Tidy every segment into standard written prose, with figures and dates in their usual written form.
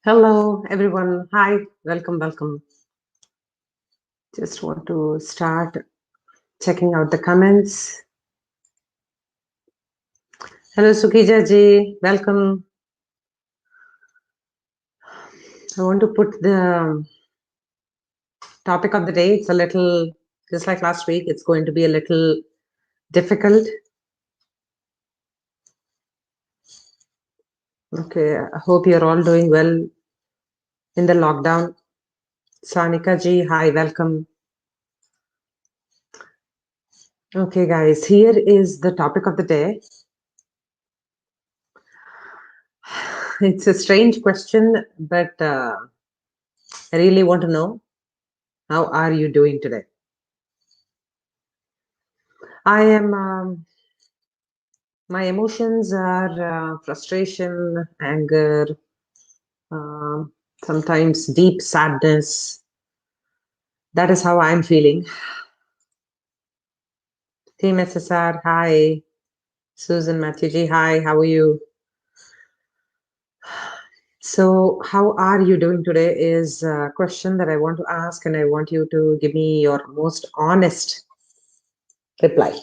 Hello, everyone. Hi, welcome. Just want to start checking out the comments. Hello, Sukija ji. Welcome. I want to put the topic of the day. It's a little, just like last week, it's going to be a little difficult. Okay, I hope you're all doing well in the lockdown. Sanika ji, hi, welcome. Okay, guys, here is the topic of the day. It's a strange question, but I really want to know, how are you doing today? I am, my emotions are frustration, anger, um sometimes deep sadness. That is how I'm feeling. Team SSR, hi. Susan Matthew ji, hi, how are you? So, how are you doing today is a question that I want to ask, and I want you to give me your most honest reply.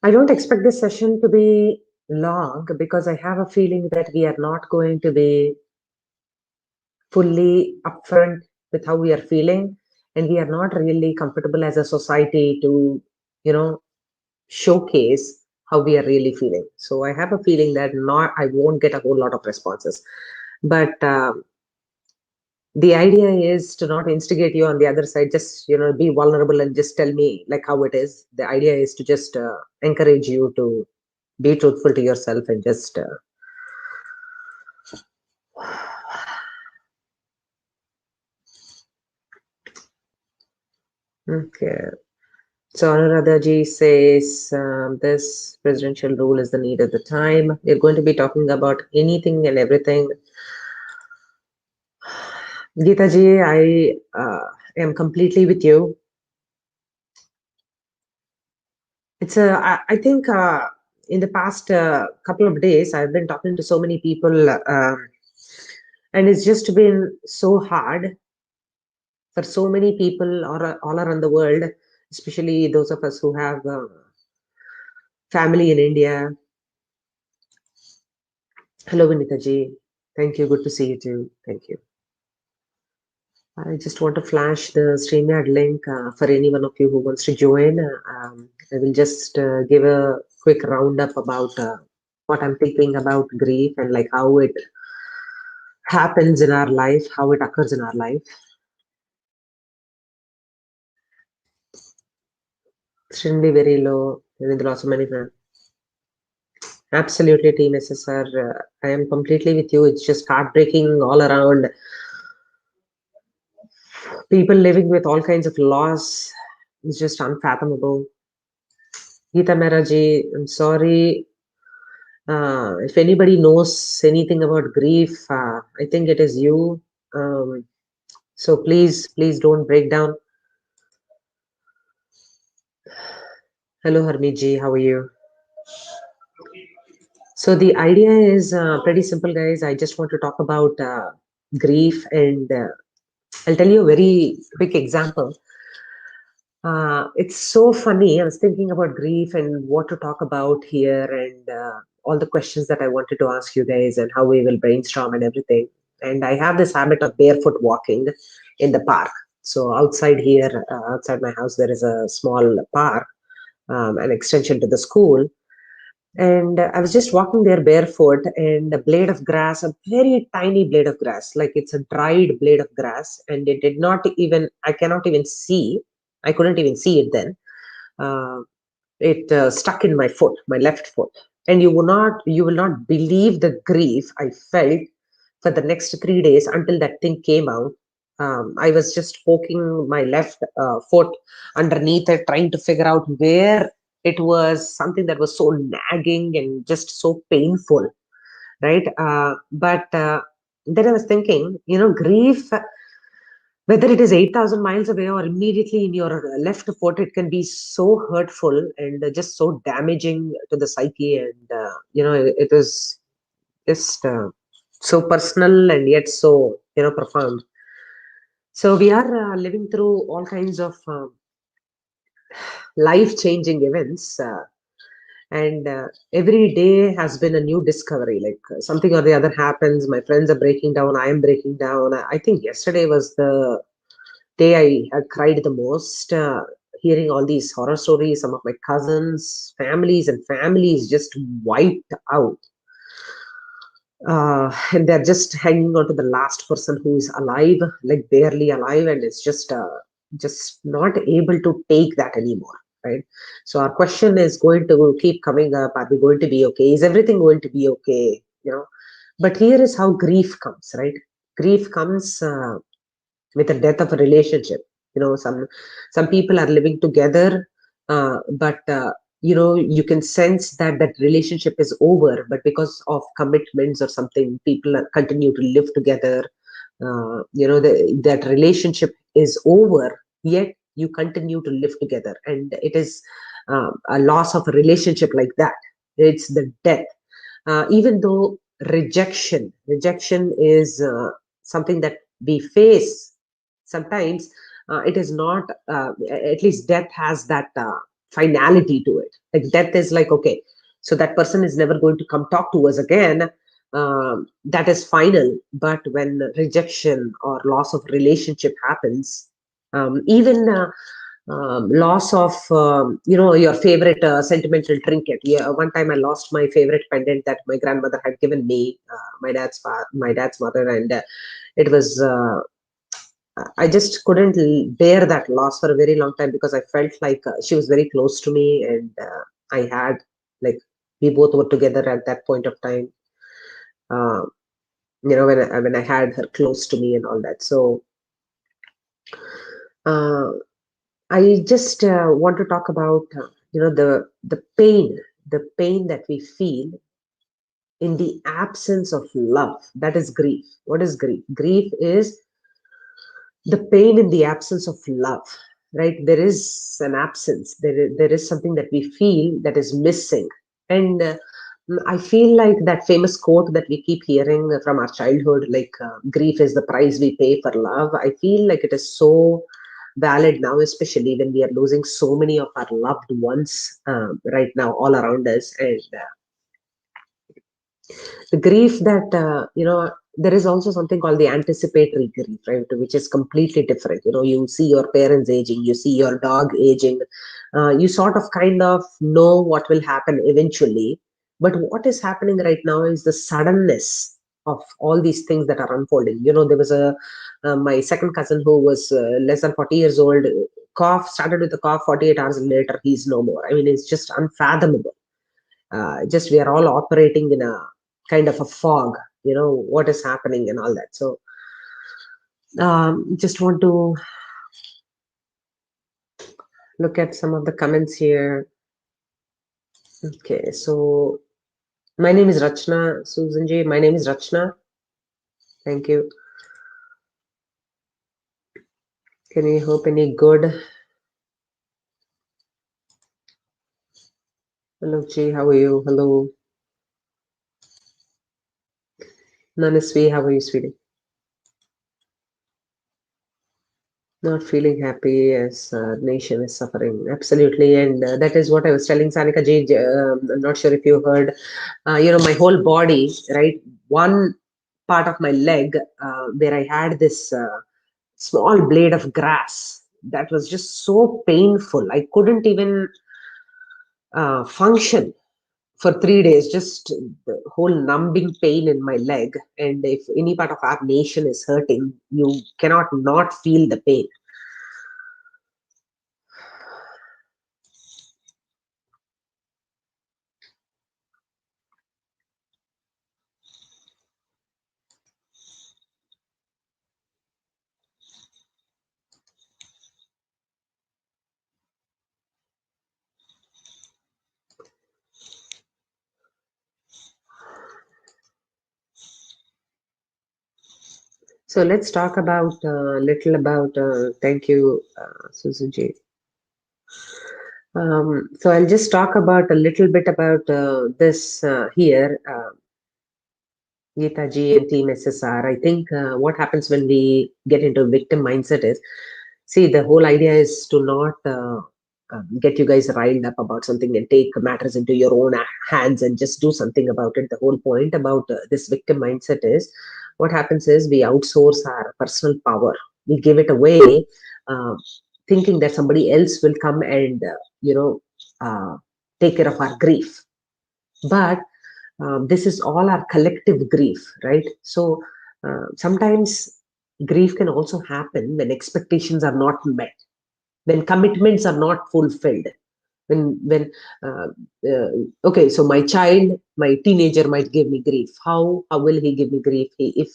I don't expect this session to be long because I have a feeling that we are not going to be fully upfront with how we are feeling, and we are not really comfortable as a society to, you know, showcase how we are really feeling. So I have a feeling that not I won't get a whole lot of responses, but the idea is to not instigate you on the other side. Just, be vulnerable and just tell me like how it is. The idea is to just encourage you to be truthful to yourself and just okay. So Anuradha says this presidential rule is the need of the time. We're going to be talking about anything and everything. Geeta ji, I am completely with you. I think in the past couple of days, I've been talking to so many people, and it's just been so hard for so many people all around the world, especially those of us who have family in India. Hello, Vinita ji. Thank you. Good to see you too. Thank you. I just want to flash the StreamYard link for any one of you who wants to join. I will just give a quick roundup about what I'm thinking about grief and like how it happens in our life, how it occurs in our life. Extremely very low. With lots of many friends. Absolutely, Team SSR. I am completely with you. It's just heartbreaking all around. People living with all kinds of loss is just unfathomable. Geeta Mehra I'm sorry. If anybody knows anything about grief, I think it is you. So please don't break down. Hello, Harmeet how are you? So the idea is pretty simple, guys. I just want to talk about grief, and I'll tell you a very quick example. It's so funny. I was thinking about grief and what to talk about here, and all the questions that I wanted to ask you guys, and how we will brainstorm and everything. And I have this habit of barefoot walking in the park. So outside here, outside my house, there is a small park, an extension to the school. And I was just walking there barefoot, and a blade of grass, a very tiny blade of grass, like it's a dried blade of grass, and it did not even, I cannot even see, I couldn't even see it then. Uh, it stuck in my foot, my left foot. And you will not believe the grief I felt for the next 3 days until that thing came out. I was just poking my left foot underneath it, trying to figure out where it was, something that was so nagging and just so painful, right? But then I was thinking, grief, whether it is 8,000 miles away or immediately in your left foot, it can be so hurtful and just so damaging to the psyche. And, it was just so personal and yet so profound. So we are living through all kinds of life changing events, and every day has been a new discovery. Like something or the other happens, my friends are breaking down, I am breaking down. I think yesterday was the day I had cried the most, hearing all these horror stories. Some of my cousins, families, and families just wiped out, and they're just hanging on to the last person who is alive, like barely alive, and it's just not able to take that anymore, right? So our question is going to keep coming up: are we going to be okay? Is everything going to be okay? But here is how grief comes, right? Grief comes with the death of a relationship. Some people are living together, but you can sense that that relationship is over, but because of commitments or something, people continue to live together. That relationship is over, yet you continue to live together, and it is a loss of a relationship like that. It's the death. Even though rejection is something that we face sometimes, it is not, at least death has that finality to it. Like death is like, okay, so that person is never going to come talk to us again. That is final. But when rejection or loss of relationship happens, even loss of your favorite sentimental trinket. Yeah, one time I lost my favorite pendant that my grandmother had given me, my dad's mother, and it was I just couldn't bear that loss for a very long time, because I felt like she was very close to me, and I had, like, we both were together at that point of time. uh, when I had her close to me and all that. So uh, I just want to talk about the pain that we feel in the absence of love. That is grief. What is grief? Grief is the pain in the absence of love. Right? There is an absence. There is something that we feel that is missing, and I feel like that famous quote that we keep hearing from our childhood, like grief is the price we pay for love. I feel like it is so valid now, especially when we are losing so many of our loved ones right now all around us. And the grief that, there is also something called the anticipatory grief, right? Which is completely different. You see your parents aging, you see your dog aging, you sort of kind of know what will happen eventually. But what is happening right now is the suddenness of all these things that are unfolding. There was a my second cousin who was less than 40 years old, cough started with a cough, 48 hours later he's no more. I mean, it's just unfathomable. Just we are all operating in a kind of a fog, what is happening and all that. So just want to look at some of the comments here. Okay, so my name is Rachna. Susan Ji, my name is Rachna. Thank you. Can you hope any good? Hello Ji, how are you? Hello Nanasvi, how are you, sweetie? Not feeling happy as nation is suffering. Absolutely. And that is what I was telling Sanika ji. I'm not sure if you heard. My whole body, right? One part of my leg, where I had this small blade of grass, that was just so painful. I couldn't even function for 3 days, just the whole numbing pain in my leg. And if any part of our nation is hurting, you cannot not feel the pain. So let's talk about little about. Thank you, Susan Ji. So I'll just talk about a little bit about this here. Geeta G and Team SSR. I think what happens when we get into victim mindset is, see, the whole idea is to not get you guys riled up about something and take matters into your own hands and just do something about it. The whole point about this victim mindset is, what happens is we outsource our personal power. We give it away, uh, thinking that somebody else will come and, uh, take care of our grief. But this is all our collective grief, right? So sometimes grief can also happen when expectations are not met, when commitments are not fulfilled, when uh, okay, so my child, my teenager might give me grief. How will he give me grief? If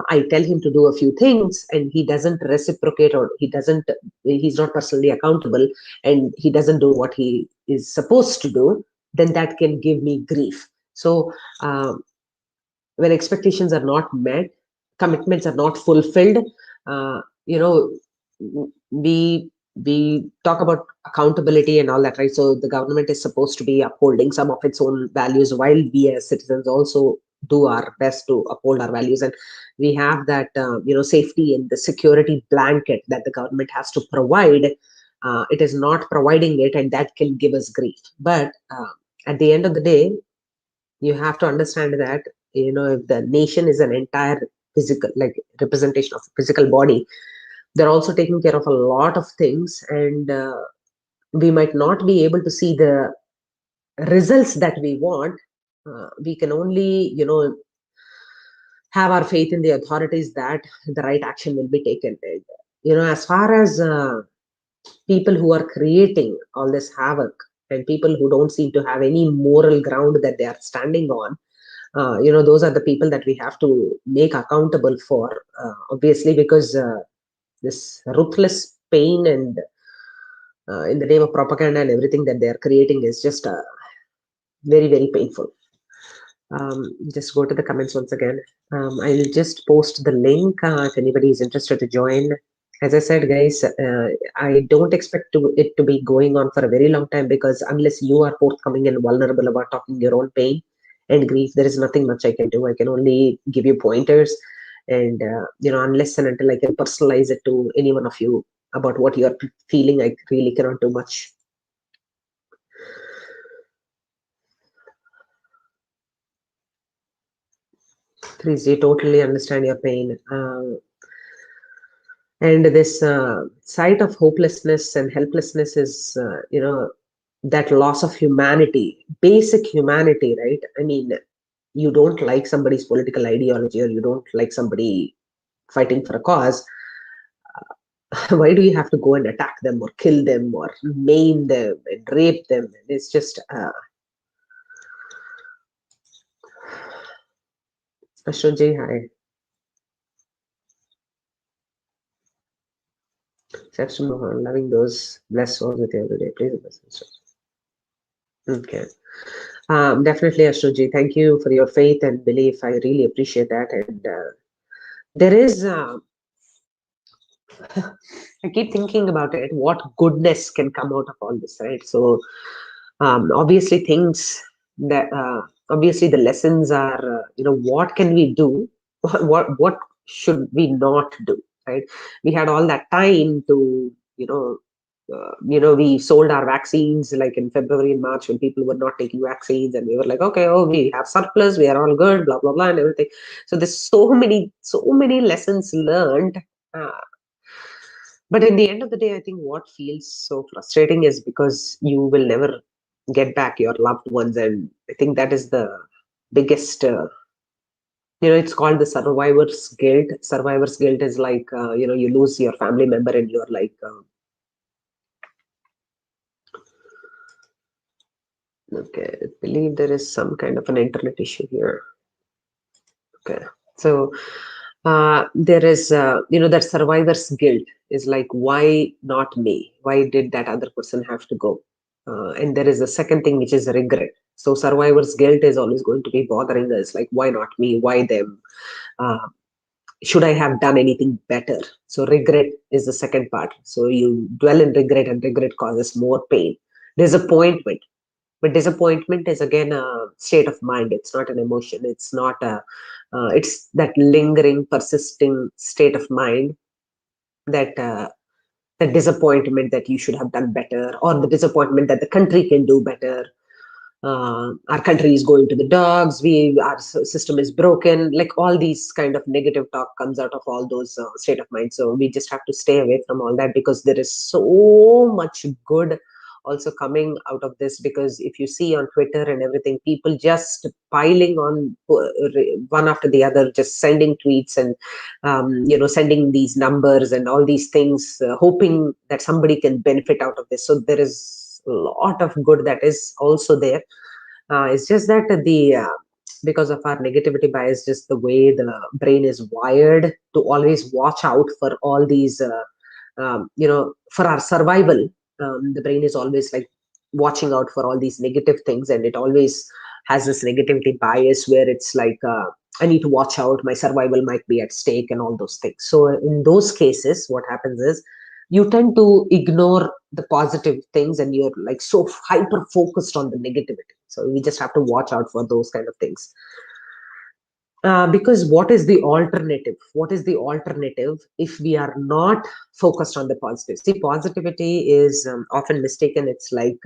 I tell him to do a few things and he doesn't reciprocate, or he's not personally accountable, and he doesn't do what he is supposed to do, then that can give me grief. So um, when expectations are not met, commitments are not fulfilled, uh, you know we talk about accountability and all that, right? So the government is supposed to be upholding some of its own values, while we as citizens also do our best to uphold our values. And we have that safety and the security blanket that the government has to provide. It is not providing it, and that can give us grief. But at the end of the day, you have to understand that, if the nation is an entire physical, like, representation of a physical body, they're also taking care of a lot of things. And we might not be able to see the results that we want. We can only, have our faith in the authorities that the right action will be taken. And, as far as people who are creating all this havoc, and people who don't seem to have any moral ground that they are standing on, those are the people that we have to make accountable for, obviously, because this ruthless pain and, in the name of propaganda and everything that they are creating, is just very, very painful. Just go to the comments once again. I'll just post the link if anybody is interested to join. As I said, guys, I don't expect it to be going on for a very long time, because unless you are forthcoming and vulnerable about talking your own pain and grief, there is nothing much I can do. I can only give you pointers, and unless and until I can personalize it to any one of you about what you are feeling, I really cannot do much. Please, you totally understand your pain. And this sight of hopelessness and helplessness is, that loss of humanity, basic humanity, right? I mean, you don't like somebody's political ideology, or you don't like somebody fighting for a cause. Why do you have to go and attack them, or kill them, or maim them and rape them? It's just Ashwinji, hi. Steps to move on, loving those blessed souls with you every day. Please bless. Okay. Definitely, Ashwinji. Thank you for your faith and belief. I really appreciate that. And there is, I keep thinking about it, what goodness can come out of all this, right? So, obviously, obviously, the lessons are, what can we do? What should we not do, right? We had all that time to, we sold our vaccines like in February and March, when people were not taking vaccines, and we were like, okay, oh, we have surplus, we are all good, blah blah blah, and everything. So there's so many lessons learned. Uh, but in the end of the day, I think what feels so frustrating is because you will never get back your loved ones, and I think that is the biggest. It's called the survivor's guilt. Survivor's guilt is like, you lose your family member, and you're like. Okay, I believe there is some kind of an internet issue here. Okay, so there is, that survivor's guilt is like, why not me? Why did that other person have to go? And there is a second thing, which is regret. So survivor's guilt is always going to be bothering us, like, why not me? Why them? Uh, should I have done anything better? So regret is the second part. So you dwell in regret, and regret causes more pain. Disappointment. But disappointment is again a state of mind. It's not an emotion. It's not a. It's that lingering, persisting state of mind that the disappointment that you should have done better, or the disappointment that the country can do better. Our country is going to the dogs. Our system is broken. Like all these kind of negative talk comes out of all those state of mind. So we just have to stay away from all that, because there is so much good also coming out of this. Because if you see on Twitter and everything, people just piling on one after the other, just sending tweets and sending these numbers and all these things, hoping that somebody can benefit out of this. So there is a lot of good that is also there. It's just that because of our negativity bias, just the way the brain is wired to always watch out for all these, for our survival. The brain is always like watching out for all these negative things, and it always has this negativity bias where it's like, I need to watch out, my survival might be at stake, and all those things. So in those cases, what happens is you tend to ignore the positive things, and you're like so hyper focused on the negativity. So we just have to watch out for those kind of things. Because what is the alternative? What is the alternative if we are not focused on the positive? See, positivity is often mistaken. It's like,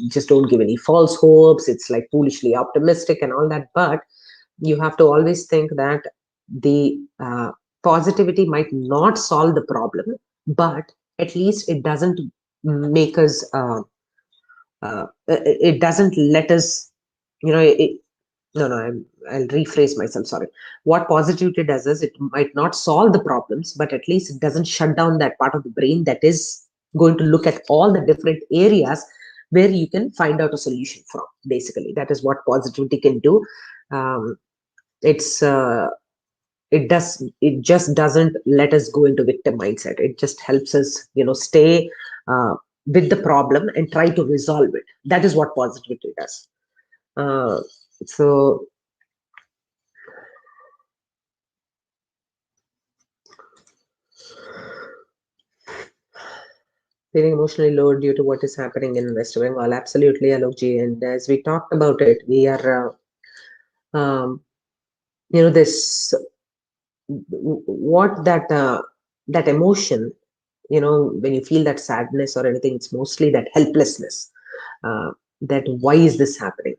just don't give any false hopes. It's like foolishly optimistic and all that. But you have to always think that the positivity might not solve the problem, but at least it doesn't make us, it doesn't let us, no, no, I'll rephrase myself. Sorry. What positivity does is it might not solve the problems, but at least it doesn't shut down that part of the brain that is going to look at all the different areas where you can find out a solution from. Basically, that is what positivity can do. Um, it's it just doesn't let us go into victim mindset. It just helps us, stay with the problem and try to resolve it. That is what positivity does. Uh, so feeling emotionally low due to what is happening in West Bengal. Absolutely, Alokji. And as we talked about it, we are, this what that emotion. When you feel that sadness or anything, it's mostly that helplessness. That why is this happening?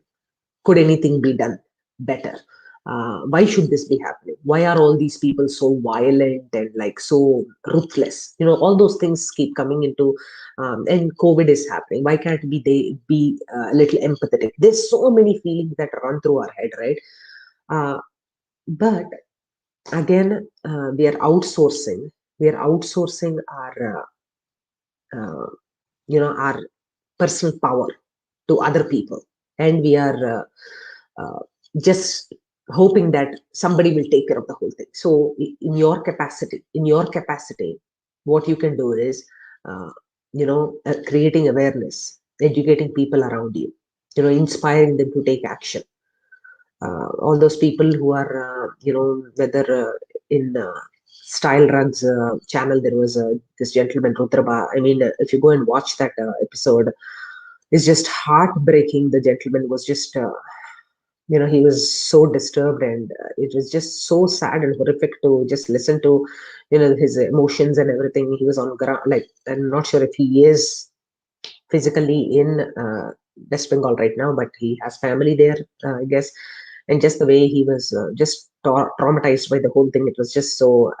Could anything be done better? Why should this be happening? Why are all these people so violent and like so ruthless? All those things keep coming into, and COVID is happening. Why can't they be a little empathetic? There's so many feelings that run through our head, right? But again, we are outsourcing uh, our personal power to other people, and we are just hoping that somebody will take care of the whole thing. So in your capacity, what you can do is, creating awareness, educating people around you, inspiring them to take action. All those people who are, whether in Style Rugs channel, there was this gentleman Rudraba. I mean, if you go and watch that episode, it's just heartbreaking. The gentleman was just, he was so disturbed, and it was just so sad and horrific to just listen to, his emotions and everything. He was on ground, like, I'm not sure if he is physically in West Bengal right now, but he has family there, I guess. And just the way he was just traumatized by the whole thing, it was just so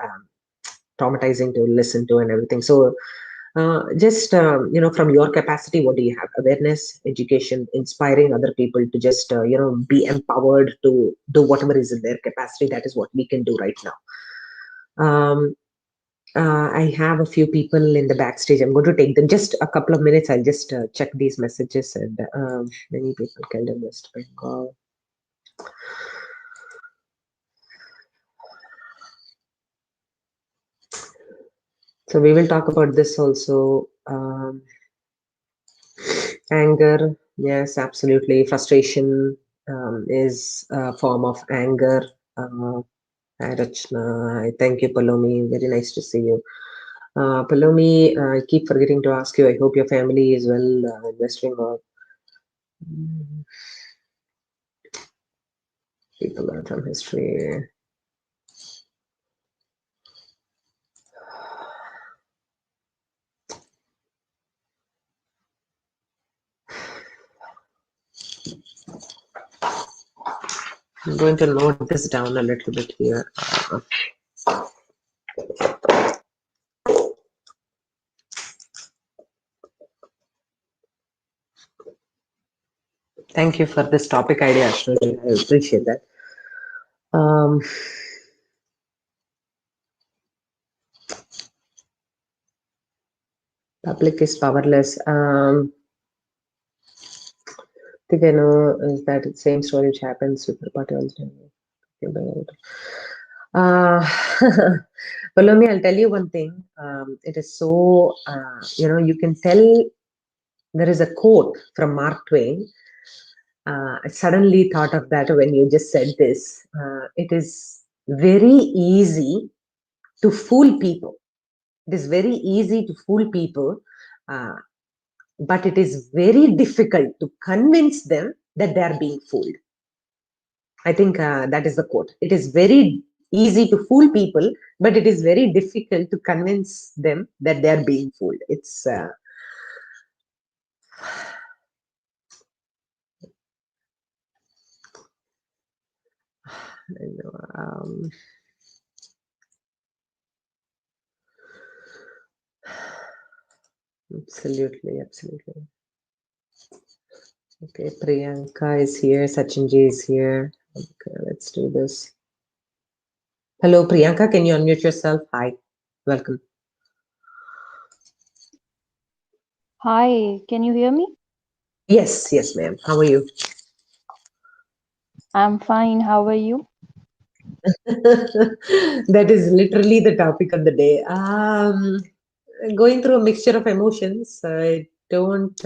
traumatizing to listen to and everything. So just from your capacity, what do you have? Awareness, education, inspiring other people to just be empowered to do whatever is in their capacity. That is what we can do right now. I have a few people in the backstage. I'm going to take them just a couple of minutes. I'll just check these messages. And many people killed in West Bengal. So we will talk about this also. Anger, yes, absolutely. Frustration is a form of anger. Hi, Rachna. Thank you, Palomi. Very nice to see you. Palomi, I keep forgetting to ask you. I hope your family is well in West Bengal. Mm, People learn from history. I'm going to note this down a little bit here. Thank you for this topic idea, Ashwini. I appreciate that. Um, Public is powerless. I think I know is that the same story which happens with the party all the time. Palomi, I'll tell you one thing. It is so, you can tell there is a quote from Mark Twain. I suddenly thought of that when you just said this. It is very easy to fool people. It is very easy to fool people, uh, but it is very difficult to convince them that they are being fooled. I think that is the quote. It is very easy to fool people, but it is very difficult to convince them that they are being fooled. It's you know, absolutely, absolutely. Okay, Priyanka is here. Sachinji is here. Okay, let's do this. Hello, Priyanka. Can you unmute yourself? Hi, welcome. Hi, can you hear me? Yes, yes, ma'am. How are you? I'm fine. How are you? That is literally the topic of the day. Going through a mixture of emotions. I don't.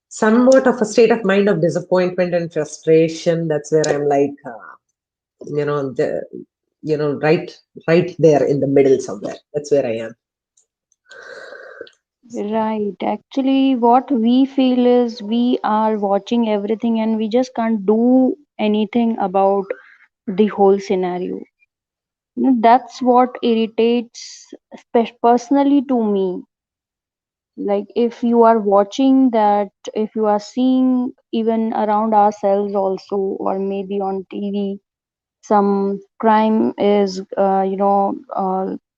Somewhat of a state of mind of disappointment and frustration. That's where I'm like, you know, the, right there in the middle somewhere. That's where I am. Right. Actually, what we feel is we are watching everything and we just can't do anything about the whole scenario. That's what irritates personally to me. Like, if you are watching that, if you are seeing even around ourselves also, or maybe on TV, some crime is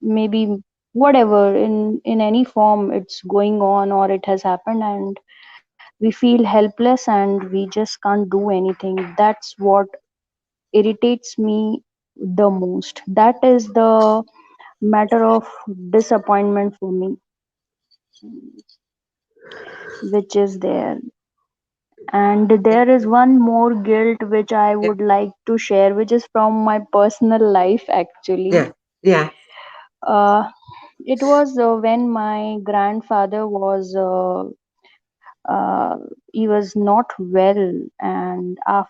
maybe whatever in any form it's going on or it has happened, and we feel helpless and we just can't do anything. That's what irritates me the most. That is the matter of disappointment for me, which is there. And there is one more guilt which I Yeah, would like to share, which is from my personal life actually. yeah, yeah, uh, It was when my grandfather was uh, he was not well, and I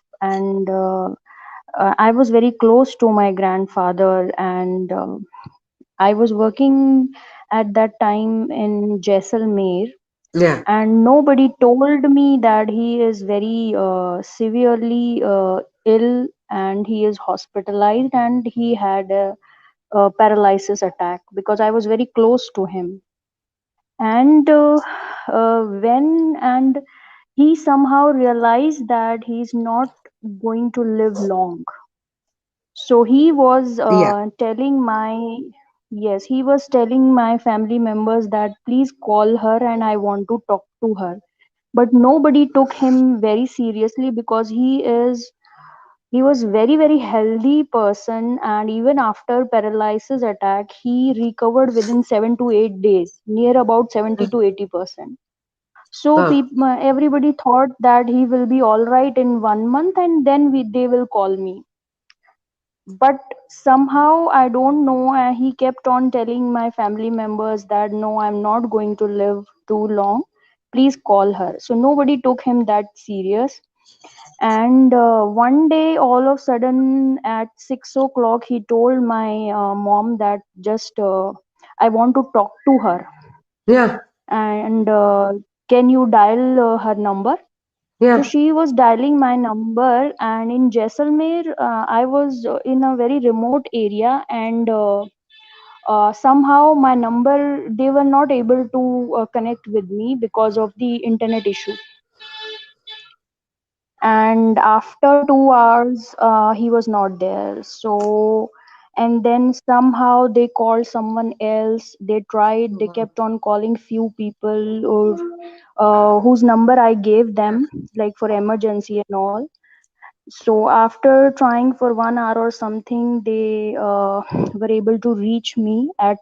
was very close to my grandfather, and I was working at that time in Jaisalmer, yeah. and nobody told me that he is very severely ill and he is hospitalized and he had a paralysis attack, because I was very close to him. And when and he somehow realized that he's not going to live long, so he was Yeah. telling my yes, he was telling my family members that please call her and I want to talk to her. But nobody took him very seriously, because he was very healthy person, and even after paralysis attack he recovered within 7 to 8 days, near about 70 to 80%. So Oh, everybody thought that he will be all right in 1 month, and then they will call me. But somehow I don't know, he kept on telling my family members that no, I'm not going to live too long, please call her. So nobody took him that serious. And one day, all of sudden, at 6 o'clock, he told my mom that just I want to talk to her, yeah. and can you dial her number? So Yeah. she was dialing my number, and in Jaisalmer, I was in a very remote area, and somehow my number, they were not able to connect with me because of the internet issue. And after 2 hours, he was not there. So, and then somehow they called someone else. They tried. They kept on calling few people, or whose number I gave them, like for emergency and all. So after trying for 1 hour or something, they were able to reach me at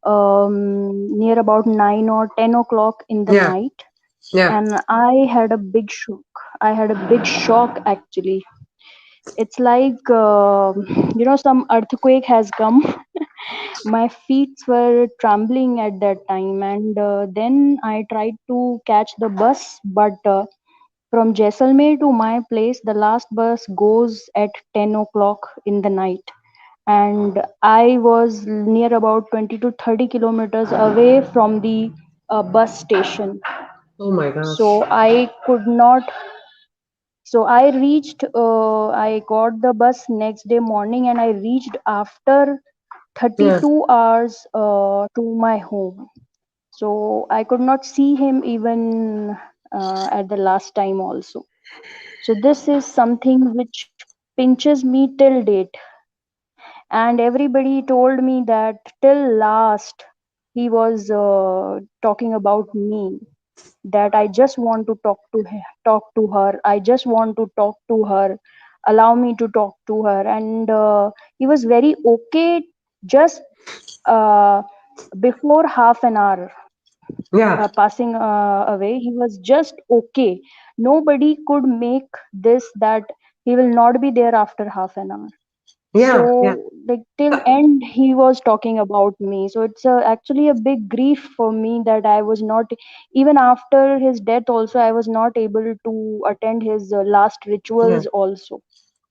near about 9 or 10 o'clock in the Yeah. night. Yeah. And I had a big shock. I had a big shock actually. It's like some earthquake has come. My feet were trembling at that time, and then I tried to catch the bus, but from Jaisalmer to my place, the last bus goes at 10 o'clock in the night. And I was near about 20 to 30 kilometers away from the bus station. Oh my So gosh. I could not. So I got the bus next day morning, and I reached after Yeah. 32 hours to my home. So I could not see him even at the last time also. So this is something which pinches me till date. And everybody told me that till last he was talking about me, that I just want to talk to her. I just want to talk to her. Allow me to talk to her. And he was very okay just uh, before half an hour Yeah. passing away. He was just okay. Nobody could make this that he will not be there after half an hour. Yeah. Yeah. So like till end he was talking about me. So it's actually a big grief for me that I was not, even after his death also, I was not able to attend his last Yeah. rituals also.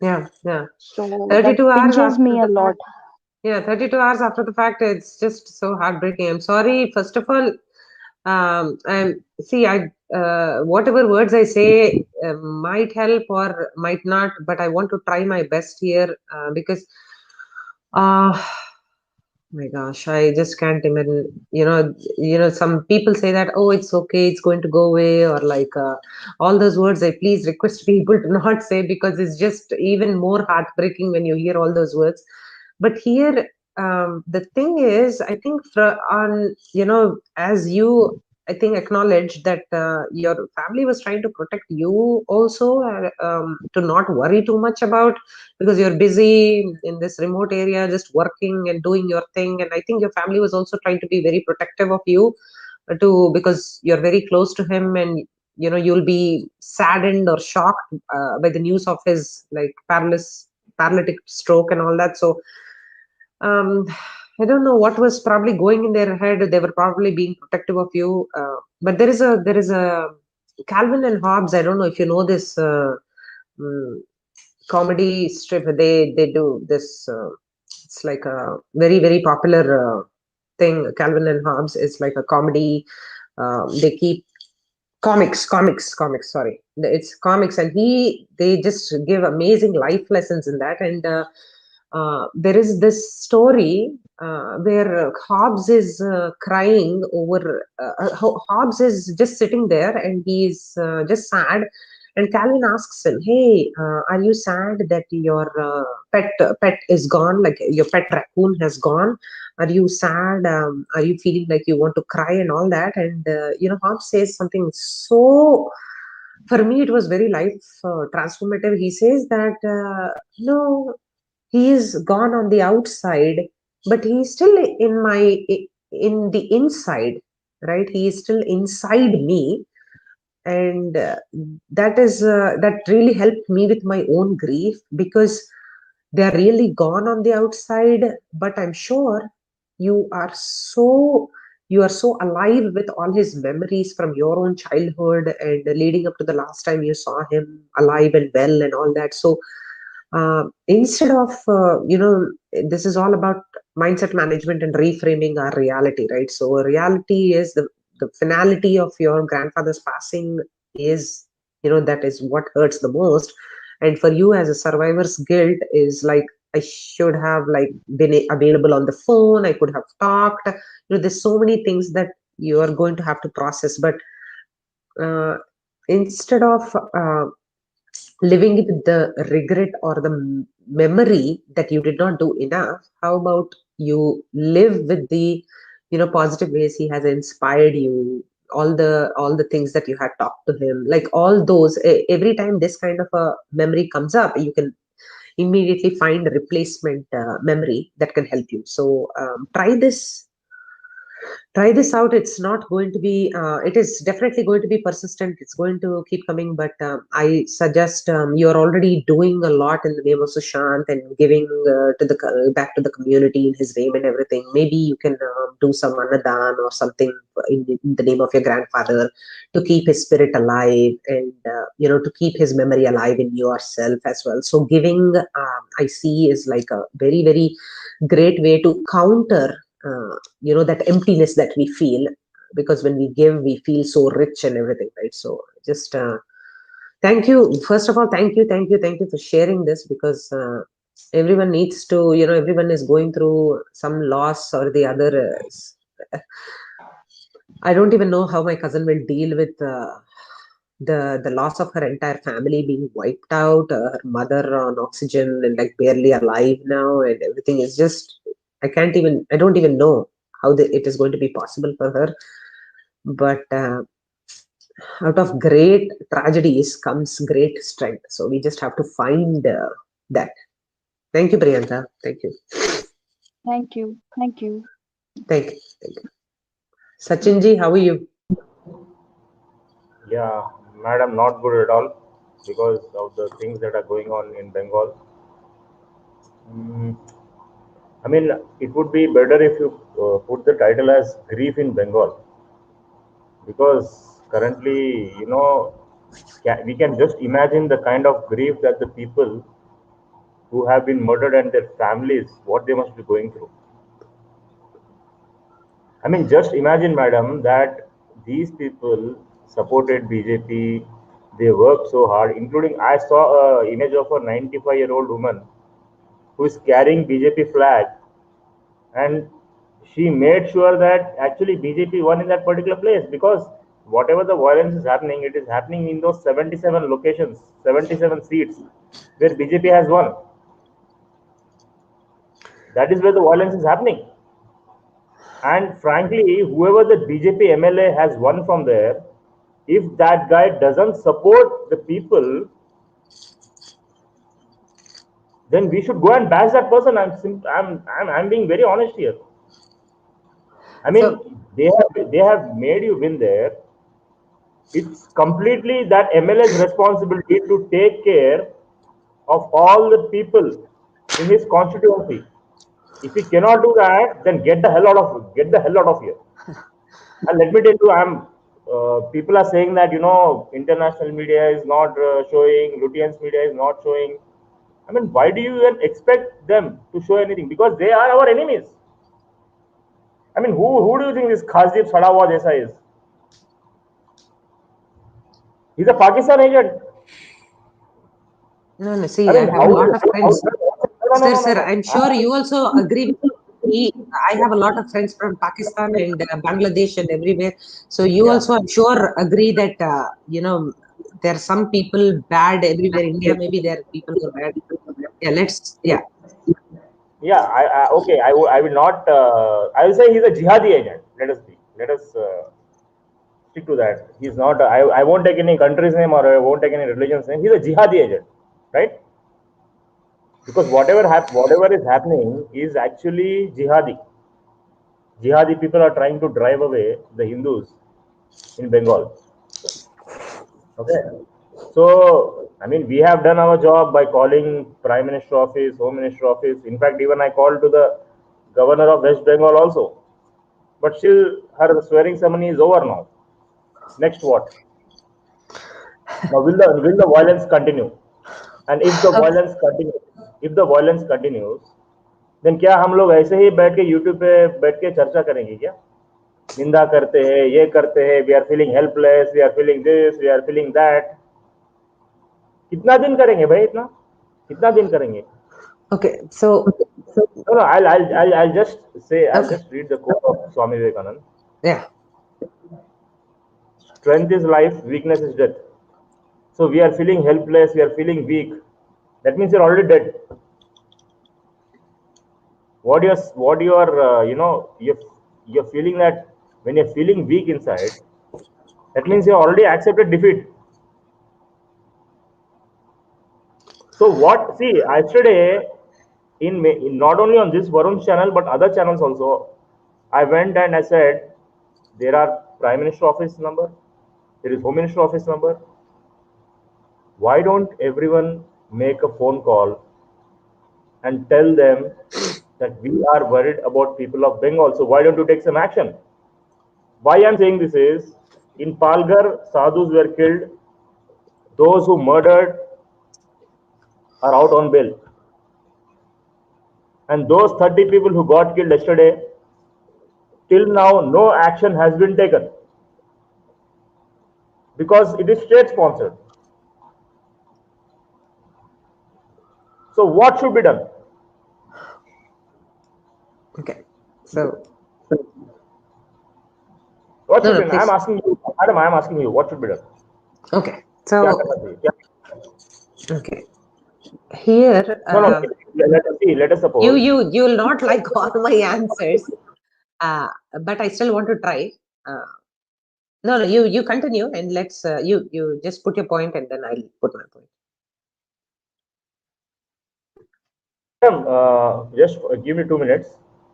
Yeah. Yeah. So that 32 hours pinches after me a the lot. fact. Yeah, 32 hours after the fact, it's just so heartbreaking. I'm sorry. First of all, I'm see, I whatever words I say might help or might not, but I want to try my best here because uh, my gosh, I just can't imagine. Some people say that, oh, it's okay, it's going to go away, or like all those words. I please request people to not say because it's just even more heartbreaking when you hear all those words. But here, the thing is, I think as you, I think, acknowledge that your family was trying to protect you also, to not worry too much about, because you're busy in this remote area just working and doing your thing. And I think your family was also trying to be very protective of you, to because you're very close to him, and you'll be saddened or shocked by the news of his like paralytic stroke and all that. So um I don't know what was probably going in their head. They were probably being protective of you, but there is a Calvin and Hobbes. I don't know if you know this mm, comedy strip. They do this, it's like a very very popular thing. Calvin and Hobbes is like a comedy. They keep comics, sorry, it's comics, and they just give amazing life lessons in that. And there is this story where Hobbes is crying over Hobbes is just sitting there, and he's just sad. And Calvin asks him, hey, are you sad that your pet is gone, like your pet raccoon has gone? Are you sad? Are you feeling like you want to cry and all that? And Hobbes says something so, for me it was very life transformative. He says that no, he is gone on the outside, but he is still in the inside, right? He is still inside me. And that really helped me with my own grief, because they're really gone on the outside, but I'm sure you are so you are so alive with all his memories from your own childhood and leading up to the last time you saw him alive and well and all that. So instead of this is all about mindset management and reframing our reality, right? So reality is the finality of your grandfather's passing is that is what hurts the most. And for you as a survivor's guilt is like, I should have like been available on the phone, I could have talked. There's so many things that you are going to have to process. But uh, instead of living with the regret or the memory that you did not do enough, how about you live with the positive ways he has inspired you, all the things that you had talked to him, like all those, every time this kind of a memory comes up, you can immediately find a replacement memory that can help you. So try this out. It's not going to be it is definitely going to be persistent, it's going to keep coming, but I suggest, you're already doing a lot in the name of Sushant and giving back to the community in his name and everything. Maybe you can do some anadan or something in the name of your grandfather, to keep his spirit alive, and to keep his memory alive in yourself as well. So giving, I see, is like a very very great way to counter that emptiness that we feel, because when we give we feel so rich and everything, right? So just thank you, first of all, thank you for sharing this, because everyone needs to, everyone is going through some loss or the other. I don't even know how my cousin will deal with the loss of her entire family being wiped out, her mother on oxygen and like barely alive now, and everything is just, I don't even know how it is going to be possible for her. But out of great tragedies comes great strength. So we just have to find that. Thank you, Priyanka. Thank you. Thank you. Thank you. Thank you. Thank you. Sachinji, how are you? Yeah, madam, not good at all because of the things that are going on in Bengal. Mm, I mean, it would be better if you put the title as Grief in Bengal because currently, we can just imagine the kind of grief that the people who have been murdered and their families, what they must be going through. I mean, just imagine, madam, that these people supported BJP. They worked so hard, including I saw a image of a 95-year-old woman who is carrying BJP flag, and she made sure that actually BJP won in that particular place because whatever the violence is happening, it is happening in those 77 locations, 77 seats where BJP has won. That is where the violence is happening. And frankly, whoever the BJP MLA has won from there, if that guy doesn't support the people, then we should go and bash that person. I'm being very honest here. I mean, So they have made you win there. It's completely that MLA's responsibility to take care of all the people in his constituency. If he cannot do that, then get the hell out of here. And let me tell you, people are saying that international media is not showing, Lutyens media is not showing. I mean, why do you even expect them to show anything? Because they are our enemies. I mean, who do you think this Khazib Sadawa Desa is? He's a Pakistan agent. no, no. See, I I mean, have a lot of friends. no, no, Sir, no, no, sir, no. I'm sure you also agree with me. I have a lot of friends from Pakistan and Bangladesh and everywhere. So you Yeah. also, I'm sure, agree that there are some people bad everywhere. India, maybe there are people who are bad. Yeah, yeah. Yeah, okay. I will not. I will say he's a jihadi agent. Let us be. Let us stick to that. He's not. I won't take any country's name or I won't take any religion's name. He's a jihadi agent, right? Because whatever is happening is actually jihadi. Jihadi people are trying to drive away the Hindus in Bengal. Okay. So, I mean, we have done our job by calling Prime Minister office, Home Minister office. In fact, even I called to the Governor of West Bengal also. But still, her swearing ceremony is over now. Next what? Now, will the violence continue? And if the violence continues, then क्या हम लोग ऐसे ही बैठ के YouTube पे बैठ के चर्चा करेंगे क्या? निंदा करते हैं, ये करते हैं, we are feeling helpless, we are feeling this, we are feeling that. कितना दिन करेंगे भाई इतना? कितना दिन करेंगे? Okay, so No, no. I'll just say. I'll okay, just read the quote of Swami Vivekananda. yeah, Strength is life. Weakness is death. So we are feeling helpless. We are feeling weak. That means you're already dead. You're feeling that when you're feeling weak inside, that means you already accepted defeat. So what? See, yesterday in not only on this Varun's channel but other channels also, I went and I said there are Prime Minister office number, there is Home Minister office number. Why don't everyone make a phone call and tell them that we are worried about people of Bengal? So why don't you take some action? Why I'm saying this is in Palghar, sadhus were killed. Those who murdered are out on bail. And those 30 people who got killed yesterday, till now, no action has been taken because it is state sponsored. So, what should be done? okay. So What no, should be no, done? I'm please. asking you, Madam, I'm asking you, what should be done? Okay, क्या so करना चाहिए? okay, here No, no, let us see, let us you suppose. you you will not like all my answers, uh, but I still want to try. Uh, no, no, you continue and let's you just put your point and then I'll put my point. Madam, just give me 2 minutes.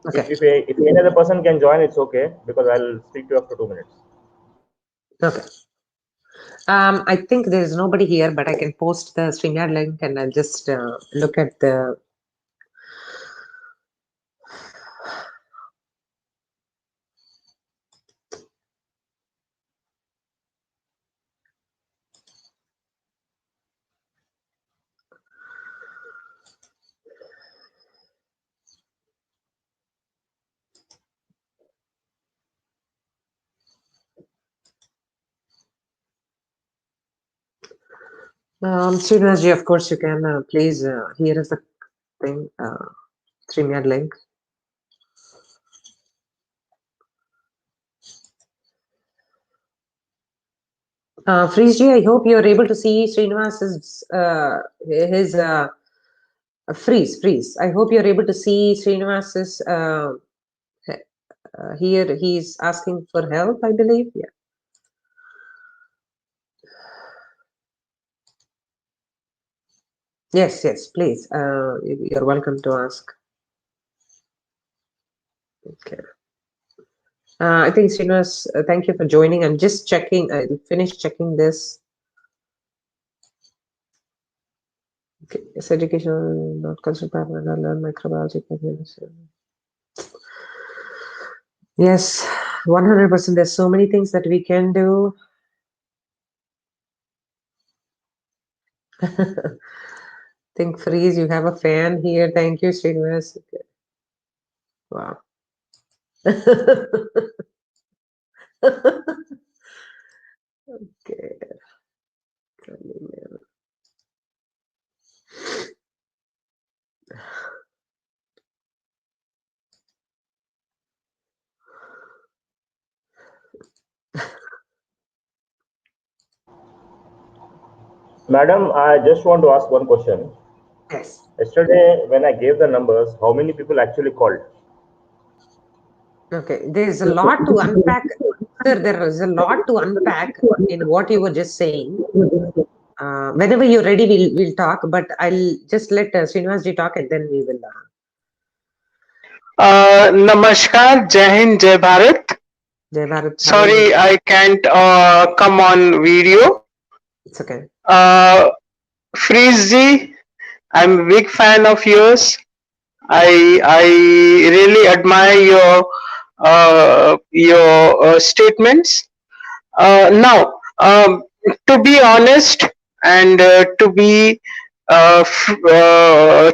Okay, If any other person can join, it's okay because I'll speak to you after 2 minutes. okay. I think there is nobody here, but I can post the StreamYard link and I'll just look at the. Srinivasji, of course, you can please. Here is the thing. StreamYard link. Freeze I hope you're able to see Srinivas's his freeze. I hope you're able to see Srinivas's here. He's asking for help, I believe. Yeah. Yes, please. You're welcome to ask. Okay. I think Srinivas, thank you for joining. I'm just checking. I'll finish checking this. Okay. Yes, education, not considered partner, learn microbiology. Yes, 100%. There's so many things that we can do. Think freeze. You have a fan here. Thank you, Srinivas. Okay. Wow. Okay. Madam, I just want to ask one question. Yes. Yesterday, when I gave the numbers, how many people actually called? Okay. There's a lot to unpack. Sir, there is a lot to unpack in what you were just saying. Whenever you're ready, we'll talk. But I'll just let Srinivas ji talk, and then we will. Namaskar, Jai Hind, Jai Bharat. Jai Bharat. How are you? Sorry, I can't come on video. It's okay. Freeze ji, I'm a big fan of yours. I really admire your statements. Now, to be honest and to be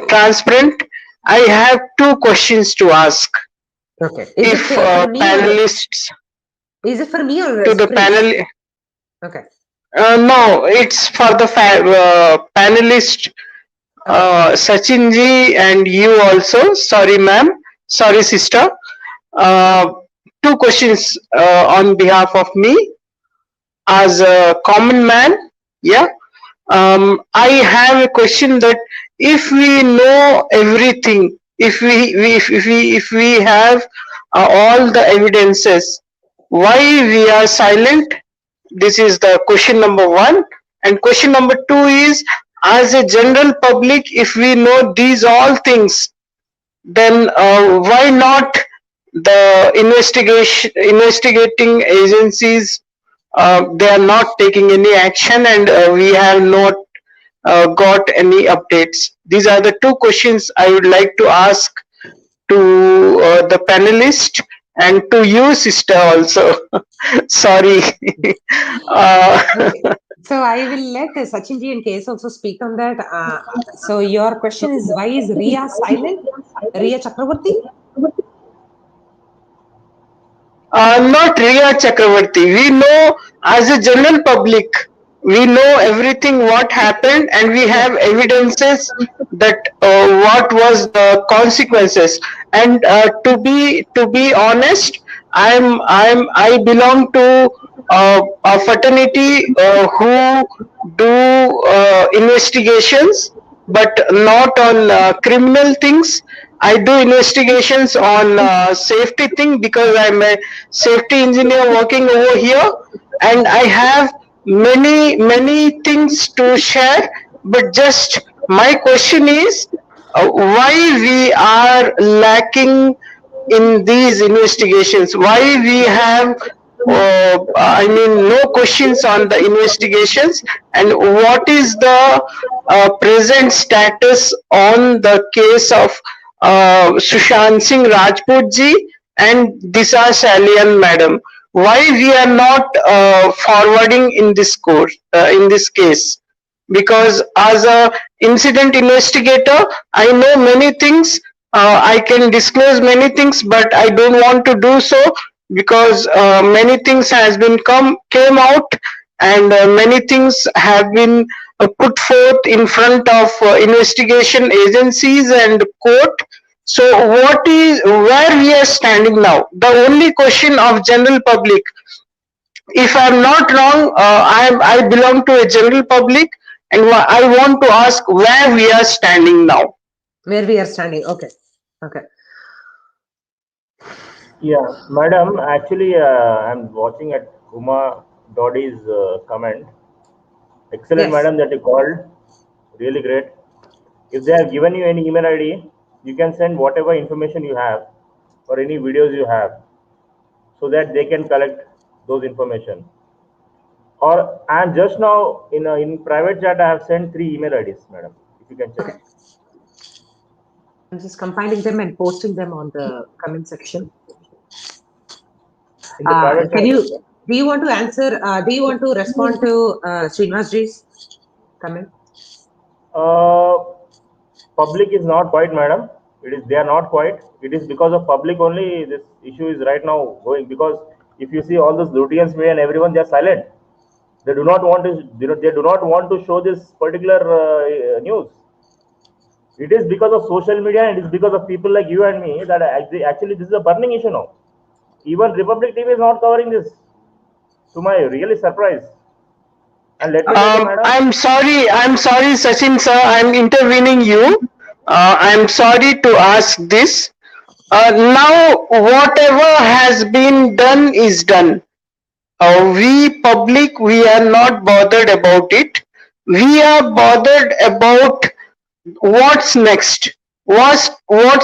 transparent, I have two questions to ask. Okay. Is If it for me or panelists is it for me or to the freeze? panel, Okay. No, it's for the panelist Okay. Sachin ji and you also. Sorry, ma'am. Sorry, sister. Uh, Two questions on behalf of me as a common man. Yeah. I have a question that if we know everything, if we have all the evidences, why we are silent? This is the question number one. And question number two is, as a general public, if we know these all things, then why not the investigating agencies, they are not taking any action, and we have not got any updates? These are the two questions I would like to ask to the panelist and to you, sister, also. Sorry. uh, Okay. So I will let Sachinji and Case also speak on that. So your question is, why is Ria silent? Ria Chakravarti? Not Riya Chakravarti. We know as a general public, we know everything what happened, and we Yes. have evidences that what was the consequences. And to be honest, I belong to a fraternity who do investigations, but not on criminal things. I do investigations on safety thing because I'm a safety engineer working over here, and I have many things to share. But just my question is, why we are lacking in these investigations? Why we have I mean, no questions on the investigations, and what is the present status on the case of Sushant Singh Rajput ji and Disha Salian madam? Why we are not forwarding in this course, in this case? Because as a incident investigator, I know many things. I can disclose many things, but I don't want to do so because many things has been come came out, and many things have been put forth in front of investigation agencies and court. So what is where we are standing now? The only question of general public, if I'm not wrong, I belong to a general public, and I want to ask where we are standing now. Where we are standing. Okay. Okay. Yeah, madam. Actually, I'm watching at Huma Dodi's comment. Excellent, Yes. madam, that you called. Really great. If they have given you any email ID, you can send whatever information you have or any videos you have so that they can collect those information. Or and just now in private chat, I have sent 3 email IDs, madam. If you can check Okay. I'm just compiling them and posting them on the comment section. in the private Can chat. you, do you want to answer, do you want to respond to Srinivasji's comment? Uh, Public is not quiet, madam. It is they are not quiet. It is because of public only this issue is right now going. Because if you see all those Lutians and everyone, they are silent. They do not want to. They do not want to show this particular news. It is because of social media and it is because of people like you and me that actually this is a burning issue now. Even Republic TV is not covering this. To my really surprise. And let me tell you, madam. I'm sorry, Sachin sir. I'm intervening you. I'm sorry to ask this. Now, whatever has been done is done. We public, we are not bothered about it. We are bothered about what's next. What's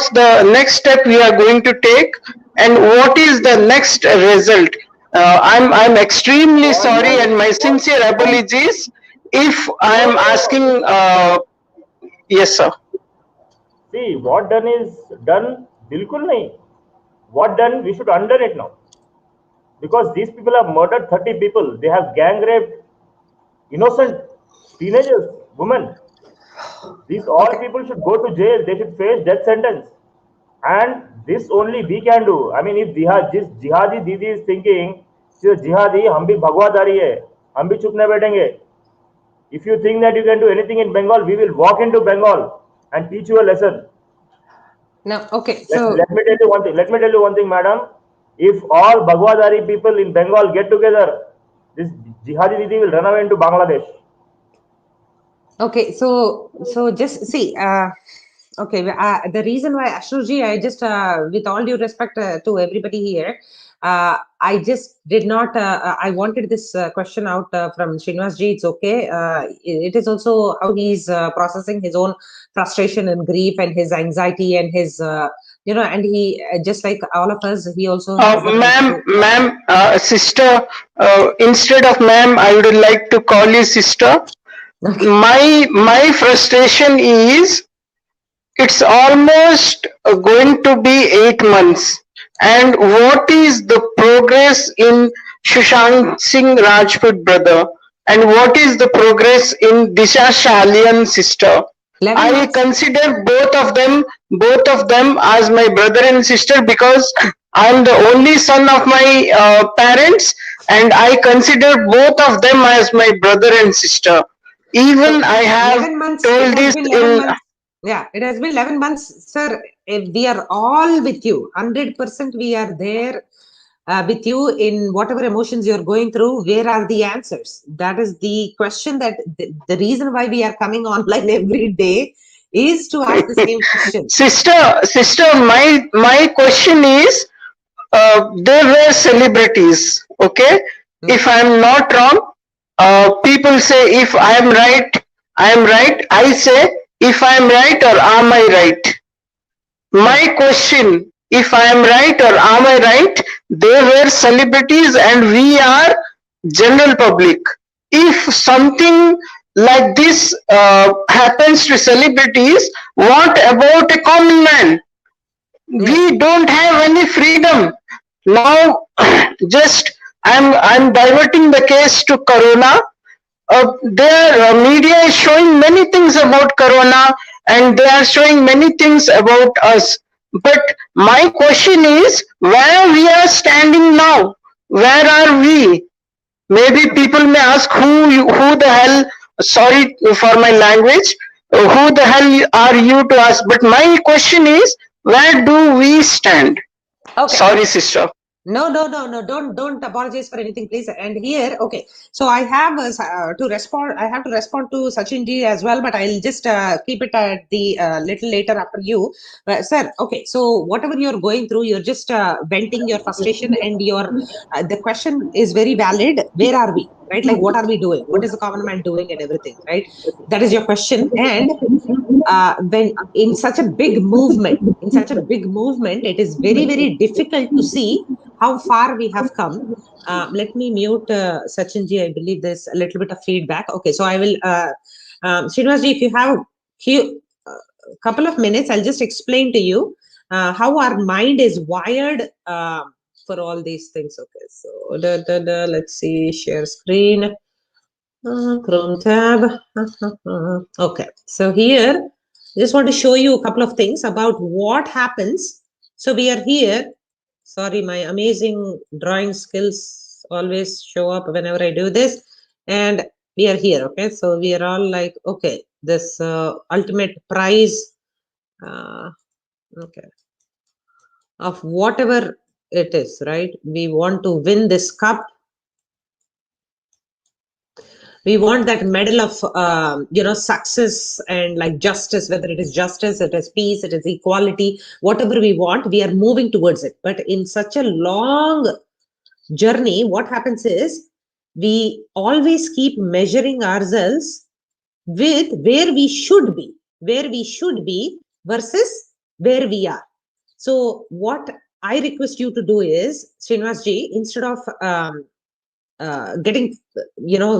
the next step we are going to take, and what is the next result? I'm extremely What sorry, and my what sincere what apologies if I no am no asking. Yes, sir. See, what done is done. Bilkul nahi. What done? We should undone it now. Because these people have murdered 30 people. They have gang raped innocent teenagers, women. These all Okay. people should go to jail. They should face death sentence. And this only we can do. I mean, if this jihadi didi is thinking, she's a jihadi, हम भी भगवादारी है, हम भी चुप नहीं बैठेंगे. If you think that you can do anything in Bengal, we will walk into Bengal and teach you a lesson. Now, okay, Let, so let me tell you one thing. Let me tell you one thing, madam. If all Bhagwadari people in Bengal get together, this jihadi Didi will run away into Bangladesh. okay, so just see. Okay, the reason why Ashurji, I just, with all due respect to everybody here, I just did not. I wanted this question out from Srinivas ji. It's okay. It is also how he's processing his own frustration and grief and his anxiety and his, and he just like all of us, he also has the right to. Sister, instead of ma'am, I would like to call you sister. Okay. My frustration is it's almost going to be 8 months. And what is the progress in Sushant Singh Rajput brother? And what is the progress in Disha Shalian sister? 11 I months. consider both of them as my brother and sister because I'm the only son of my parents, and I consider both of them as my brother and sister. Even So I have 11 months, it told has this been 11 in. months. Yeah, it has been 11 months, sir. We are all with you. 100% we are there with you in whatever emotions you're going through. Where are the answers? That is the question that the reason why we are coming online every day is to ask the same question. Sister, my question is, they were celebrities, okay? Hmm? If I'm not wrong, people say if I'm right, I'm right. I say if I'm right or am I right? Hmm. My question, if I am right or am I right, they were celebrities and we are general public. If something like this happens to celebrities, what about a common man? Yes. We don't have any freedom. Now, just I'm diverting the case to Corona. Their media is showing many things about Corona, and they are showing many things about us. But my question is, where we are standing now? Where are we? Maybe Okay. people may ask who the hell. Sorry for my language. Who the hell are you to us? But my question is, where do we stand? Okay. Sorry, sister. No, no, no, no. Don't apologize for anything, please. And here, okay. So I have to respond. I have to respond to Sachin ji as well, but I'll just keep it at the little later after you, sir. Okay. So whatever you're going through, you're just venting your frustration, and your the question is very valid. Where are we? Right? Like, what are we doing? What is the common man doing, and everything? Right? That is your question. And when in such a big movement, it is very, very difficult to see how far we have come. Let me mute Sachinji. I believe there's a little bit of feedback. Okay, so I will, Srinivasji, if you have a couple of minutes, I'll just explain to you how our mind is wired for all these things. Okay, so let's see, share screen. Chrome tab. Okay, so here I just want to show you a couple of things about what happens. So we are here. Sorry, my amazing drawing skills always show up whenever I do this. And we are here. Okay, so we are all like, okay, this ultimate prize. Okay, of whatever it is, right? We want to win this cup. We want that medal of success and like justice, whether it is justice, it is peace, it is equality, whatever we want, we are moving towards it. But in such a long journey, what happens is we always keep measuring ourselves with where we should be versus where we are. So what I request you to do is, Srinivas ji, instead of getting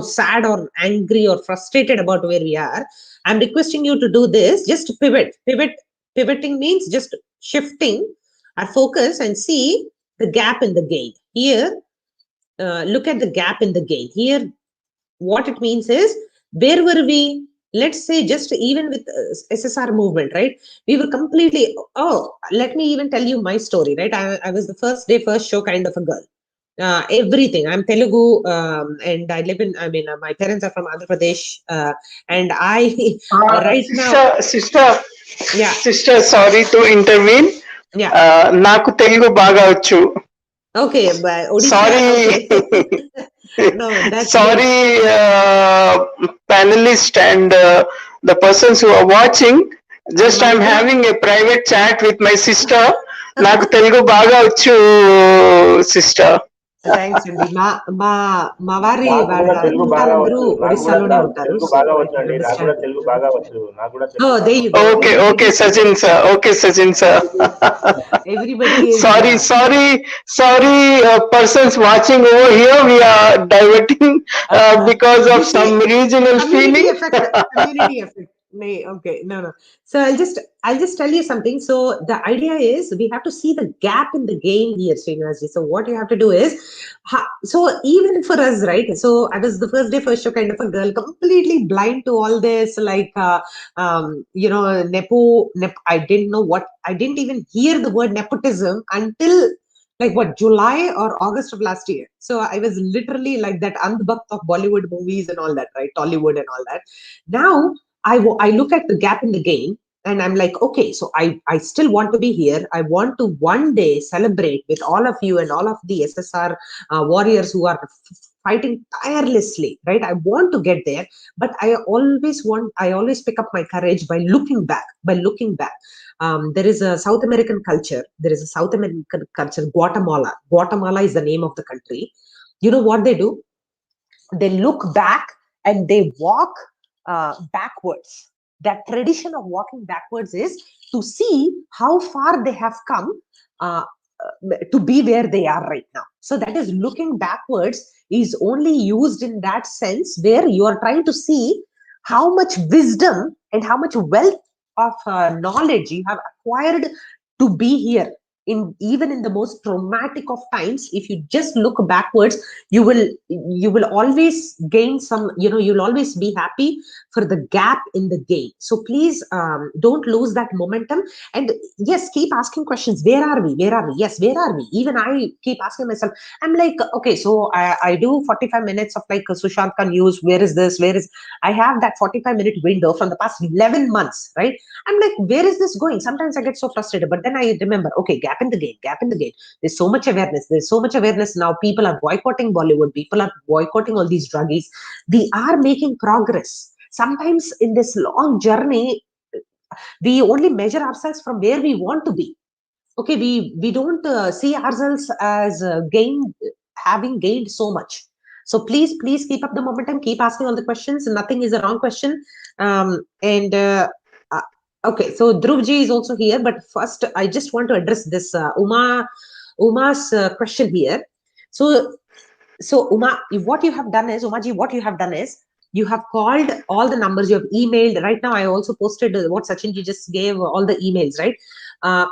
sad or angry or frustrated about where we are, I'm requesting you to do this. Just pivoting means just shifting our focus and see the gap in the gain here. Look at the gap in the gain here. What it means is, where were we, let's say, just even with SSR movement, right? We were completely, oh, let me even tell you my story, right? I was the first day first show kind of a girl. Everything. I'm Telugu, and I live in. I mean, my parents are from Andhra Pradesh, and I right now, Sister, sister, yeah, sister, sorry to intervene. yeah. నాకు తెలుగు బాగా వచ్చు. Okay, but Odisha. Sorry, Okay, no, that's great. sorry, panelists and the persons who are watching. Just I'm Manidra. having a private chat with my sister. నాకు తెలుగు బాగా వచ్చు, sister. Thanks అండి. మా మా మా వారి నాకు వాళ్ళ కూడా తెలుగు బాగా చుట్టాలందరూ వచ్చు. ఒడిస్సాలోనే ఉంటారు. తెలుగు సో బాగా ఐ వచ్చు కెన్ అండి. నాకు కూడా అండర్స్టాండ్. తెలుగు బాగా వచ్చు. నాకు కూడా ఓ తెలుగు దే బాగా యు వచ్చు. Go. Okay, everybody okay, Sachin sir. Okay, Sachin sir. Everybody is Sorry, sorry, sorry, persons watching over here. We are diverting because of you see, some regional community feeling. effect. Community effect. Nay, okay, no, no. So I'll just tell you something. So the idea is we have to see the gap in the game here, Srinivas. So what you have to do is, so even for us, right? So I was the first day first show kind of a girl, completely blind to all this, like I didn't know what, I didn't even hear the word nepotism until like what, July or August of last year. So I was literally like that andbakt of Bollywood movies and all that, right? Tollywood and all that. Now I look at the gap in the game and I'm like, okay, so I still want to be here. I want to one day celebrate with all of you and all of the SSR warriors who are fighting tirelessly, right? I want to get there, but I always pick up my courage by looking back, there is a South American culture. There is a South American culture, Guatemala. Guatemala is the name of the country. You know what they do? They look back and they walk backwards. That tradition of walking backwards is to see how far they have come uh, to be where they are right now. So that is looking backwards is only used in that sense where you are trying to see how much wisdom and how much wealth of knowledge you have acquired to be here in even in the most traumatic of times. If you just look backwards, you will always gain some, you'll always be happy for the gap in the game. So please don't lose that momentum. And yes, keep asking questions. Where are we? Yes, where are we? Even I keep asking myself. I'm like, okay, so I do 45 minutes of like a Sushanka news. Where is this? I have that 45-minute window from the past 11 months, right? I'm like, where is this going? Sometimes I get so frustrated, but then I remember, okay, gap in the game. There's so much awareness. There's so much awareness now. People are boycotting Bollywood. People are boycotting all these druggies. We are making progress. Sometimes in this long journey, we only measure ourselves from where we want to be. Okay, we don't see ourselves as having gained so much. So please keep up the momentum. Keep asking all the questions. Nothing is a wrong question. And uh, okay, so Dhruvji is also here, but first I just want to address this Uma's question here. So what you have done is, Umaji, what you have done is, you have called all the numbers, you have emailed. Right now I also posted what Sachinji just gave, all the emails, right? uh,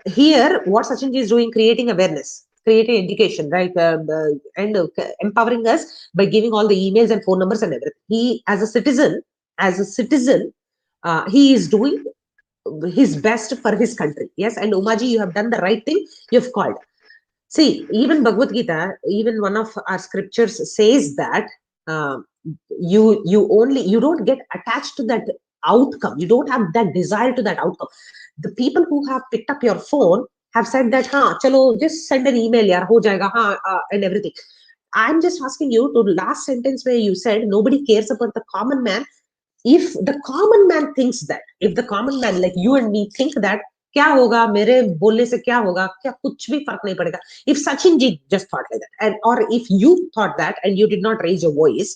Here what Sachinji is doing, creating awareness, creating education, right? And empowering us by giving all the emails and phone numbers and everything. He, as a citizen, he is doing his best for his country. Yes, and Umaji, you have done the right thing. You have called. See, even Bhagavad Gita, even one of our scriptures says that um, you don't get attached to that outcome. You don't have that desire to that outcome. The people who have picked up your phone have said that, "Ha, chalo, just send an email, yaar, ho jayega, ha," and everything. I'm just asking you to last sentence where you said nobody cares about the common man. If the common man thinks that, if the common man like you and me think that, क्या होगा मेरे बोलने से, क्या होगा, क्या कुछ भी फर्क नहीं पड़ेगा. If Sachin ji just thought like that, and or if you thought that and you did not raise your voice,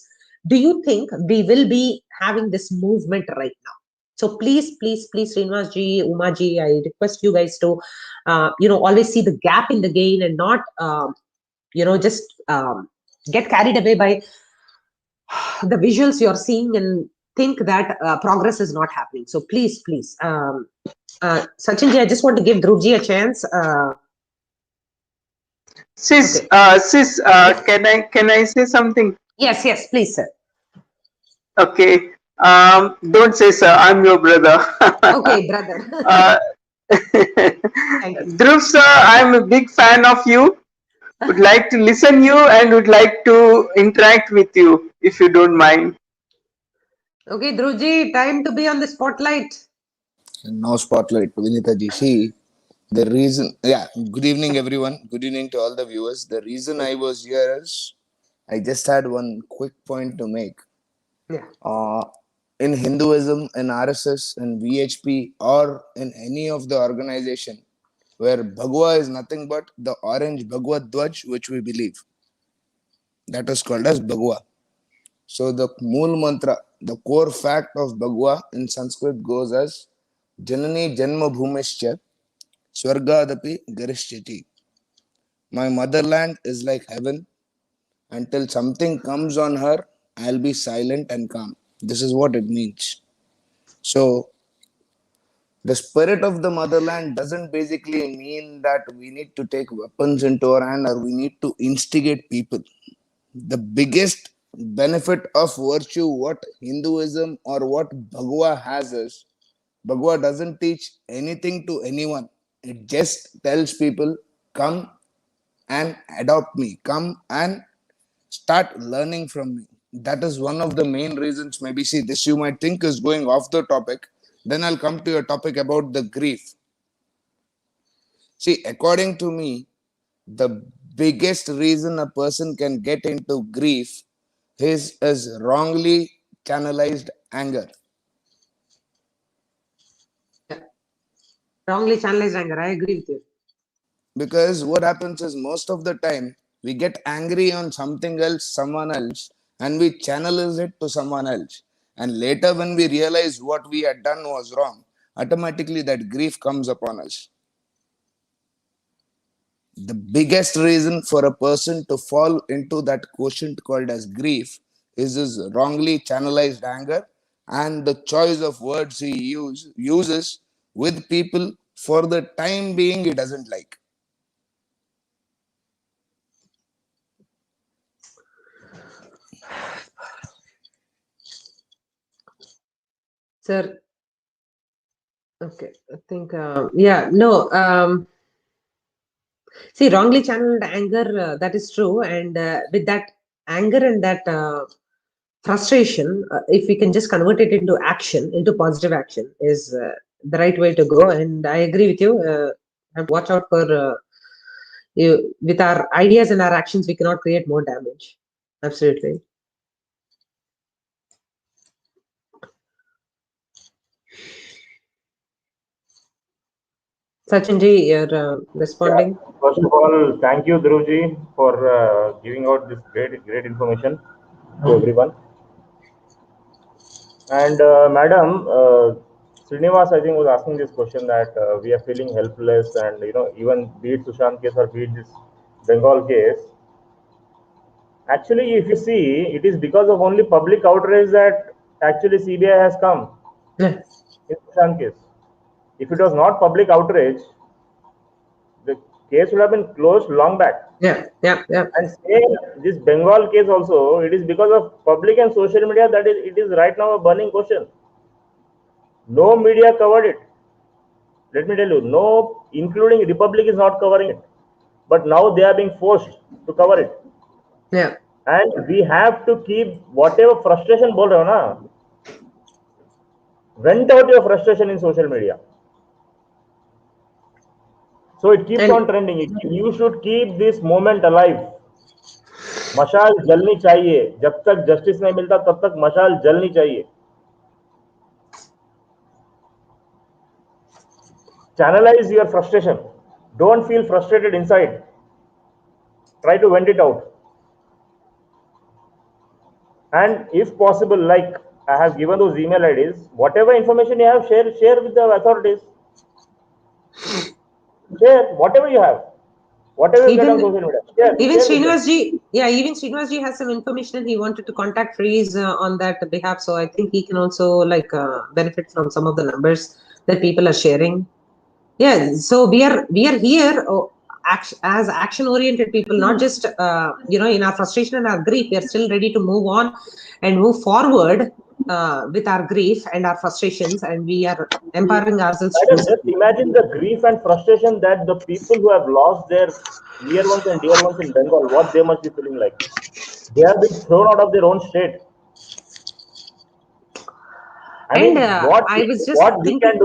do you think we will be having this movement right now? So please, Srinivas ji, Uma ji, I request you guys to always see the gap in the gain and not just get carried away by the visuals you're seeing and think that progress is not happening. So please, Sachinji, I just want to give Dhruvji a chance. Sis, Okay. sis, Yeah. can I say something? Yes, please, sir. Okay. Don't say sir. I'm your brother. Okay, brother. uh, Thank you. Dhruv sir, I'm a big fan of you. would like to listen you and would like to interact with you if you don't mind. Okay, Dhruji, time to be on the spotlight. No spotlight, Vinita ji. See, the reason, yeah, good evening, everyone. Good evening to all the viewers. The reason I was here is I just had one quick point to make. Yeah. Uh, in Hinduism, in RSS, in VHP, or in any of the organization where Bhagwa is nothing but the orange Bhagwat Dwaj, which we believe, that is called as Bhagwa. So the Mool Mantra, the core fact of Bhagwa in Sanskrit goes as Janani Janma Bhumischa Swargadapi Garishyati. My motherland is like heaven. Until something comes on her, I'll be silent and calm. This is what it means. So, the spirit of the motherland doesn't basically mean that we need to take weapons into our hand or we need to instigate people. The biggest benefit of virtue, what Hinduism or what Bhagwa has is Bhagwa doesn't teach anything to anyone. It just tells people, come and adopt me, come and start learning from me. That is one of the main reasons. Maybe see, this you might think is going off the topic. Then I'll come to your topic about the grief. See, according to me, the biggest reason a person can get into grief is wrongly channelized anger. Yeah. Wrongly channelized anger. I agree with you. Because what happens is most of the time we get angry on something else, someone else, and we channelize it to someone else. And later, when we realize what we had done was wrong, automatically that grief comes upon us. The biggest reason for a person to fall into that quotient called as grief is his wrongly channelized anger and the choice of words he uses with people for the time being he doesn't like. Sir, okay. I think, yeah, no. See, wrongly channeled anger, that is true. And with that anger and that frustration, if we can just convert it into action, into positive action, is the right way to go. And I agree with you. Have to watch out for you, with our ideas and our actions, we cannot create more damage. Absolutely. Sachinji, you're Yeah. responding. First of all, thank you, Dhruji, for giving out this great information to everyone. And Madam Srinivas, I think, was asking this question that we are feeling helpless, and even be it Sushant case or be it this Bengal case. Actually, if you see, it is because of only public outrage that actually CBI has come Yeah, in Sushant case. If it was not public outrage, the case would have been closed long back. yeah, yeah, yeah. And same this Bengal case also, it is because of public and social media that it is right now a burning question. No media covered it. Let me tell you, no, including Republic is not covering it. But now they are being forced to cover it. Yeah. And we have to keep whatever frustration bol rahe ho na, vent out your frustration in social media. So it keeps on And trending. You should keep this moment alive. मशाल जलनी चाहिए, जब तक justice नहीं मिलता तब तक मशाल जलनी चाहिए. Channelize your frustration. Don't feel frustrated inside. Try to vent it out. And if possible, like I have given those email IDs, whatever information you have, share with the authorities. Share whatever you have, whatever you get on even social media. Share with them. Even Srinivas ji has some information. He wanted to contact Freeze on that behalf. So I think he can also like benefit from some of the numbers that people are sharing. Yeah. So we are here as action oriented people, not just in our frustration and our grief. We are still ready to move on and move forward. with our grief and our frustrations, and we are empowering ourselves to do Madam, so. just imagine the grief and frustration that the people who have lost their near ones and dear ones in Bengal, what they must be feeling like. They have been thrown out of their own state. I And mean, what I was just what we thinking, can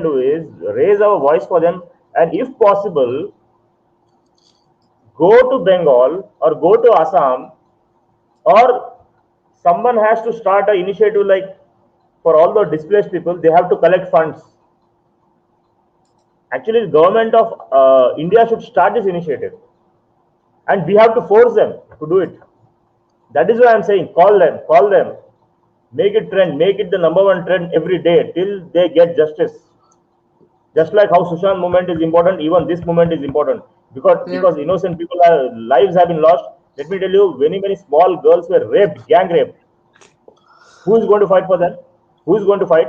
do is raise our voice for them, and if possible, go to Bengal or go to Assam, or someone has to start an initiative like for all the displaced people, they have to collect funds. Actually, the government of India should start this initiative, and we have to force them to do it. That is why I'm saying call them, make it trend, make it the number one trend every day till they get justice. Just like how Sushant movement is important, even this movement is important yeah. because innocent people lives have been lost. Let me tell you, many small girls were raped, gang raped. Who is going to fight for them? Who is going to fight?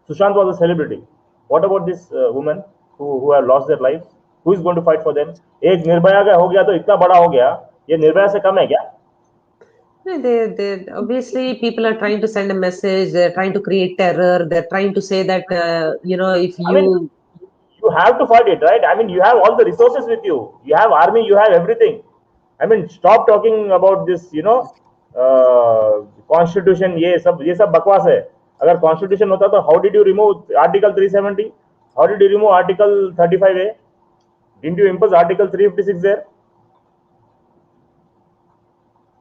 Sushant was a celebrity. What about this women who have lost their lives? Who is going to fight for them? एक निर्भया का हो गया तो इतना बड़ा हो गया, ये निर्भया से कम है क्या? Yeah, they obviously people are trying to send a message. They're trying to create terror. They're trying to say that if I mean, you you have to fight it, right? I mean, you have all the resources with you. You have army, you have everything. I mean, stop talking about this, constitution. ये सब बकवास है. अगर constitution होता तो how did you remove Article 370? How did you remove Article 35A? Didn't you impose Article 356 there?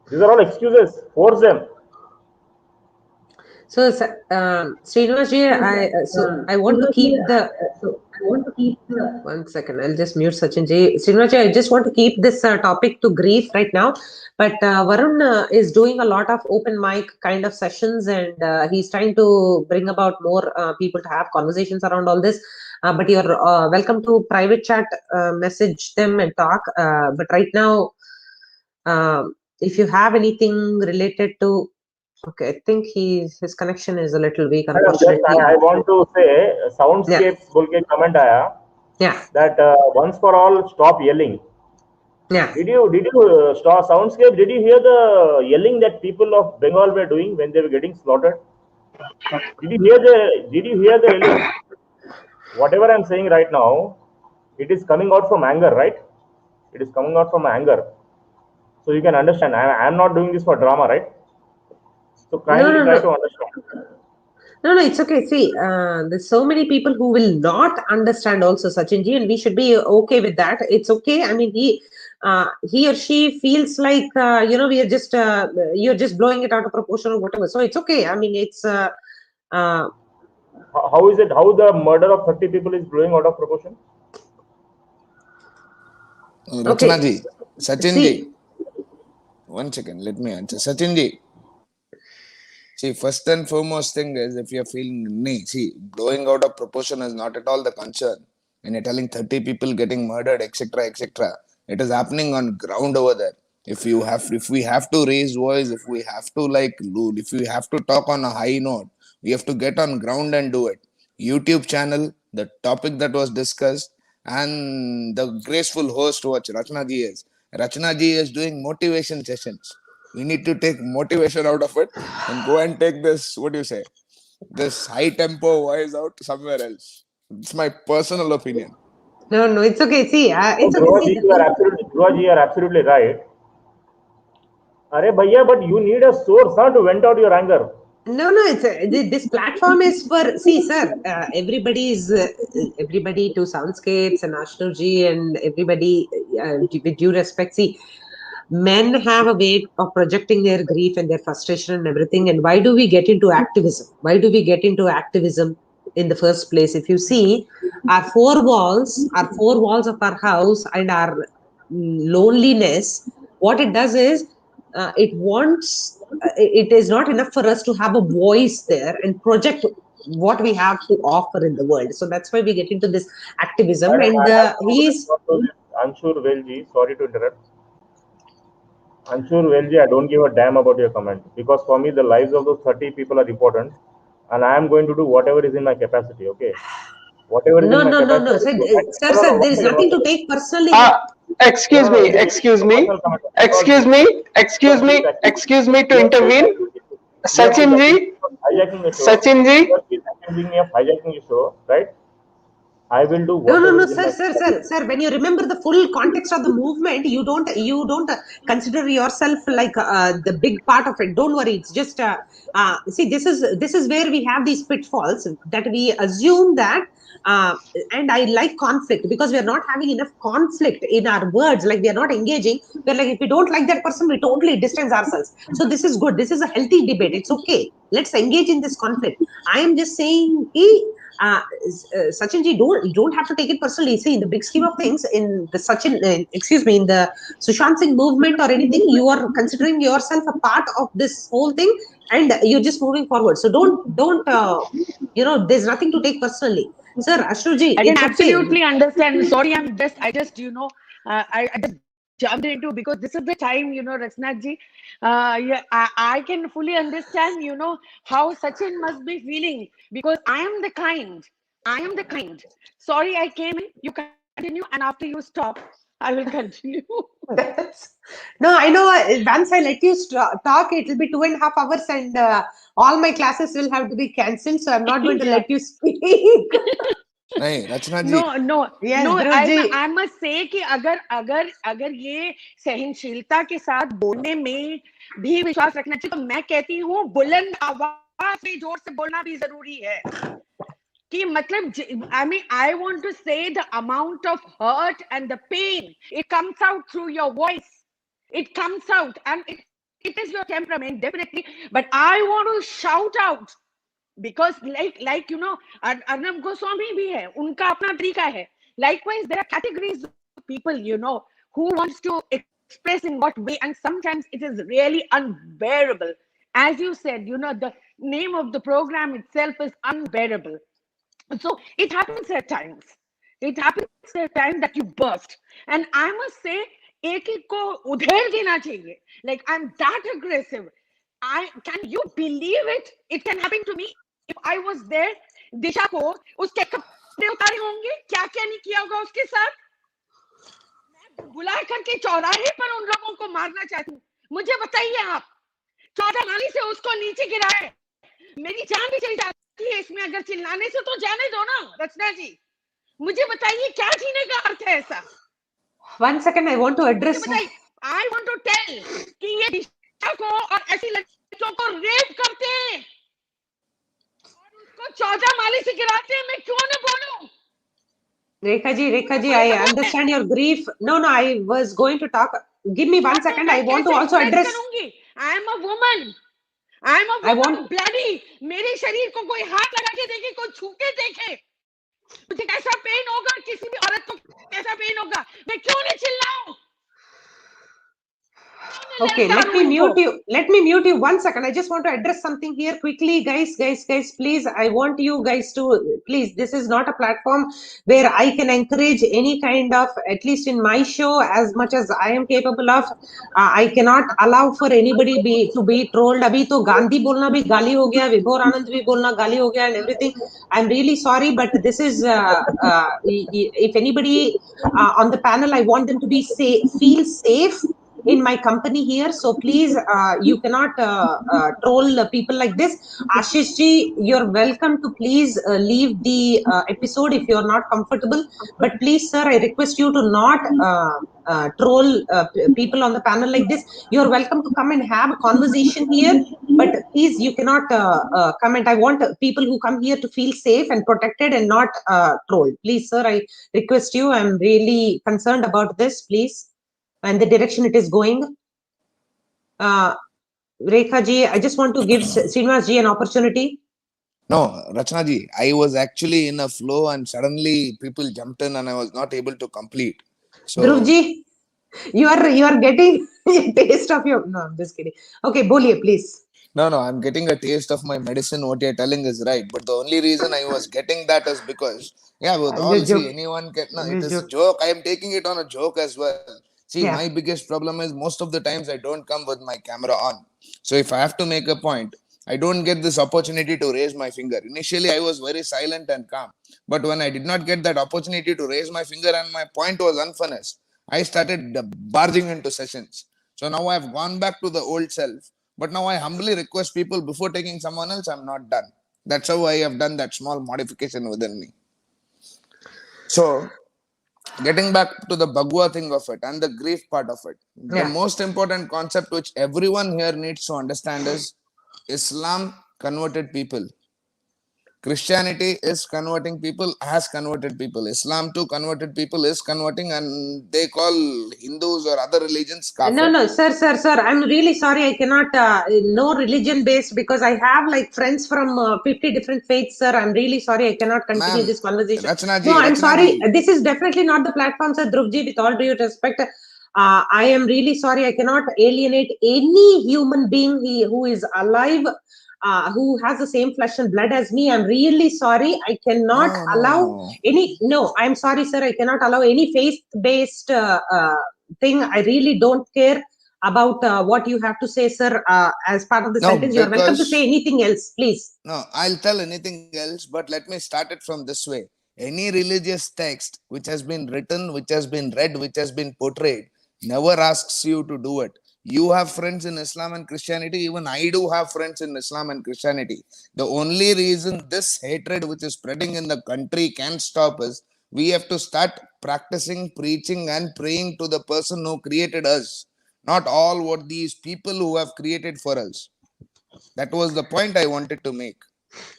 These are all excuses. Force them. so Srinivas ji, I want to keep the one second. I'll just mute Sachin ji. Srinivas ji, I just want to keep this topic to grief right now. But Varun is doing a lot of open mic kind of sessions, and he's trying to bring about more people to have conversations around all this. But you're welcome to private chat, message them and talk. But right now, if you have anything related to, okay, I think his connection is a little weak, Madam, just unfortunately. I want to say, Yeah, soundscapes बोल के comment आया yeah, that once for all stop yelling. yeah. Did you stop soundscape? Did you hear the yelling that people of Bengal were doing when they were getting slaughtered? Did you hear the yelling? Whatever I'm saying right now, it is coming out from anger, right? It is coming out from anger. So you can understand. I'm not doing this for drama, right? So No, kindly no, try no. to understand. No, no, it's okay. See, there's so many people who will not understand also Sachinji, and we should be okay with that. It's okay. I mean, he or she feels like we are just you're just blowing it out of proportion or whatever. So it's okay. I mean, it's uh, How is it? How the murder of 30 people is blowing out of proportion? Rachana okay. ji, Sachin ji, See, one second, let me answer. Sachin ji, see, first and foremost thing is if you're feeling see, blowing out of proportion is not at all the concern. When you're telling 30 people getting murdered, etc., etc., it is happening on ground over there. If we have to raise voice, if we have to if we have to talk on a high note, we have to get on ground and do it. YouTube channel, the topic that was discussed, and the graceful host what Rachna ji is. Rachna ji is doing motivation sessions. We need to take motivation out of it and go and take this, what do you say, this high tempo voice out somewhere else. It's my personal opinion. no, no, it's okay. See, Oh, it's okay. See, the thing. Dhruva ji, you are absolutely right. Arey bhaiya, but you need a source, huh, to vent out your anger. No, no, it's this platform is for, see, sir, everybody to Soundscapes and Ashturji and everybody, with due respect, see, men have a way of projecting their grief and their frustration and everything. And why do we get into activism? Why do we get into activism in the first place? If you see, our four walls of our house and our loneliness, what it does is it is not enough for us to have a voice there and project what we have to offer in the world. So that's why we get into this activism. Madam, And I have to he's respond to this Anshul Velji. Sorry to interrupt. Anshul Velji, I don't give a damn about your comment because for me, the lives of those 30 people are important and I am going to do whatever is in my capacity, okay? Whatever is in no, my no, no, no. capacity. Sir, No, no, no, there one is second, one nothing to second. take personally. No, Excuse no, no, me, it is excuse a me, personal comment. excuse me, excuse me, excuse me to You are saying intervene. that You have been Sachin ji, hijacking the show. Sachin ji, You have been accusing me of hijacking the show, right? I will do No, no, whatever no, is in sir, my sir, power. sir, sir. When you remember the full context of the movement, you don't consider yourself like the big part of it. Don't worry. It's just see, this is where we have these pitfalls that we assume that. Uh, and I like conflict because we are not having enough conflict in our words. Like we are not engaging. We're like if we don't like that person, we totally distance ourselves. So this is good. This is a healthy debate. It's okay. Let's engage in this conflict. I am just saying, Sachin ji, don't you don't have to take it personally. See, in the big scheme of things, in the excuse me, in the Sushant Singh movement or anything, you are considering yourself a part of this whole thing, and you're just moving forward. So there's nothing to take personally, sir. Ashru ji, I can it's okay. absolutely understand. Sorry, I just jumped into because this is the time, Rachnath ji. Yeah, I can fully understand, how Sachin must be feeling because I am the kind. Sorry, I came in. You continue, and after you stop, I will continue. That's, no, I know. Once I let you talk, it will be 2.5 hours, and all my classes will have to be cancelled. So I'm not going to Yeah. let you speak. Nahi, Rachna no ji. No no Yes, Dhruvji. I must say कि अगर अगर अगर ये सहनशीलता के साथ बोलने में भी विश्वास रखना चाहिए तो मैं कहती हूँ बुलंद आवाज में जोर से बोलना भी जरूरी है कि मतलब I mean I want to say the amount of hurt and the pain it comes out through your voice it comes out and it is your temperament definitely but I want to shout out because Arnab Goswami bhi hai unka apna tarika hai likewise there are categories of people who wants to express in what way and sometimes it is really unbearable as you said the name of the program itself is unbearable so it happens at times it happens at times that you burst and I must say एक एक को उधेड़ देना चाहिए like I'm that aggressive I can you believe it it can happen to me if I was there दिशा को उसके कपड़े उतारे होंगे क्या क्या नहीं किया होगा उसके साथ बुला करके चौराहे पर उन लोगों को मारना चाहती हूँ मुझे बताइए आप 14 नाली से उसको नीचे गिराए मेरी जान भी चली जाती है इसमें अगर चिल्लाने से तो जाने दो ना रचना जी मुझे बताइए क्या जीने का अर्थ है ऐसा 1 second, I want to मुझे address. बताइए आई वांट टू टेल कि ये दिशा को और ऐसी लड़कियों को रेप करते हैं और उसको 14 माले से गिराते हैं मैं क्यों ना बोलूं Rekha मैं ji, बोले I तो वो understand your grief. No, no, I was going to talk. Give me और 1 second. मैं I want to कैसे also एक्सप्रेस address. करूंगी I am a I woman want. Bloody मेरे शरीर को कोई हाथ लगा के देखे कोई छू के देखे मुझे कैसा पेन होगा किसी भी औरत को कैसा पेन होगा मैं क्यों नहीं चिल्लाऊं क्यों नहीं Okay, let ललकारूं me इनको mute you. Let me mute you 1 second. I just want to address something here quickly, guys. Please, I want you guys to please. This is not a platform where I can encourage any kind of, at least in my show, as much as I am capable of. I cannot allow for anybody be to be trolled. अभी तो गांधी बोलना भी गाली हो गया, विभोर आनंद भी बोलना गाली हो गया, and everything. I'm really sorry, but this is if anybody on the panel, I want them to be feel safe in my company here. So please, you cannot troll people like this. Ashish ji, you're welcome to please leave the episode if you're not comfortable. But please, sir, I request you to not troll people on the panel like this. You're welcome to come and have a conversation here. But please, you cannot comment. I want people who come here to feel safe and protected and not trolled. Please, sir, I request you. I'm really concerned about this. Please, and the direction it is going. Uh, Rekha ji, I just want to give Srinivas ji an opportunity. No, Rachna ji, I was actually in a flow and suddenly people jumped in and I was not able to complete. Dhruv So, ji, you are getting a taste of your. No, I'm just kidding. Okay, boliye, please. no, I'm getting a taste of my medicine. What you're telling is right. But the only reason I was getting that is because, yeah, with I'm all, just see, joking. anyone can, no, I'm it just is a joking. joke. I am taking it on a joke as well. See, my Yeah. biggest problem is most of the times I don't come with my camera on. So if I have to make a point, I don't get this opportunity to raise my finger. Initially, I was very silent and calm. But when I did not get that opportunity to raise my finger and my point was unfinished, I started barging into sessions. So now I've gone back to the old self But now I humbly request people before taking someone else, I'm not done. That's how I have done that small modification within me. So, getting back to the Bhagwa thing of it and the grief part of it, the Yeah. most important concept which everyone here needs to understand is Islam converted people. Christianity is converting people, has converted people. Islam too converted people, is converting, and they call Hindus or other religions No, kafir. no, sir. I'm really sorry. I cannot, no religion based because I have like friends from 50 different faiths, sir. I'm really sorry. I cannot continue Ma'am, this conversation. No, I'm Rachna sorry. ji, This is definitely not the platform, sir. Dhruvji, with all due respect, I am really sorry. I cannot alienate any human being who is alive, who has the same flesh and blood as me. I'm really sorry. I cannot no, allow no. any, no, I'm sorry, sir. I cannot allow any faith based thing. I really don't care about what you have to say, sir. As part of the No, sentence, you are welcome to say because anything else, please. no, I'll tell anything else, but let me start it from this way. Any religious text which has been written, which has been read, which has been portrayed, never asks you to do it. You have friends in Islam and Christianity, even I do have friends in Islam and Christianity. The only reason this hatred which is spreading in the country can stop is we have to start practicing, preaching, and praying to the person who created us, not all what these people who have created for us. That was the point I wanted to make.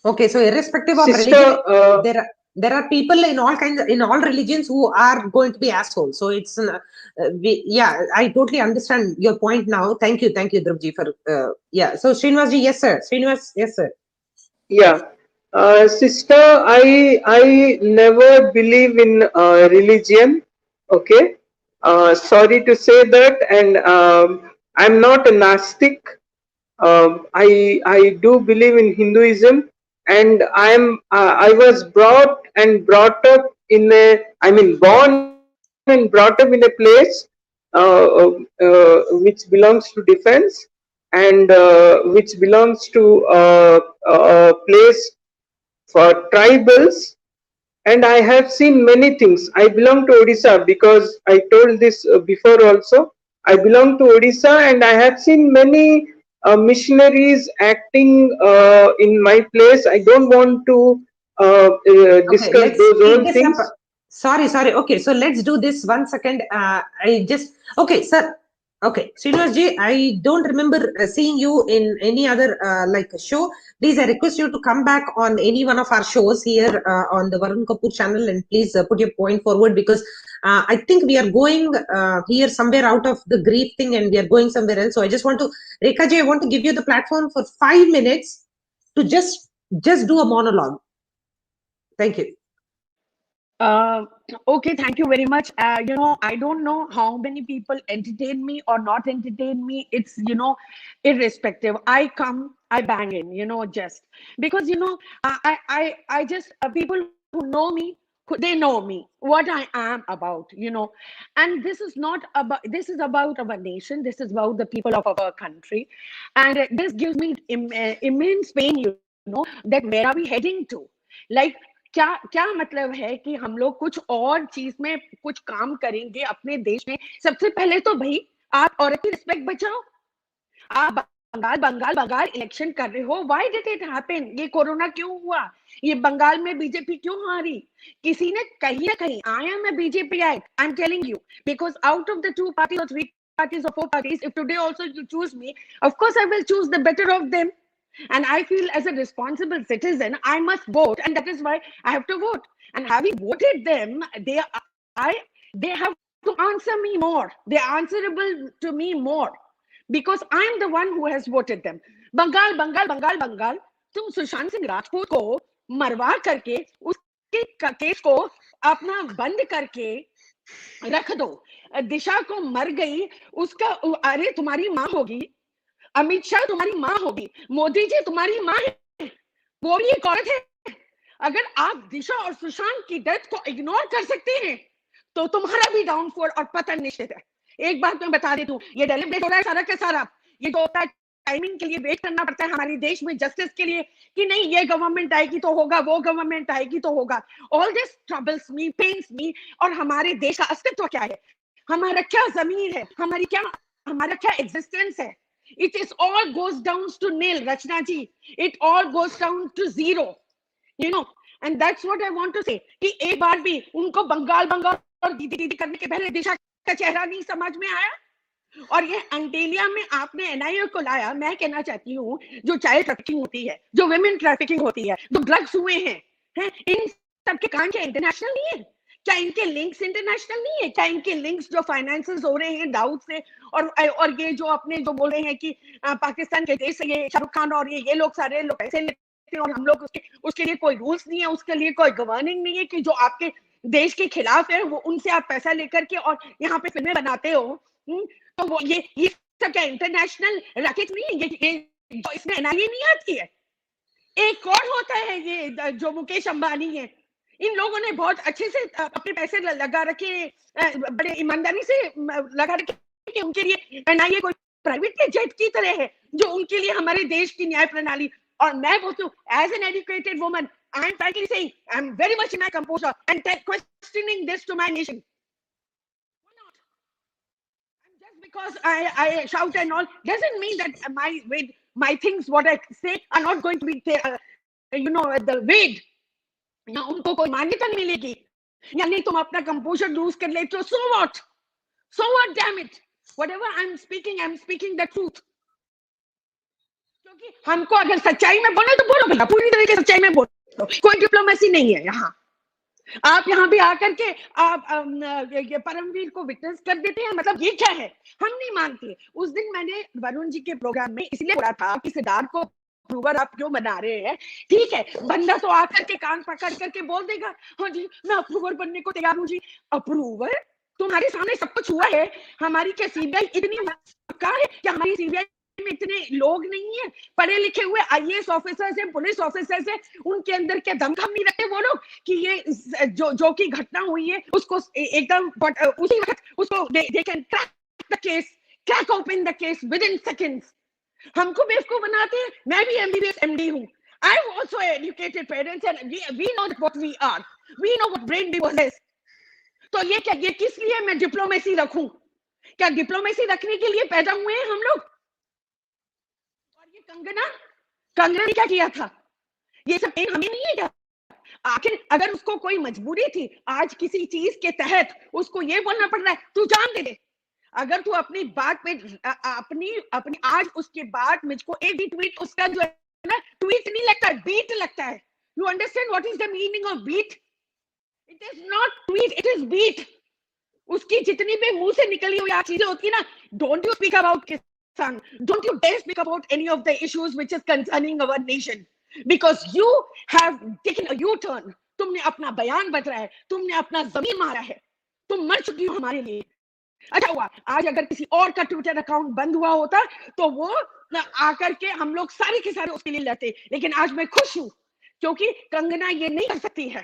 Okay, so irrespective of religion, Sister, there are people in all kinds in all religions who are going to be assholes. So it's yeah, I totally understand your point now. Thank you, Drupji, for yeah. So Srinivasji, yes sir. Srinivas, yes sir. yeah, sister, I never believe in religion. Okay, sorry to say that, and I'm not a Nastic. I do believe in Hinduism, and I was brought up in a, I mean, born and brought up in a place which belongs to defense, and which belongs to a place for tribals. And I have seen many things. I belong to Odisha because I told this before also. I belong to Odisha, and I have seen many missionaries acting in my place. I don't want to Okay, discuss let's those speed all this up. things. Sorry. Okay, so let's do this 1 second. I just okay, sir. Okay, Srinivas ji, I don't remember seeing you in any other like show. Please, I request you to come back on any one of our shows here on the Varun Kapoor channel, and please put your point forward because I think we are going here somewhere out of the grief thing, and we are going somewhere else. So I just want to, Rekha ji, I want to give you the platform for 5 minutes to just do a monologue. Thank you. Uh, okay, thank you very much. I don't know how many people entertain me or not entertain me. It's, irrespective. I come, I bang in, just because, I just, people who know me, they know me, what I am about, and this is not about, this is about our nation. This is about the people of our country. And this gives me immense pain, that where are we heading to? Like, क्या क्या मतलब है कि हम लोग कुछ और चीज में कुछ काम करेंगे अपने देश में? सबसे पहले तो भाई आप औरत की रिस्पेक्ट बचाओ. आप बंगाल इलेक्शन कर रहे हो. Why did it happen? ये कोरोना क्यों हुआ? ये बंगाल में बीजेपी क्यों हारी? किसी ने कहीं ना कहीं, I am a BJP I am telling you, because out of the two parties और three parties or four parties, if today also you choose me, of course I will choose the better of them. And I feel as a responsible citizen I must vote, and that is why I have to vote. And having voted them, I they have to answer me more. They are answerable to me more, because I'm the one who has voted them. Bengal, तुम सुशांत सिंह राजपूत को मरवा करके उसके case को अपना बंद करके रख दो. दिशा को मर गई, उसका, अरे तुम्हारी माँ होगी, अमित शाह तुम्हारी माँ होगी, मोदी जी तुम्हारी माँ है, वो भी एक औरत है. अगर आप दिशा और सुशांत की डेथ को इग्नोर कर सकते हैं, तो तुम्हारा भी डाउनफॉल और पतन निश्चित है. एक बात मैं बता देती हूँ, ये डेलिब्रेट हो रहा है सारा का सारा. ये जो होता है, टाइमिंग के लिए वेट करना पड़ता है हमारे देश में जस्टिस के लिए, कि नहीं ये गवर्नमेंट आएगी तो होगा, वो गवर्नमेंट आएगी तो होगा. All this troubles me, pens मी. और हमारे देश का अस्तित्व क्या है, हमारा क्या जमीन है, हमारा क्या एग्जिस्टेंस है, It is all goes down to nil, Rachna ji. It all goes down to zero, you know. And that's what I want to say कि एक बार भी उनको बंगाल बंगाल और दीदी दीदी करने के पहले दिशा का चेहरा नहीं समझ में आया। और ये अंटेलिया में आपने एनआईए को लाया। मैं कहना चाहती हूँ जो चाइल्ड ट्रैफिकिंग होती है, जो वुमेन ट्रैफिकिंग होती है, जो ड्रग्स हुए हैं, इन सबके कान क्या इंटरनेशनल नहीं है? क्या इनके लिंक्स इंटरनेशनल नहीं है? क्या इनके लिंक्स जो फाइनेंसेस हो रहे हैं दाऊद से और ये जो अपने जो बोल रहे हैं कि पाकिस्तान के देश से ये शाहरुख खान और ये लोग सारे लोग पैसे लेते हैं और हम लोग उसके लिए कोई रूल्स नहीं है, उसके लिए कोई गवर्निंग नहीं है कि जो आपके देश के खिलाफ है वो उनसे आप पैसा लेकर के और यहाँ पे फिल्में बनाते हो। तो वो ये सब क्या इंटरनेशनल रैकेट नहीं है? ये जो इसमें एनआईए नहीं आती है। एक और होता है ये जो मुकेश अंबानी है, इन लोगों ने बहुत अच्छे से अपने पैसे लगा रखे, बड़े ईमानदारी से लगा रखे कि उनके लिए एनआईए कोई प्राइवेट जेट की तरह है जो उनके लिए हमारे देश की न्याय प्रणाली। और मैं बोलती हूँ as an educated woman, I am frankly saying I am very much in my composure and questioning this to my nation. Just because I shout and all doesn't mean that my things what I say are not going to be the weighed. या उनको कोई मान्यता नहीं मिलेगी, या नहीं तुम अपना कंपोजर लूज कर लेते हो, so what damn it, whatever I'm speaking the truth. क्योंकि हमको अगर सच्चाई में बोलना तो बोलो भैया, पूरी तरीके से सच्चाई में बोलो, कोई डिप्लोमेसी नहीं है यहाँ। आप यहाँ पे आकर के आप ये परमवीर को विटनेस कर देते हैं, मतलब ये क्या है? हम नहीं मानते। उस दिन मैंने वरुण जी के प्रोग्राम में इसलिए बोला था कि सिद्धार्थ को अप्रूवर आप क्यों बना रहे हैं? ठीक है, बंदा तो आकर के कान पकड़ करके बोल देगा हाँ जी मैं अप्रूवर बनने को तैयार हूँ जी। अप्रूवर? तुम्हारे सामने सब कुछ हुआ है। हमारी क्या सीबीआई इतनी मक्का है कि हमारी सीबीआई में इतने लोग नहीं है, पढ़े लिखे हुए आईएएस ऑफिसर्स हैं, पुलिस ऑफिसर्स हैं, उनके अंदर क्या दमखम नहीं रखते वो लोग कि ये जो की घटना हुई है उसको एकदम उसी वक्त उसको they can crack the case, crack open the case with in seconds. हमको बेवकूफ बनाते हैं। मैं भी एमबीबीएस एमडी हूँ। I have also educated parents and we know what we are. We know what brain we possess. तो ये क्या, ये किस लिए मैं डिप्लोमेसी रखूं? क्या डिप्लोमेसी रखने के लिए पैदा हुए हैं हम लोग? और ये कंगना ने क्या किया था? ये सब पेन हमें नहीं है क्या? आखिर अगर उसको कोई मजबूरी थी आज किसी चीज के तहत उसको ये बोलना पड़ रहा है तू जान दे दे। अगर तू अपनी बात पे अपनी आज उसके बाद मुझको एक भी ट्वीट उसका जो है ना ट्वीट नहीं लगता, बीट लगता है। You understand what is the meaning of beat? It is not tweet, it is beat. उसकी जितनी भी मुंह से निकली हुई चीजें होती है ना, don't you speak about kisan, don't you dare speak about any of the issues which is concerning our nation, because you have taken a U turn. तुमने अपना बयान बदला है, तुमने अपना जमीन मारा है, तुम मर चुकी हो हमारे लिए। अच्छा हुआ आज अगर किसी और का ट्विटर अकाउंट बंद हुआ होता तो वो आकर के हम लोग सारे के सारे उसके लिए लड़ते, लेकिन आज मैं खुश हूं क्योंकि कंगना ये नहीं कर सकती है।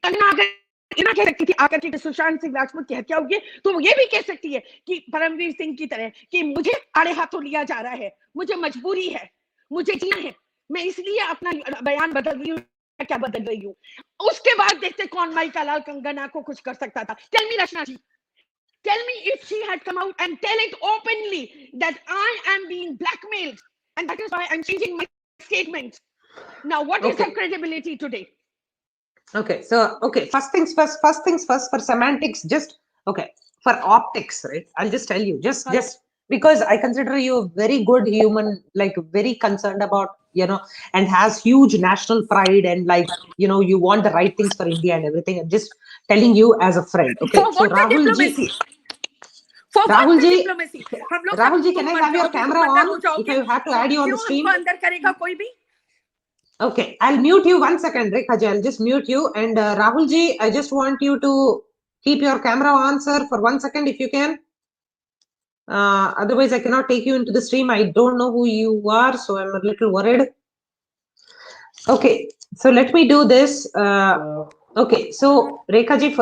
कंगना अगर इतना कह सकती थी आकर के सुशांत सिंह राजपूत की हत्या हुई तो वो ये भी कह सकती है कि परमवीर सिंह की तरह कि मुझे आड़े हाथों लिया जा रहा है, मुझे मजबूरी है, मुझे जीना है, मैं इसलिए अपना बयान बदल रही हूँ। क्या बदल रही हूँ? उसके बाद देखते कौन माई का लाल कंगना को कुछ कर सकता था। Tell me Rachna ji, tell me if she had come out and tell it openly that I am being blackmailed and that is why I'm changing my statement. Now what is her credibility today? Okay, so first things first for semantics, just for optics, right? I'll just tell you, just because I consider you a very good human, like very concerned about, and has huge national pride and like, you want the right things for India and everything. I'm just telling you as a friend. Okay, For so what Rahul ji, Rahul ji, diplomacy. Rahul ji, can I have your camera on? If I have to add you on the stream. अंदर करेगा कोई भी? Okay, I'll mute you 1 second, Rekha ji. I'll just mute you. And Rahul ji, I just want you to keep your camera on, sir, for 1 second if you can. Otherwise, I cannot take you into the stream. I don't know who you are, so I'm a little worried. Okay, so let me do this. Okay, so Rekha ji,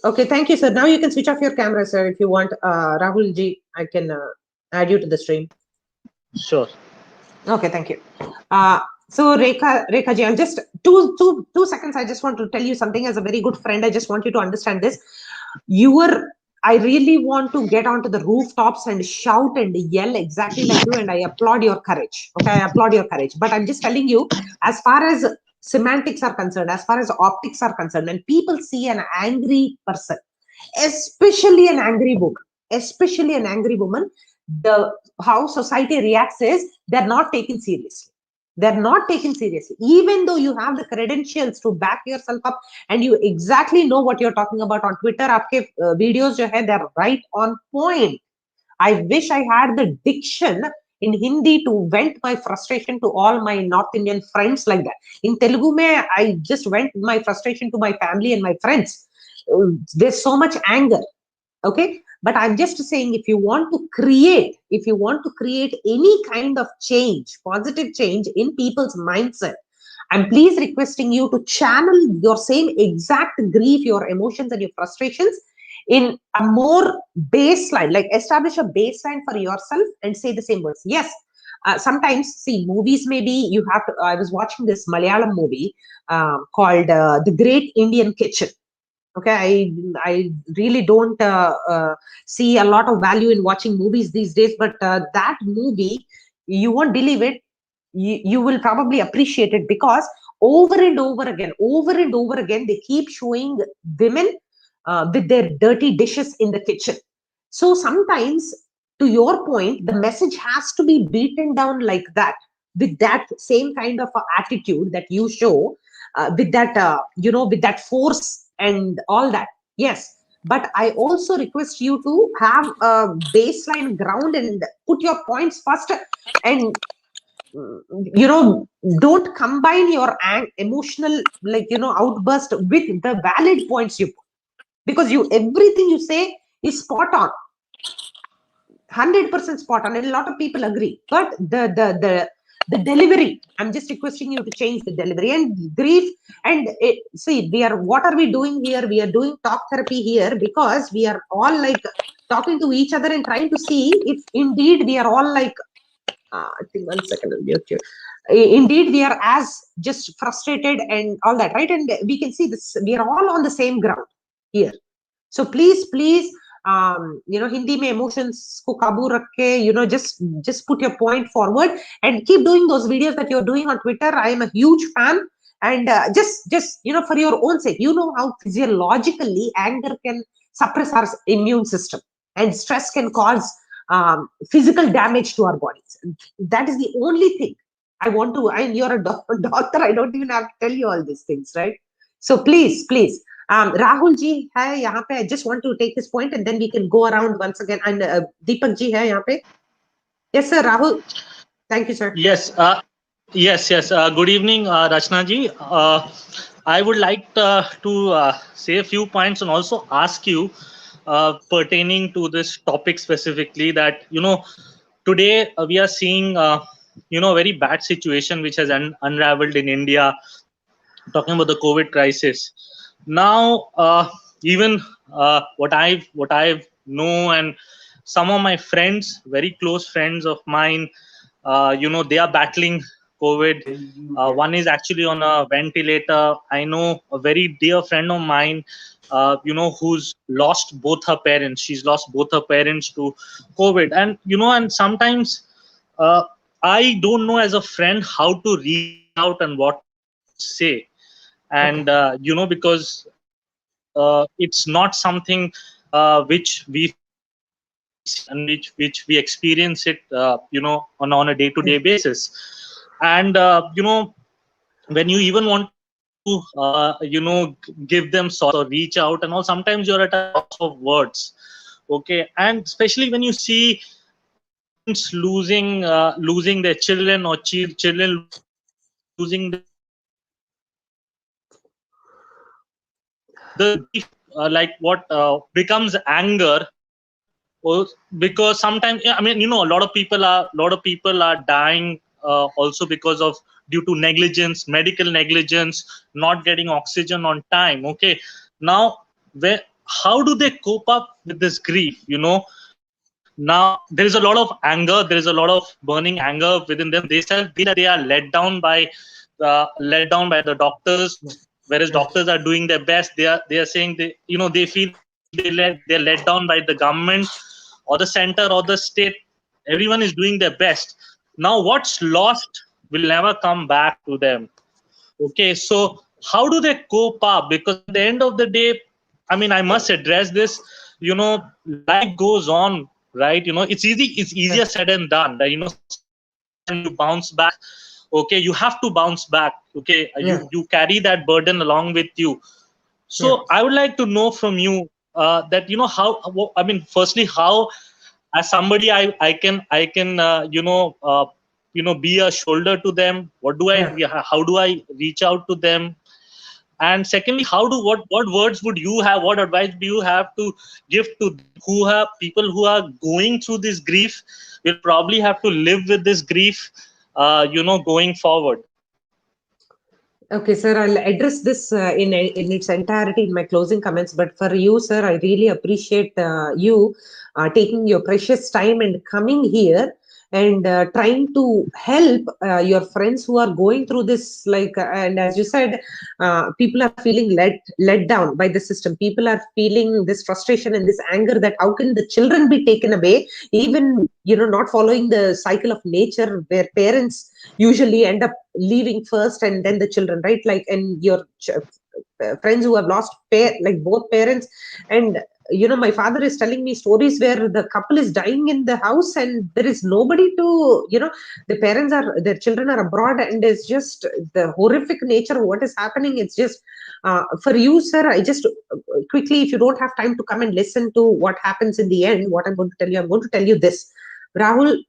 okay, thank you, sir. Now you can switch off your camera, sir, if you want. Rahul ji, I can add you to the stream. Sure. Okay, thank you. So Rekha ji, I'll just two seconds. I just want to tell you something as a very good friend. I just want you to understand this. Your I really want to get onto the rooftops and shout and yell exactly like you, and I applaud your courage. Okay, I applaud your courage. But I'm just telling you, as far as semantics are concerned, as far as optics are concerned, when people see an angry person, especially an angry woman, especially an angry woman, the how society reacts is they're not taken seriously. They're not taken seriously, even though you have the credentials to back yourself up and you exactly know what you're talking about on Twitter. आपके videos जो है, they're right on point. I wish I had the diction in Hindi to vent my frustration to all my North Indian friends like that. In Telugu, mein, I just vent my frustration to my family and my friends. There's so much anger. Okay, but I'm just saying, if you want to create any kind of change, positive change in people's mindset, I'm please requesting you to channel your same exact grief, your emotions and your frustrations in a more baseline, like establish a baseline for yourself and say the same words. Yes, sometimes, see, movies, maybe you have to, I was watching this Malayalam movie called The Great Indian Kitchen. Okay, I really don't see a lot of value in watching movies these days, but that movie, you won't believe it, you will probably appreciate it, because over and over again they keep showing women with their dirty dishes in the kitchen. So sometimes, to your point, the message has to be beaten down like that, with that same kind of attitude that you show, with that with that force and all that. Yes, but I also request you to have a baseline ground and put your points first, and don't combine your emotional, like, outburst with the valid points you put, because you everything you say is spot on, 100% spot on, and a lot of people agree, but the delivery, I'm just requesting you to change the delivery. And grief, and see, what are we doing here? We are doing talk therapy here because we are all like talking to each other and trying to see if indeed we are all like, I think 1 second, I'll mute you. Indeed, we are as just frustrated and all that, right? And we can see this, we are all on the same ground here. So please, Hindi mein emotions ko kabu rakh ke, just put your point forward and keep doing those videos that you're doing on Twitter. I am a huge fan. And just for your own sake, how physiologically anger can suppress our immune system, and stress can cause physical damage to our bodies. That is the only thing I want to. And you're a doctor. I don't even have to tell you all these things, right? So please. Rahul ji hai yahan pe. I just want to take his point and then we can go around once again. And Deepak ji hai yahan pe. Yes, sir, Rahul. Thank you, sir. Yes, yes. Good evening, Rachna ji. I would like to say a few points and also ask you pertaining to this topic specifically, that today we are seeing a very bad situation which has unraveled in India, talking about the COVID crisis. Now, even what I've know, and some of my friends, very close friends of mine, they are battling COVID. One is actually on a ventilator. I know a very dear friend of mine, who's lost both her parents. She's lost both her parents to COVID, and sometimes uh, I don't know as a friend how to reach out and what to say. And because it's not something which we face and which we experience it on a day-to-day basis. And when you even want to give them solace or reach out and all, sometimes you're at a loss of words. Okay, and especially when you see parents losing their children, or children losing their parents, the grief, like what becomes anger. Because sometimes, I mean, a lot of people are dying also because of, due to negligence, medical negligence, not getting oxygen on time. Okay, now how do they cope up with this grief? Now there is a lot of anger, there is a lot of burning anger within them. They are let down by the doctors, whereas doctors are doing their best. They are saying they feel they're let down by the government or the center or the state. Everyone is doing their best. Now what's lost will never come back to them. Okay, so how do they cope up? Because at the end of the day, I mean, I must address this. Life goes on, right? It's easy. It's Yeah. easier said than done. That sometimes you bounce back. Okay, you have to bounce back. Okay, you Yeah. carry that burden along with you. Yeah. So I would like to know from you that I mean, firstly, how as somebody I can be a shoulder to them. Yeah. How do I reach out to them? And secondly, what words would you have? What advice do you have to give to them who have people who are going through this grief? Will probably have to live with this grief, going forward. Okay, sir, I'll address this in its entirety in my closing comments. But for you, sir, I really appreciate you taking your precious time and coming here and trying to help your friends who are going through this. And as you said, people are feeling let down by the system. People are feeling this frustration and this anger that how can the children be taken away, even not following the cycle of nature where parents usually end up leaving first and then the children, right? Like, and your friends who have lost like both parents. And my father is telling me stories where the couple is dying in the house and there is nobody to, the parents are, their children are abroad, and it's just the horrific nature of what is happening. It's just for you, sir, I just quickly, if you don't have time to come and listen to what happens in the end, what I'm going to tell you, I'm going to tell you this, Rahul.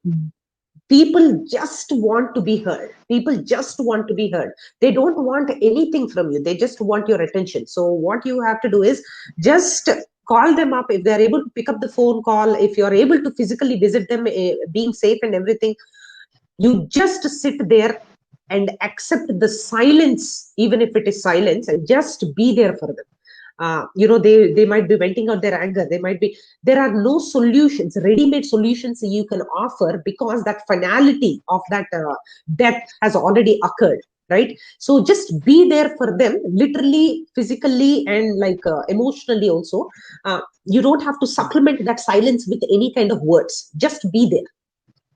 People just want to be heard. People just want to be heard. They don't want anything from you. They just want your attention. So what you have to do is just call them up if they're able to pick up the phone call. If you're able to physically visit them, being safe and everything, you just sit there and accept the silence, even if it is silence, and just be there for them. They might be venting out their anger. They might be, there are no solutions, ready-made solutions you can offer, because that finality of that death has already occurred, right? So just be there for them, literally, physically, and like emotionally also. You don't have to supplement that silence with any kind of words. Just be there.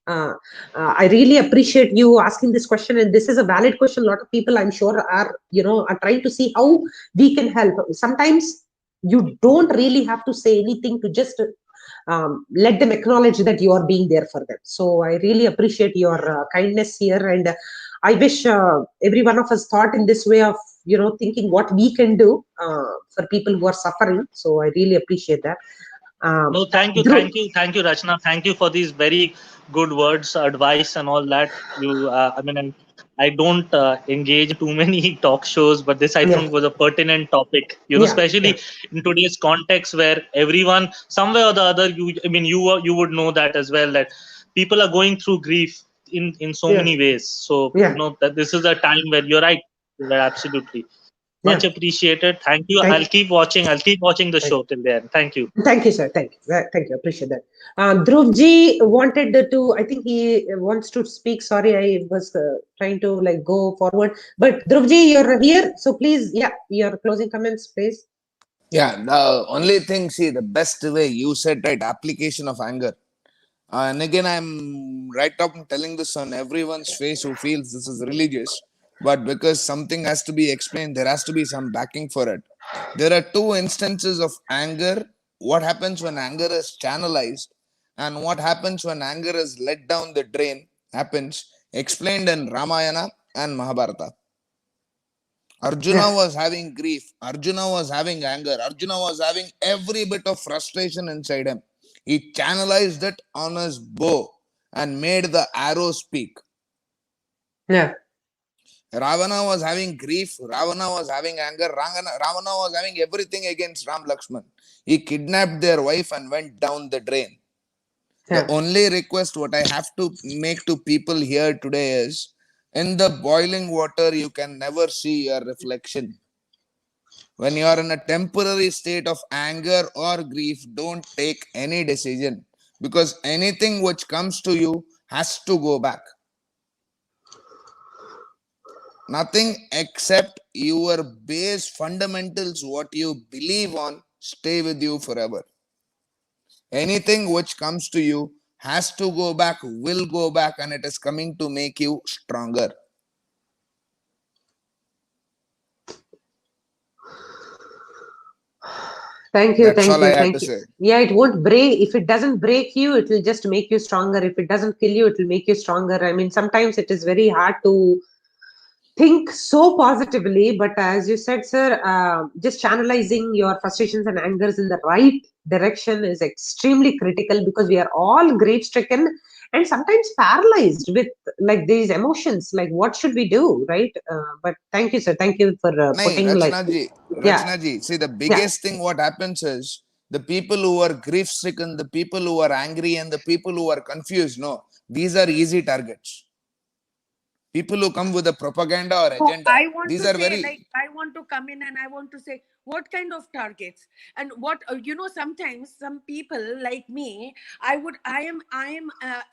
uh, I really appreciate you asking this question, and this is a valid question. A lot of people, I'm sure, are trying to see how we can help. Sometimes you don't really have to say anything to just let them acknowledge that you are being there for them. So I really appreciate your kindness here, and I wish every one of us thought in this way of thinking what we can do for people who are suffering. So I really appreciate that. Um, No, thank you, Dhruv, Rachna. Thank you for these very good words, advice, and all that. I mean, I don't engage in too many talk shows, but this I yeah, think was a pertinent topic. yeah, yeah, Especially in today's context where everyone, somewhere or the other, I mean, you would know that as well, that people are going through grief in so yeah, many ways. So yeah. that this is a time where you're right. You're right, absolutely. Yeah, Much appreciated. Thank you. thank, I'll keep watching. I'll keep watching the thank, show till then. Thank you. thank you, sir. Thank you. Thank you. Appreciate that. Dhruvji wanted to, I think he wants to speak. Sorry, I was trying to like go forward. But Dhruvji, you're here. So please, yeah, your closing comments, please. Yeah, the only thing, see, the best way you said, right, application of anger. And again, I'm right up telling this on everyone's face who feels this is religious, but because something has to be explained, there has to be some backing for it. There are two instances of anger. What happens when anger is channelized, and what happens when anger is let down the drain happens, explained in Ramayana and Mahabharata. Arjuna Yeah, was having grief. Arjuna was having anger. Arjuna was having every bit of frustration inside him. He channelized it on his bow and made the arrow speak. yeah, Ravana was having grief. Ravana was having anger. Ravana was having everything against Ram Lakshman. He kidnapped their wife and went down the drain. The yeah, only request what I have to make to people here today is, in the boiling water, you can never see your reflection. When you are in a temporary state of anger or grief, don't take any decision, because anything which comes to you has to go back. Nothing except your base fundamentals, what you believe on, stay with you forever. Anything which comes to you has to go back, will go back, and it is coming to make you stronger. Thank you, That's thank all I you, had thank to you. say. Yeah, it won't break. If it doesn't break you, it will just make you stronger. If it doesn't kill you, it will make you stronger. I mean, sometimes it is very hard to think so positively, but as you said, sir, just channelizing your frustrations and angers in the right direction is extremely critical, because we are all grief stricken and sometimes paralyzed with like these emotions. Like, what should we do, right? But thank you, sir. Thank you for Nahi, putting like, yeah, Rachna ji, see, the yeah. biggest thing what happens is the people who are grief stricken, the people who are angry, and the people who are confused, no, these are easy targets. People who come with a propaganda or So agenda, I want these to are say, very. like, I want to come in and I want to say, what kind of targets? And what, sometimes some people like me, I am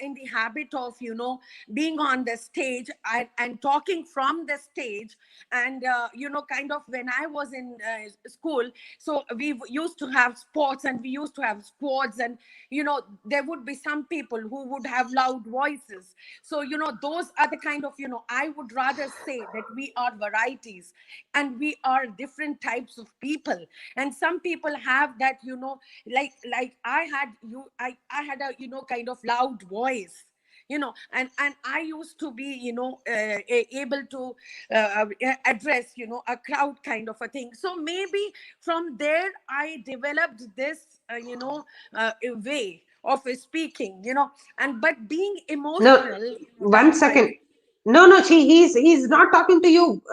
in the habit of, being on the stage and talking from the stage. And, kind of when I was in school, so we used to have sports and we used to have squads. And, there would be some people who would have loud voices. So, those are the kind of, I would rather say that we are varieties and we are different types of people. And some people have that, like I had a, kind of loud voice, and I used to be, able to address, a crowd kind of a thing. So maybe from there I developed this, a way of speaking, and but being No, emotional, one that time. second. No, no, he's not talking to you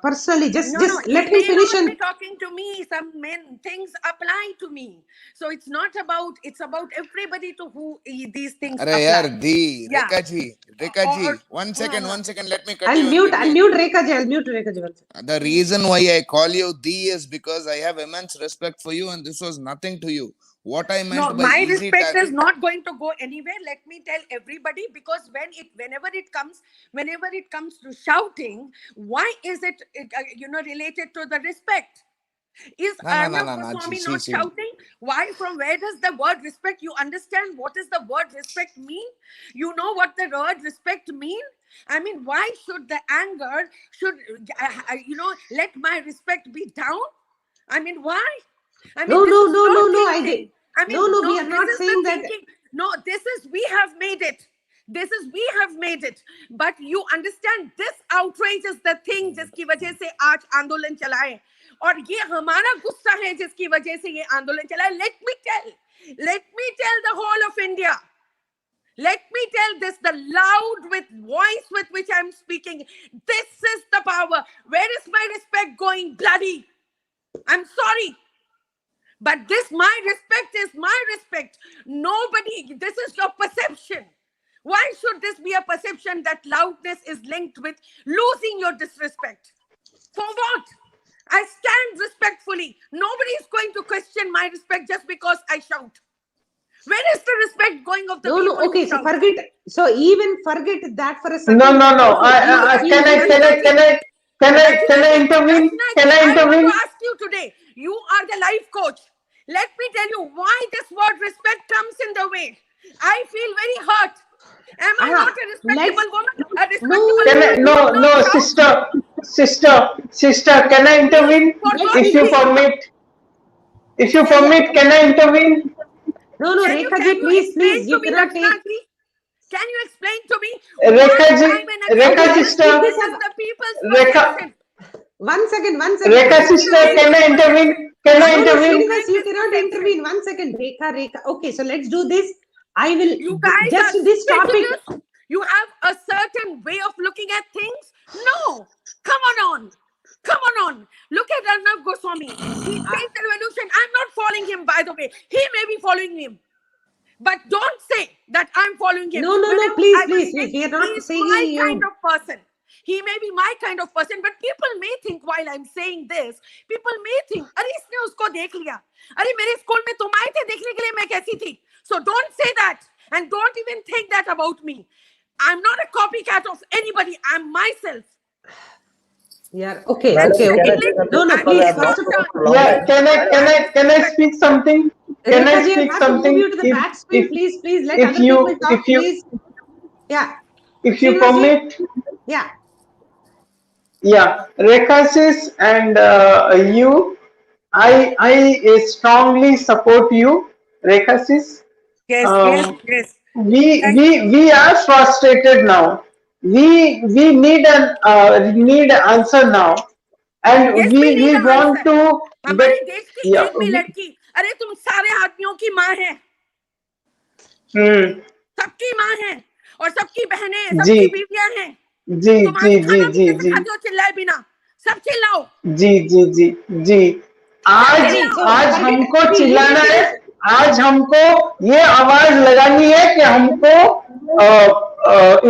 personally. Just No, no, just he let him may finish. not be And talking to me. Some men things apply to me. So it's not about, it's about everybody to who these things Arey yaar, apply. Yeah. Rekha ji, Or, 1 second, let me cut I'll you in mute. I'll between. mute Rekha ji. I'll mute Rekha ji. One second. The reason why I call you Dee is because I have immense respect for you, and this was nothing to you. What I no, meant by my easy respect is target, not going to go anywhere. Let me tell everybody, because whenever it comes to shouting, why is it related to the respect? Is no, no, no, Arnav no, no, Goswami see, not see. shouting? Why? From where does the word respect? You understand what is the word respect mean? You know what the word respect mean? I mean, why should the anger should let my respect be down? I mean, why? I mean, No, this no, is no, your no, no. I thinking. did. I No, mean, no. no, We are this not is the saying that. thinking. No, this is, we have made it. This is, we have made it. But you understand, this outrage is the thing जिसकी वजह से आज आंदोलन चला है, और ये हमारा गुस्सा है जिसकी वजह से ये आंदोलन चला है. Let me tell the whole of India. Let me tell this, the loud with voice with which I'm speaking. This is the power. Where is my respect going, bloody? I'm sorry. But this, my respect is my respect. Nobody, this is your perception. Why should this be a perception that loudness is linked with losing your disrespect? For what? I stand respectfully. Nobody is going to question my respect just because I shout. Where is the respect going of the No, no. people who Okay, so shout? forget. So even forget that for a No, second. no, That no. also he Can he I, will. can I, can Rachnaji, I, can I intervene? Can Rachnaji, I I want to intervene? ask you today. You are the life coach. Let me tell you why this word respect comes in the way. I feel very hurt. Am I not a Let's. respectable woman? A respectable No, Can woman I? no, who no. would No, not no, shout? sister. Can I Please, intervene? for Let's God's If take you it. sake. permit, if you Yeah, yeah. permit, can I intervene? No, no, Can you Rekha can ji, you please, explain please. to You me, cannot Rachna take. ji? Can you explain to me why Rekha ji, I'm in a Okay, Rekha government? let's pick sister, This this is up. the people's Rekha, perception. One second, one second. Rekha This Rekha is ji, the sister, please. can I people's intervene? perception. Can I No, Why no, do you intervene? Srinivas, bring you this cannot perception? intervene. One second, Rekha, Rekha. Okay, so let's do this. I will You guys just are this topic. prejudiced. You have a certain way of looking at things. No, come on. Come on. Look at Arnav Goswami. He changed the revolution. I'm not following him, by the way. He may be following him. But don't say that I'm following him. No, no, no. Whenever Please, I will please, say, please. We are not he's saying my kind you. of person. He may be my kind of person, but people may think while I'm saying this, people may think, अरे इसने उसको देख लिया. अरे मेरे school में तुम आए थे देखने के लिए मैं कैसी थी. So don't say that, and don't even think that about me. I'm not a copycat of anybody. I'm myself. Yeah. Okay. And Okay. Madam, can I Okay. say secondly, something? No. No. Because I Please. have First not of spoken all, for a long Yeah, time. can I speak something? Can I Rekha ji, I speak have to move something? you to the back screen. If Please. Please let if other people you talk. if you Please. Yeah. if you Srinivas ji. permit, Yeah. yeah, Rekasis and you, I strongly support you, Rekasis. yes, yes, Um, yes. Thank we are frustrated now. We need an answer now, and Yes, we need we an want answer. to get, हमारे देश की yeah, एक भी लड़की, अरे तुम सारे आदमियों की माँ है, hmm, सबकी माँ है, और सबकी बहनें, जी सबकी बीवियां हैं. जी तुम जी आज जी खाना भी जी कैसे जी खाते हो चिल्लाए बिना? सब चिल्लाओ, जी जी जी जी सब आज See. चिल्लाओ. So आज forget. हमको See. चिल्लाना Let me है, just. आज हमको ये आवाज लगानी है कि हमको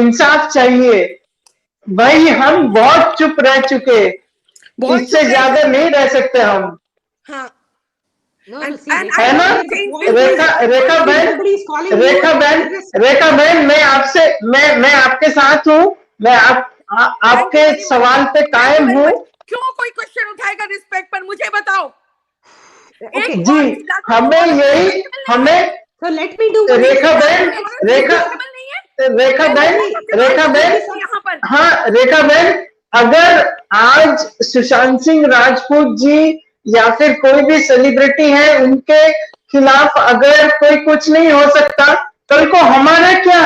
इंसाफ चाहिए भाई, हम बहुत चुप रह चुके, बहुत इससे चुप रह ज्यादा चुके. नहीं रह सकते हम, हाँ. No. No. And See. I Rekha है ji. ना? want to Here the change this point is. Rekha perception. Rekha See. बहन, Everybody is calling you. रेखा बहन, Irres- रेखा बहन, मैं आपसे मैं आपके साथ हूँ, मैं थैंक यू आपके वेरी मच. सवाल पे थैंक यू कायम वेरी हूँ। मच. क्यों कोई क्वेश्चन उठाएगा रिस्पेक्ट पर? मुझे बताओ. एक Okay. जी, और चिल्लाता है, हमें औरत यही रिस्पेक्टेबल नहीं है? हमें So let me do one Rekha example. बहन, One औरत रेखा example. रिस्पेक्टेबल नहीं है? रेखा Yes. बहन, औरतों को दिमाग रेखा की बहन, कमी है यहाँ पर. हाँ रेखा बहन, अगर आज सुशांत सिंह राजपूत जी या फिर कोई भी सेलिब्रिटी है, उनके खिलाफ अगर कोई कुछ नहीं हो सकता, कल को हमारा क्या?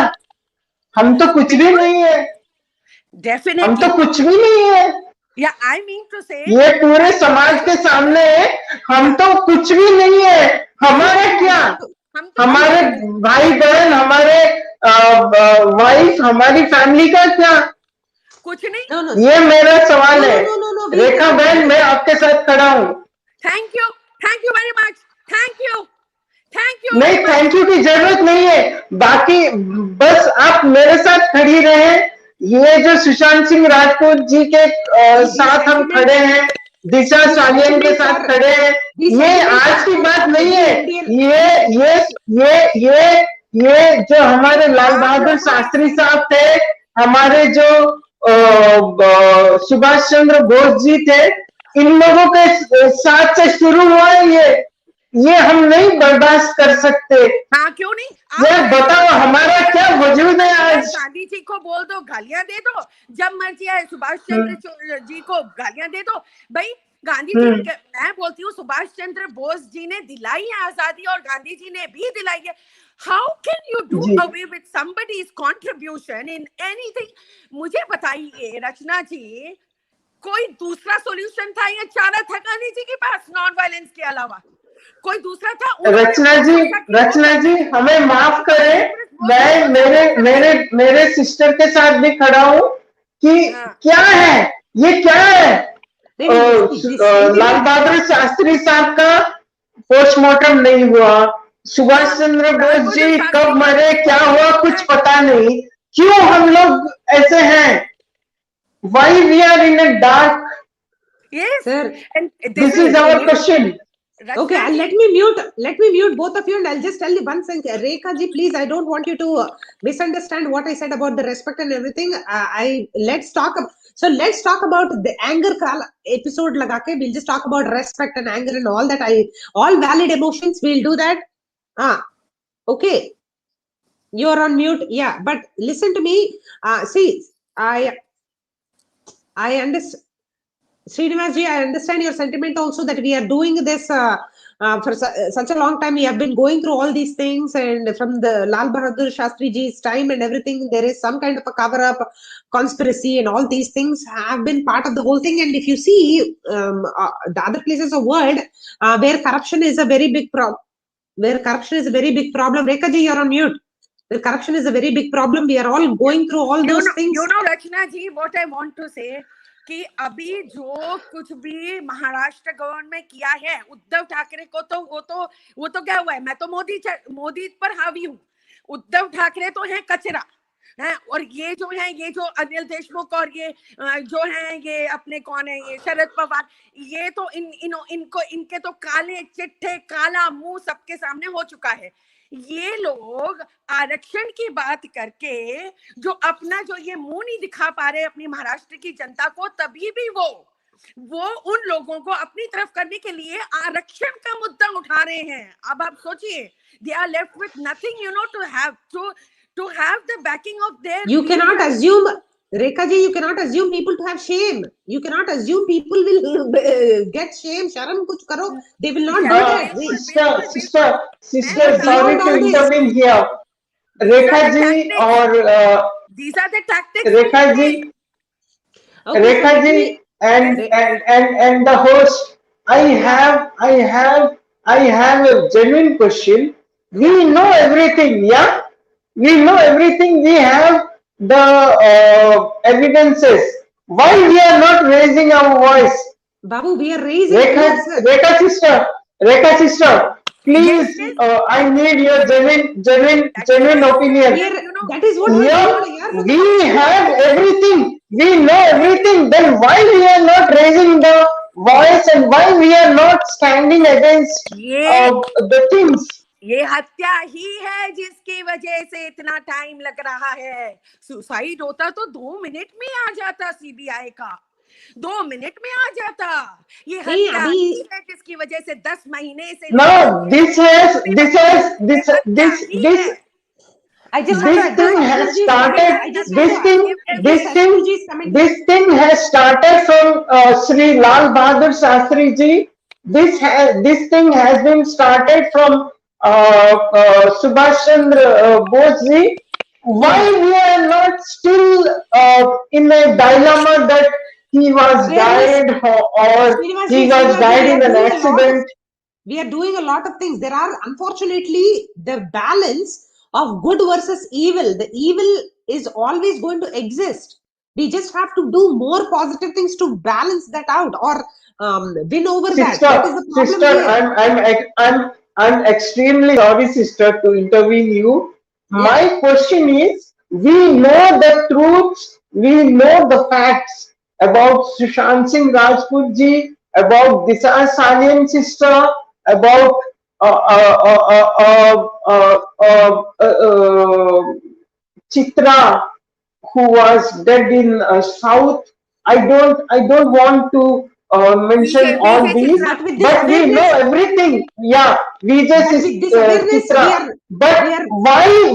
हम तो कुछ भी बिल्कुल, नहीं है, हम तो डेफिनेटली. कुछ भी नहीं है, या आई मीन टू से ये पूरे दैट समाज के सामने हम हाँ, तो कुछ भी नहीं है, हमारा See. क्या? हम तो One कुछ हमारे भी second. नहीं. भाई बहन, हमारे वाइफ, हमारी फैमिली का क्या? कुछ नहीं. No. No. ये मेरा सवाल No. है। No. No. No. No. Wait. रेखा Wait. Wait. बहन, Wait. मैं आपके साथ खड़ा हूँ। Thank you very much. Thank you नहीं, वेरी मच. थैंक यू की जरूरत नहीं है, बाकी बस आप मेरे साथ खड़ी रहे। ये जो सुशांत सिंह राजपूत जी के See. These साथ हम sentiments. खड़े हैं, दिशा These सालियन के sentiments साथ are. खड़े हैं, These ये sentiments आज are की बात for नहीं every है। Indian. ये ये ये ये ये जो हमारे लाल आप बहादुर लोगों ने शास्त्री साहब थे, हमारे जो सुभाष चंद्र बोस जी थे, इन लोगों के साथ से शुरू हुआ है ये हम नहीं बर्दाश्त कर सकते। हाँ, क्यों नहीं? आप यार ऐसे बताओ, बोलो, हमारा जब क्या वजूद है मर्जी है आज? गांधी जी को बोल दो, गालियां दे दो. जब मर्जी है सुभाष चंद्र जी को गालियां दे दो. भाई गांधी जी, हम्म, मैं बोलती हूँ सुभाष चंद्र बोस जी ने दिलाई है आजादी, और गांधी जी ने भी दिलाई है. हाउ कैन यू डू जी away with somebody's contribution in anything? मुझे बताइए रचना जी, कोई दूसरा सॉल्यूशन था या चारा था गांधी जी के पास नॉन वायलेंस के अलावा? कोई दूसरा था? उन्होंने रचना वो जी, सोचा कि वो रचना जी, करना है. हमें माफ सुभाष करें, चंद्र बोस ने मैं सोचा मेरे वो करना मेरे है. मेरे सिस्टर के साथ भी खड़ा हूँ कि हाँ. क्या है, ये क्या है? नहीं नहीं see, this Lal sentiment. Bahadur Shastri साहब का पोस्टमार्टम नहीं हुआ, सुभाष हाँ, चंद्र लाल बोस बहादुर जी शास्त्री कब का मरे, क्या पोस्टमार्टम हुआ, नहीं हुआ कुछ है. पता नहीं। क्यों हम लोग ऐसे हैं? Why we are in a dark? Yes, Sir. and this this Okay. is is So our let. Question. Okay, Rachna ji. let me mute both of you, and I'll just tell you one thing. Rekha ji, please, I don't want you to misunderstand what I said about the respect and everything. Let's talk about the anger episode lagake. We'll just talk about respect and anger and all that. All valid emotions. We'll do that. Okay. You're on mute. Yeah, but listen to me. See, I understand. Srinivasji, I understand your sentiment also that we are doing this for such a long time. We have been going through all these things, and from the Lal Bahadur Shastri ji's time and everything, there is some kind of a cover up, conspiracy, and all these things have been part of the whole thing. And if you see the other places of world where corruption is a very big problem, Rekha ji, you're on mute. Where corruption is a very big problem. We are all going through all those things. Rachna ji, what I want to say कि अभी जो कुछ भी Maharashtra government में किया है उद्धव ठाकरे को, तो वो तो क्या हुआ है? मैं तो मोदी पर हावी हूँ. उद्धव ठाकरे तो है कचरा है. और ये जो अनिल देशमुख और ये जो है ये अपने कौन है, ये शरद पवार, ये तो इनको इनके तो काले चिट्ठे, काला मुंह सबके सामने हो चुका है. ये लोग आरक्षण की बात करके जो अपना जो ये मुंह नहीं दिखा पा रहे अपनी महाराष्ट्र की जनता को, तभी भी वो उन लोगों को अपनी तरफ करने के लिए आरक्षण का मुद्दा उठा रहे हैं। अब आप सोचिए, they are left with nothing, you know, to have the backing of their You cannot leader. assume, Rekha ji, you cannot assume people to have shame. You cannot assume people will get shame. Sharam, kuch karo. They will not do शर्म, that. बिल्कुल Sister, बिल्कुल बिल्कुल। sister, मैं We are sister, बता रही beyond sorry to all हूँ, this. intervene here. these are Rekha the ji tactics, or these are the tactics being Rekha played। ji, Okay, so Rekha let ji me. Yes, and the host, I Yeah, have I have I have a genuine question. yeah. We know everything, yeah. We know everything. We have the evidences. Why we are not raising our voice? Babu, we are raising. Rekha, No, sir. Rekha sister, yes, please, yes, I that is need the your reason, that is the genuine reason opinion. We that, are. you know, That is what we are Here doing, yaar, for the we past 2 have hours. everything. We know yes, everything. Then why we are not raising the voice and why we are not standing against ये the things? ये हत्या ही है जिसकी वजह से इतना time लग रहा है। सुसाइड होता तो 2 मिनट में आ जाता, सीबीआई का 2 मिनट में आ जाता। ये नहीं हत्या अभी ही है जिसकी वजह से 10 महीने से लोग Now this has भी बैठे हैं। ये हत्या ही this है। I So just want to this address thing I has Ashturji's comment. started have I just want nothing to this to thing give them. address this thing Ashturji's comment here. this thing has started from Sri Lal Bahadur Shastri ji. This thing has been started from Subhash Chandra Bose ji. Why Hmm. we are not still in a dilemma that he was Fairness, died or he was Srinivas ji, died in an accident? we are doing a lot of things. There are unfortunately the balance of good versus evil. The evil is always going to exist. We just have to do more positive things to balance that out or win over that. That is Sister, the problem sister, here. I'm extremely sorry, sister, to intervene you. Yeah. My question is, we know the truths, we know the facts about Sushant Singh Rajput ji, about Disha Salian sister, about uh, uh, uh, uh, uh, uh, uh, uh, Chitra, who was dead in South. I don't want to mention all VJ these, Chitra. But with this but we know awareness, everything. Yeah, we just but is with this awareness, Chitra. we But are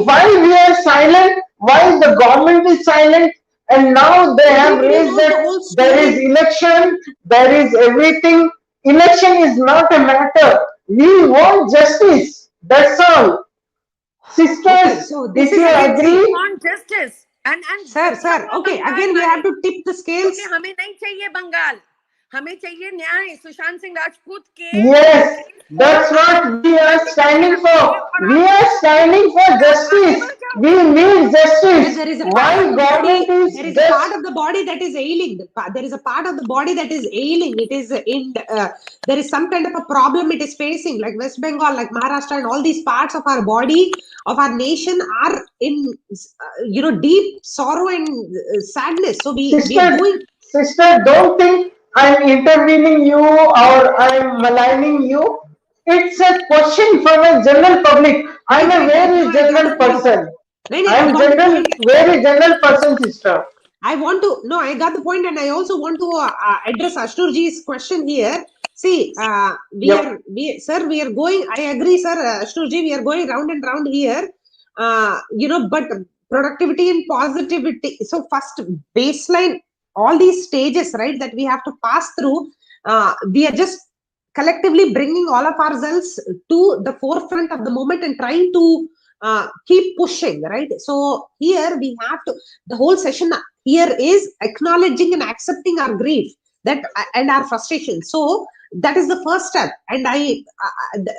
why we are silent? Why the government is silent? And now they have everybody raised knows the that whole there is story. election, there is everything. Election is not a matter. We want justice. That's all. Okay, Sisters, so this if is you again, see, We agree, want justice, and जैसा sir, हुआ okay, Bengal again we have में, to tip the क्योंकि scales. हमें नहीं चाहिए बंगाल, हमें चाहिए न्याय। सुशांत सिंह राजपूत के yes, केस को that's आप what we are बंद करके standing रखोगे for. और We आप are खुद standing for आगे justice. बढ़ We जाओगे। need Where justice. there is a part of Why the government body, is there is a part just of the body that is ailing. There is a part of the body that is ailing. It is in, there is some kind of a problem it is facing, like West Bengal, like Maharashtra, and all these parts of our body, of our nation are in, deep sorrow and sadness. So we are sister? doing, Sister, don't think I'm intervening you or I'm maligning you. It's a question from a general public. I'm a right. No, very I got the general point. person. I I'm got the general, point. very general person, sister. I want to no, I got the point, and I also want to address Ashturji's question here. See, Yep. sir, we are going. I agree, sir, Ashturji. We are going round and round here. But productivity and positivity. So first baseline, all these stages, right, that we have to pass through. We are just collectively bringing all of ourselves to the forefront of the moment and trying to keep pushing, right? So here we have to. The whole session here is acknowledging and accepting our grief that and our frustration. So that is the first step, and I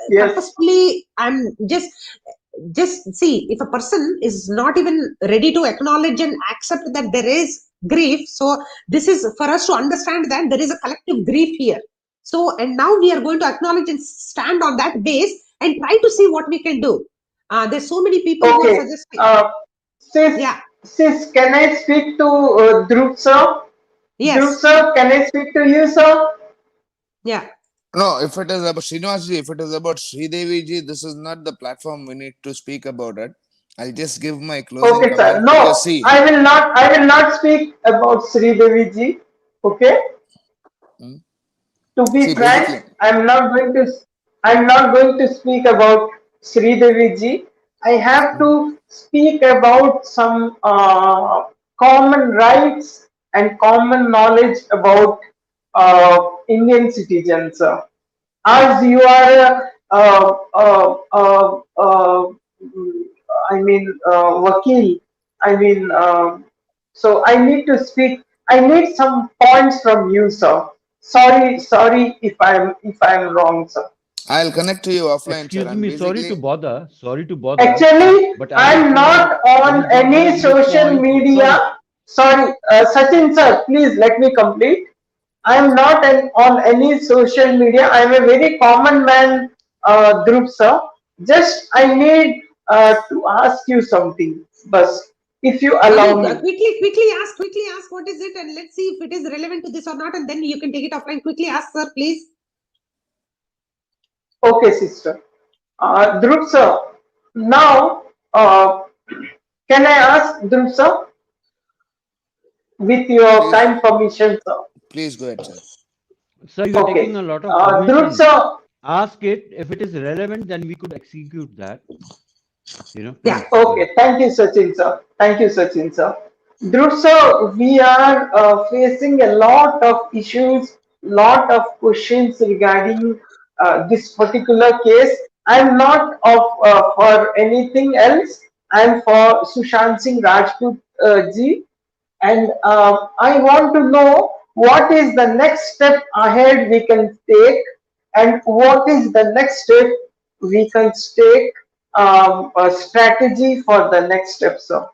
Yes. purposefully I'm just see, if a person is not even ready to acknowledge and accept that there is grief, so this is for us to understand that there is a collective grief here. So and now we are going to acknowledge and stand on that base and try to see what we can do. There's so many people who are Okay. suggesting. Sis, Yeah. sis, can I speak to Dhruv sir? Dhruv Yes. sir, can I speak to you, sir? Yeah. No, if it is about Srinivasji, if it is about Sridevi ji, this is not the platform we need to speak about it. I'll just give my closing Okay, sir. comment because No, see, I will not. I will not speak about Sri Devi ji. Okay. hmm, To be see, frank, basically, I'm not going to speak about Sri Devi ji. I have hmm, to speak about some common rights and common knowledge about Indian citizens. As you are I mean, Vakil, I mean, so I need to speak. I need some points from you, sir. Sorry if I'm wrong, sir. I'll connect to you offline, sir. Excuse And me, basically, sorry to bother, Actually, but as of I'm now, not it on is not going any to be a social point. Sorry, media. Sorry, Sachin sir, please let me complete. I'm not on any social media. I'm a very common man, Dhruv sir. Just I need to ask you something, but if you Okay, allow me. quickly ask what is it, and let's see if it is relevant to this or not, and then you can take it offline. Quickly ask, sir, please. Okay, sister. Dhruv sir, now can I ask Dhruv sir with your please, kind permission, sir? please go ahead, sir. sir, you are taking Okay. a lot of Dhruv permission. sir, Ask it. If it is relevant, then we could execute that. Yeah. Please go okay. ahead. Thank you, Sachin sir. Thank you, Sachin sir. Dhruv sir, we are facing a lot of issues, lot of questions regarding this particular case. I'm not for anything else. I'm for Sushant Singh Rajput ji, and I want to know what is the next step ahead we can take, and what is the next step we can take, a strategy for the next step, sir.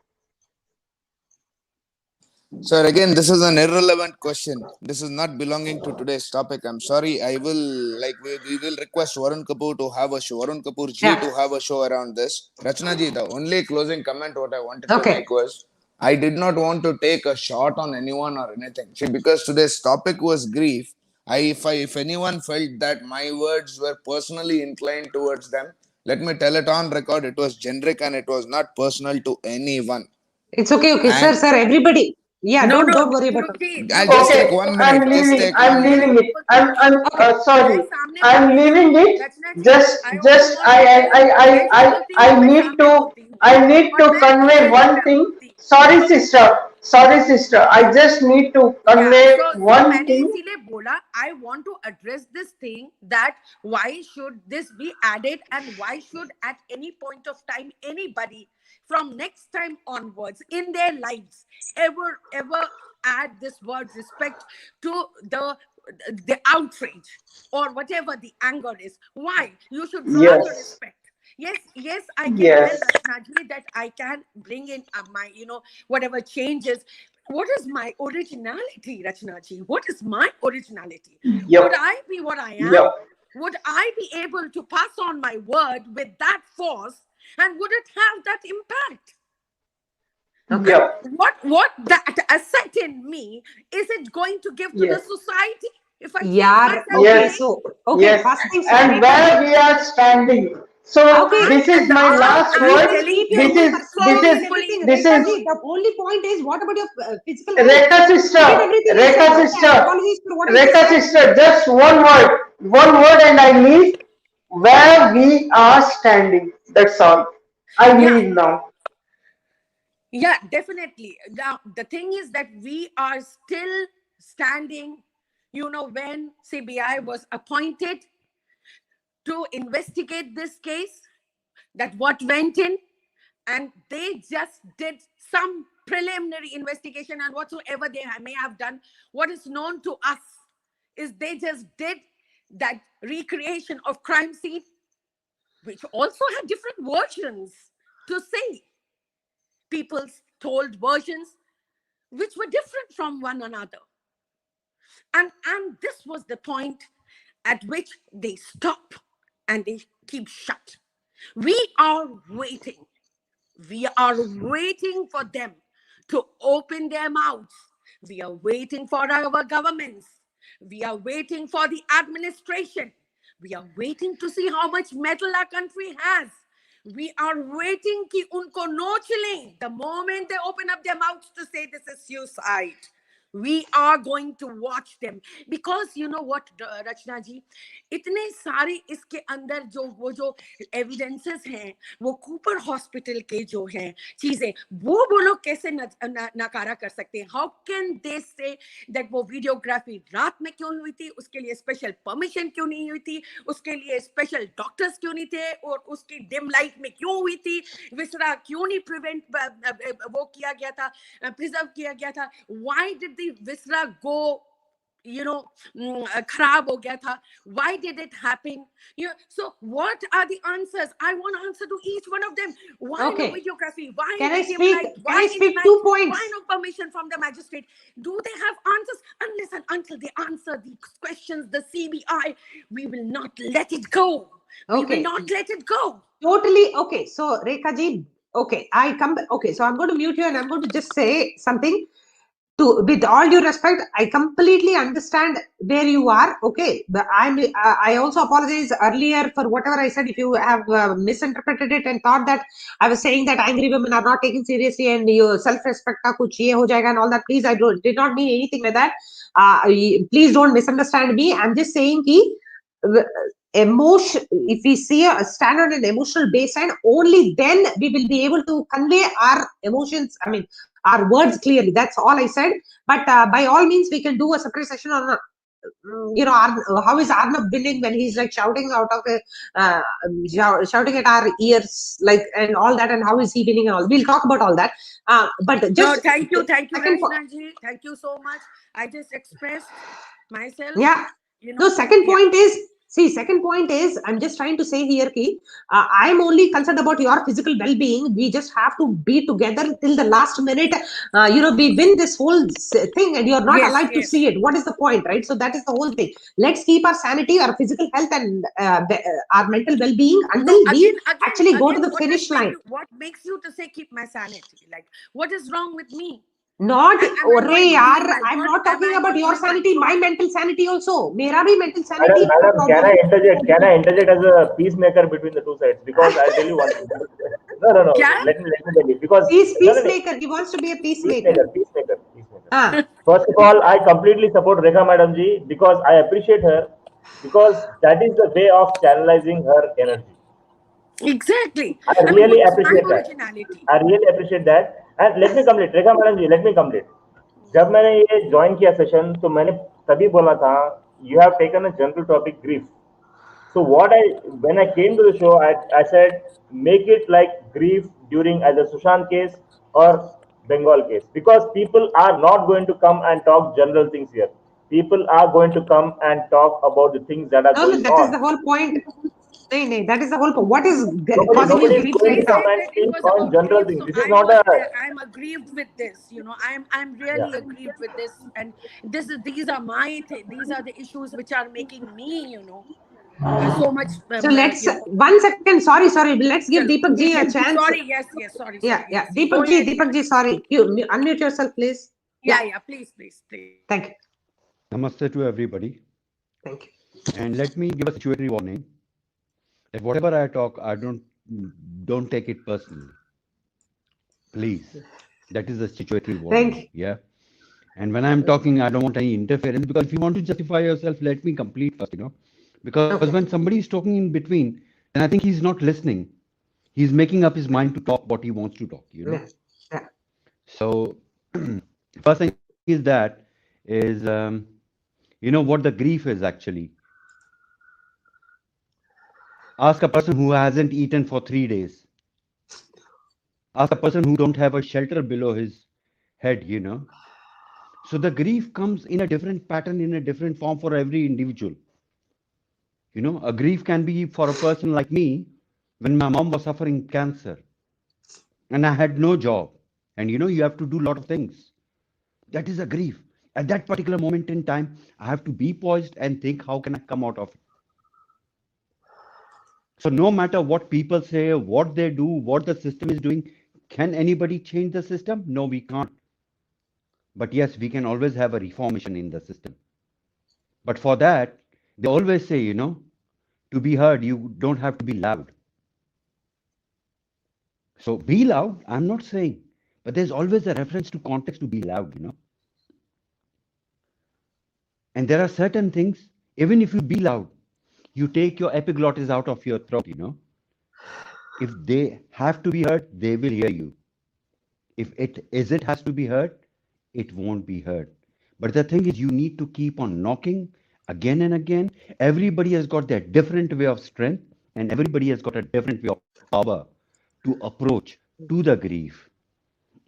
Sir, again, this is an irrelevant question. This is not belonging to today's topic. I'm sorry. I will we will request Varun Kapoor to have a show. Varun Kapoor ji Yeah. to have a show around this. Rachna ji, the only closing comment what I wanted to Okay. make was I did not want to take a shot on anyone or anything. See, because today's topic was grief. If anyone felt that my words were personally inclined towards them, let me tell it on record. It was generic and it was not personal to anyone. It's okay, okay, sir, And sir. Everybody. Yeah, No, no, don't worry about it. Dhruv ji, I'll Dhruv just ji, take Okay, one Dhruv minute. ji, Just take I'm one one minute. leaving it. simple thing. Okay. मैं Sorry. सामने I'm बोलती हूँ leaving it. Rachna ji Just, I also just want to tell मैं जो बोलती हूँ मैं सामने बोलती हूँ I need और to मैं convey पीछे नहीं one thing. बोलती Sorry, sister. Sorry, sister. I just need to yeah convey so one मैंने thing. इसीलिए बोला I want to address this thing that why should this be added and why should at any point of time anybody from next time onwards in their lives ever add this word respect to the outrage or whatever the anger is. Why? You should rather Yes, respect. Yes, I can tell yes, Rachnaji that I can bring in my, whatever changes. What is my originality, Rachnaji? What is my originality? Would yep, I be what I am? yep, Would I be able to pass on my word with that force? And would it have that impact? Okay. And yep, what that asset in me is it going to give to the yes, society if I change Yeah. myself Okay. today? yes, So, okay. yes. First things first. And Let us where we are standing. So okay. this is my last I'm word. Please telling keep your This you own is this personality is and truthfully, everything. this Rekha is ji, the only point is what about your physical health? Rekha Forget sister, everything you said. Rekha Okay, sister, apologies for what I just Rekha said. sister, just one word, and I leave where we are standing. That's all. I yeah, leave now. yeah, definitely. Now the thing is that we are still standing. When CBI was appointed to investigate this case, that what went in, and they just did some preliminary investigation, and whatsoever they may have done, what is known to us is they just did that recreation of crime scene, which also had different versions to say. People told versions which were different from one another, and this was the point at which they stop and they keep shut. We are waiting. We are waiting for them to open their mouths. We are waiting for our governments We are waiting for the administration. We are waiting to see how much metal our country has. We are waiting कि उनको नोच लें. The moment they open up their mouths to say this is suicide, we are going to watch them. Because you know what, Rachna ji, इतने सारे इसके अंदर जो evidences हैं, वो कूपर हॉस्पिटल के जो हैं चीजें, वो लोग कैसे नकारा कर सकते हैं? How can they say that वो वीडियोग्राफी रात में क्यों हुई थी, उसके लिए स्पेशल परमिशन क्यों नहीं हुई थी, उसके लिए स्पेशल डॉक्टर्स क्यों नहीं थे, और उसकी डिम लाइट में क्यों हुई थी, विसरा क्यों नहीं प्रिवेंट वो किया गया था, प्रिजर्व किया गया था? Why did the visra go, खराब हो गया था? Why did it happen? So what are the answers? I want to answer to each one of them. Why no videography? Why Can no I dim speak? light? Can Why I in speak night? 2 points? Why no permission from the magistrate? Do they have answers? Unless and until they answer these questions, the CBI, we will not let it go. We will not let it go. Totally. Okay. So, Rekha ji, okay, so I'm going to mute you and I'm going to just say something. With all due respect, I completely understand where you are. Okay, but I also apologize earlier for whatever I said. If you have misinterpreted it and thought that I was saying that angry women are not taken seriously and your self-respect ka kuch ye ho jayega and all that, please, did not mean anything like that. Please don't misunderstand me. I'm just saying ki emotion, if we see a stand on an emotional baseline, only then we will be able to convey our emotions, I mean our words clearly. That's all I said. But by all means we can do a separate session on how is Arnab winning when he's like shouting out of shouting at our ears, like, and all that, and how is he winning and all. We'll talk about all that, but just no, thank you Rachna ji, thank you so much. I just expressed myself. Yeah. No, second point is, I'm just trying to say here, ki, I'm only concerned about your physical well-being. We just have to be together till the last minute. We win this whole thing and you're not alive to see it. What is the point, right? So that is the whole thing. Let's keep our sanity, our physical health, and our mental well-being until we actually go to the finish line. What makes you to say keep my sanity? Like, what is wrong with me? Not, I'm not talking about your sanity, my mental sanity also. Mera bhi mental sanity. Madam, can I interject? Can I interject as a peacemaker between the two sides? Because I'll tell you one thing. No. Let me tell you. Because peacemaker. He wants to be a peacemaker. Peacemaker. First of all, I completely support Rekha Madam ji because I appreciate her, because that is the way of channelizing her energy. Exactly. I really appreciate that. I really appreciate that. And let me complete, Rekha Madam ji, let me complete. जब मैंने ये join किया session तो मैंने तभी बोला था, you have taken a general topic, grief. So when I came to the show, I said make it like grief during either Sushant case or Bengal case, because people are not going to come and talk general things here. People are going to come and talk about the things that are going on. That is the whole point. No, that is the whole point. What is nobody is going to come and speak on general things. This is not I'm aggrieved with this. I'm really aggrieved with this, and these are these are the issues which are making me, so much. So let's 1 second. Sorry. Let's give Deepak ji a chance. Sorry. Sorry. Yeah. Deepak ji. Sorry. You unmute yourself, please. Yeah. Please. Thank you. Namaste to everybody. Thank you. And let me give a situatory warning that whatever I talk, I don't take it personally. Please. That is a situatory warning. Thank you. Yeah. And when I'm talking, I don't want any interference, because if you want to justify yourself, let me complete first, Because when somebody is talking in between, then I think he's not listening. He's making up his mind to talk what he wants to talk, Yeah. So, first thing is what the grief is actually. Ask a person who hasn't eaten for 3 days. Ask a person who don't have a shelter below his head, So the grief comes in a different pattern, in a different form for every individual. A grief can be for a person like me when my mom was suffering cancer and I had no job. And you have to do a lot of things. That is a grief. At that particular moment in time, I have to be poised and think, how can I come out of it? So no matter what people say, what they do, what the system is doing, can anybody change the system? No, we can't. But yes, we can always have a reformation in the system. But for that, they always say, to be heard, you don't have to be loud. So be loud, I'm not saying, but there's always a reference to context to be loud. And there are certain things, even if you be loud, you take your epiglottis out of your throat. If they have to be heard, they will hear you. If it has to be heard, it won't be heard. But the thing is, you need to keep on knocking again and again. Everybody has got their different way of strength, and everybody has got a different way of power to approach to the grief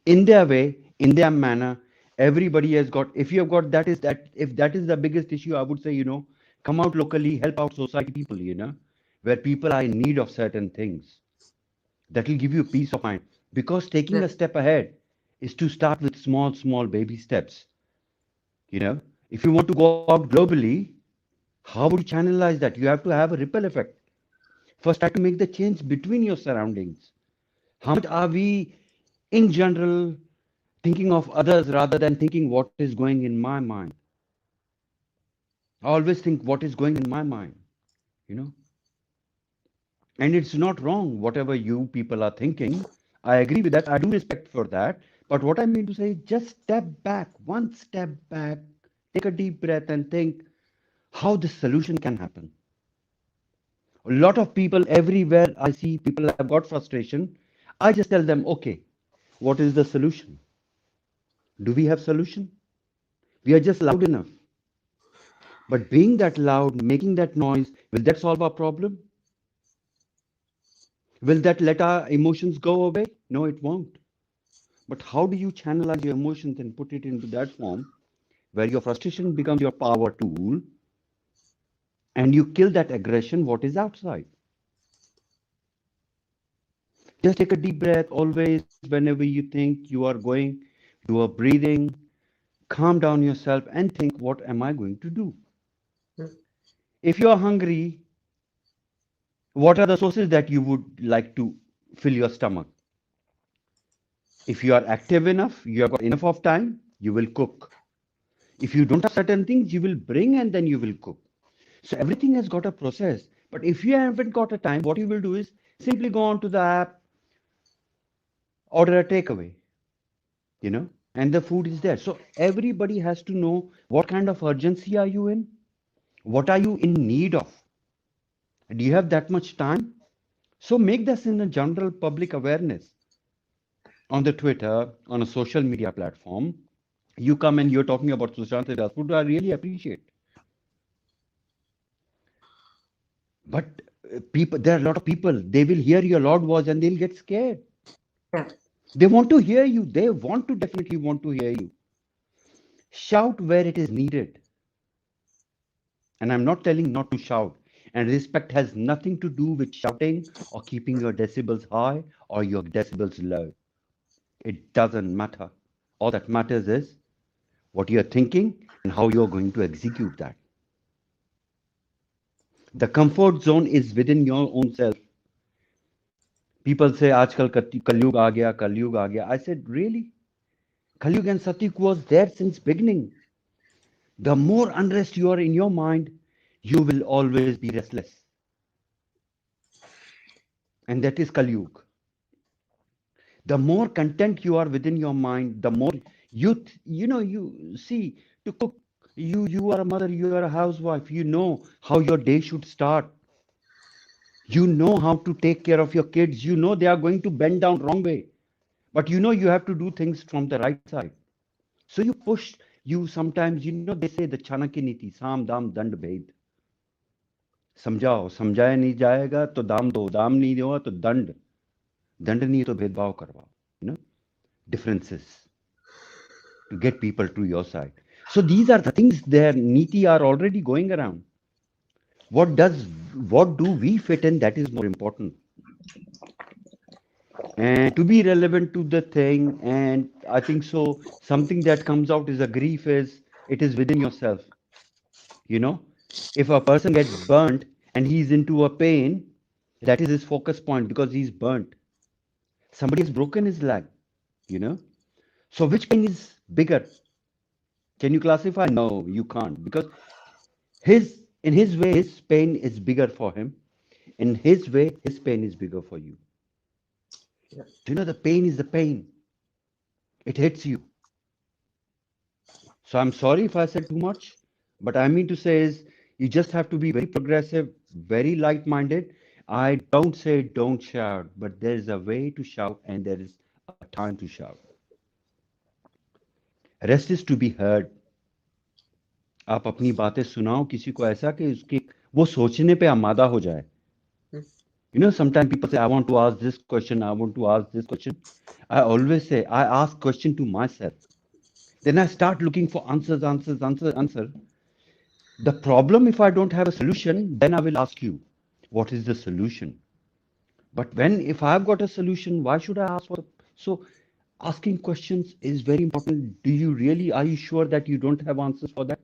in their way, in their manner. Everybody has got. If you have got that is that. If that is the biggest issue, I would say, come out locally, help out society people. Where people are in need of certain things. That will give you peace of mind. Because taking Yeah. a step ahead is to start with small, small baby steps. If you want to go out globally, how would you channelize that? You have to have a ripple effect. First, try to make the change between your surroundings. How much are we, in general, thinking of others rather than thinking what is going in my mind? I always think what is going in my mind, you know. And it's not wrong, whatever you people are thinking. I agree with that. I do respect for that. But what I mean to say, just step back, one step back, take a deep breath and think how this solution can happen. A lot of people everywhere I see people have got frustration. I just tell them, okay, what is the solution? Do we have solution? We are just loud enough. But being that loud, making that noise, will that solve our problem? Will that let our emotions go away? No, it won't. But how do you channelize your emotions and put it into that form where your frustration becomes your power tool and you kill that aggression, what is outside? Just take a deep breath always whenever you think you are going, you are breathing, calm down yourself and think, what am I going to do? Mm. If you are hungry, what are the sources that you would like to fill your stomach? If you are active enough, you have got enough of time, you will cook. If you don't have certain things, you will bring and then you will cook. So everything has got a process. But if you haven't got a time, what you will do is simply go onto the app, order a takeaway, and the food is there. So everybody has to know what kind of urgency are you in? What are you in need of? Do you have that much time? So make this in a general public awareness on the Twitter, on a social media platform. You come and you're talking about Sushant Rajput. I really appreciate. But people, there are a lot of people. They will hear your loud voice and they'll get scared. Yeah. They want to hear you. They want to definitely want to hear you. Shout where it is needed. And I'm not telling not to shout. And respect has nothing to do with shouting or keeping your decibels high or your decibels low. It doesn't matter. All that matters is what you're thinking and how you're going to execute that. The comfort zone is within your own self. People say, Aajkal Kalyug aa gaya, Kalyug aa gaya. I said, really? Kalyug and Satyug was there since beginning. The more unrest you are in your mind, you will always be restless. And that is Kalyug. The more content you are within your mind, the more you see, to cook, you are a mother, you are a housewife, you know how your day should start. You know how to take care of your kids. You know they are going to bend down wrong way. But you know you have to do things from the right side. So you push, you sometimes, they say the Chanakya Niti, Sam Dam Dand Bhed. समझाओ समझाया नहीं जाएगा तो दाम दो दाम नहीं हुआ तो दंड दंड नहीं तो भेदभाव करवाओ you know differences to get people to your side. So these are the things their niti are already going around. What do we fit in, that is more important, and to be relevant to the thing. And I think so something that comes out is a grief is it is within yourself. you know if a person gets burnt and he's into a pain, that is his focus point because he's burnt. Somebody has broken his leg. you know so which pain is bigger? Can you classify? No, you can't, because In his way, his pain is bigger for him. In his way, his pain is bigger for you. So, the pain is the pain. It hits you. So I'm sorry if I said too much, but I mean to say is you just have to be very progressive, very light-minded. I don't say don't shout, but there is a way to shout and there is a time to shout. Rest is to be heard. आप अपनी बातें सुनाओ किसी को ऐसा कि उसकी वो सोचने पे आमादा हो जाए. Sometimes people say, I want to ask this question, I want to ask this question. I always say, I ask question to myself. Then I start looking for answer. The problem, if I don't have a solution, then I will ask you, what is the solution? But if I've got a solution, why should I ask for? So, asking questions is very important. Are you sure that you don't have answers for that?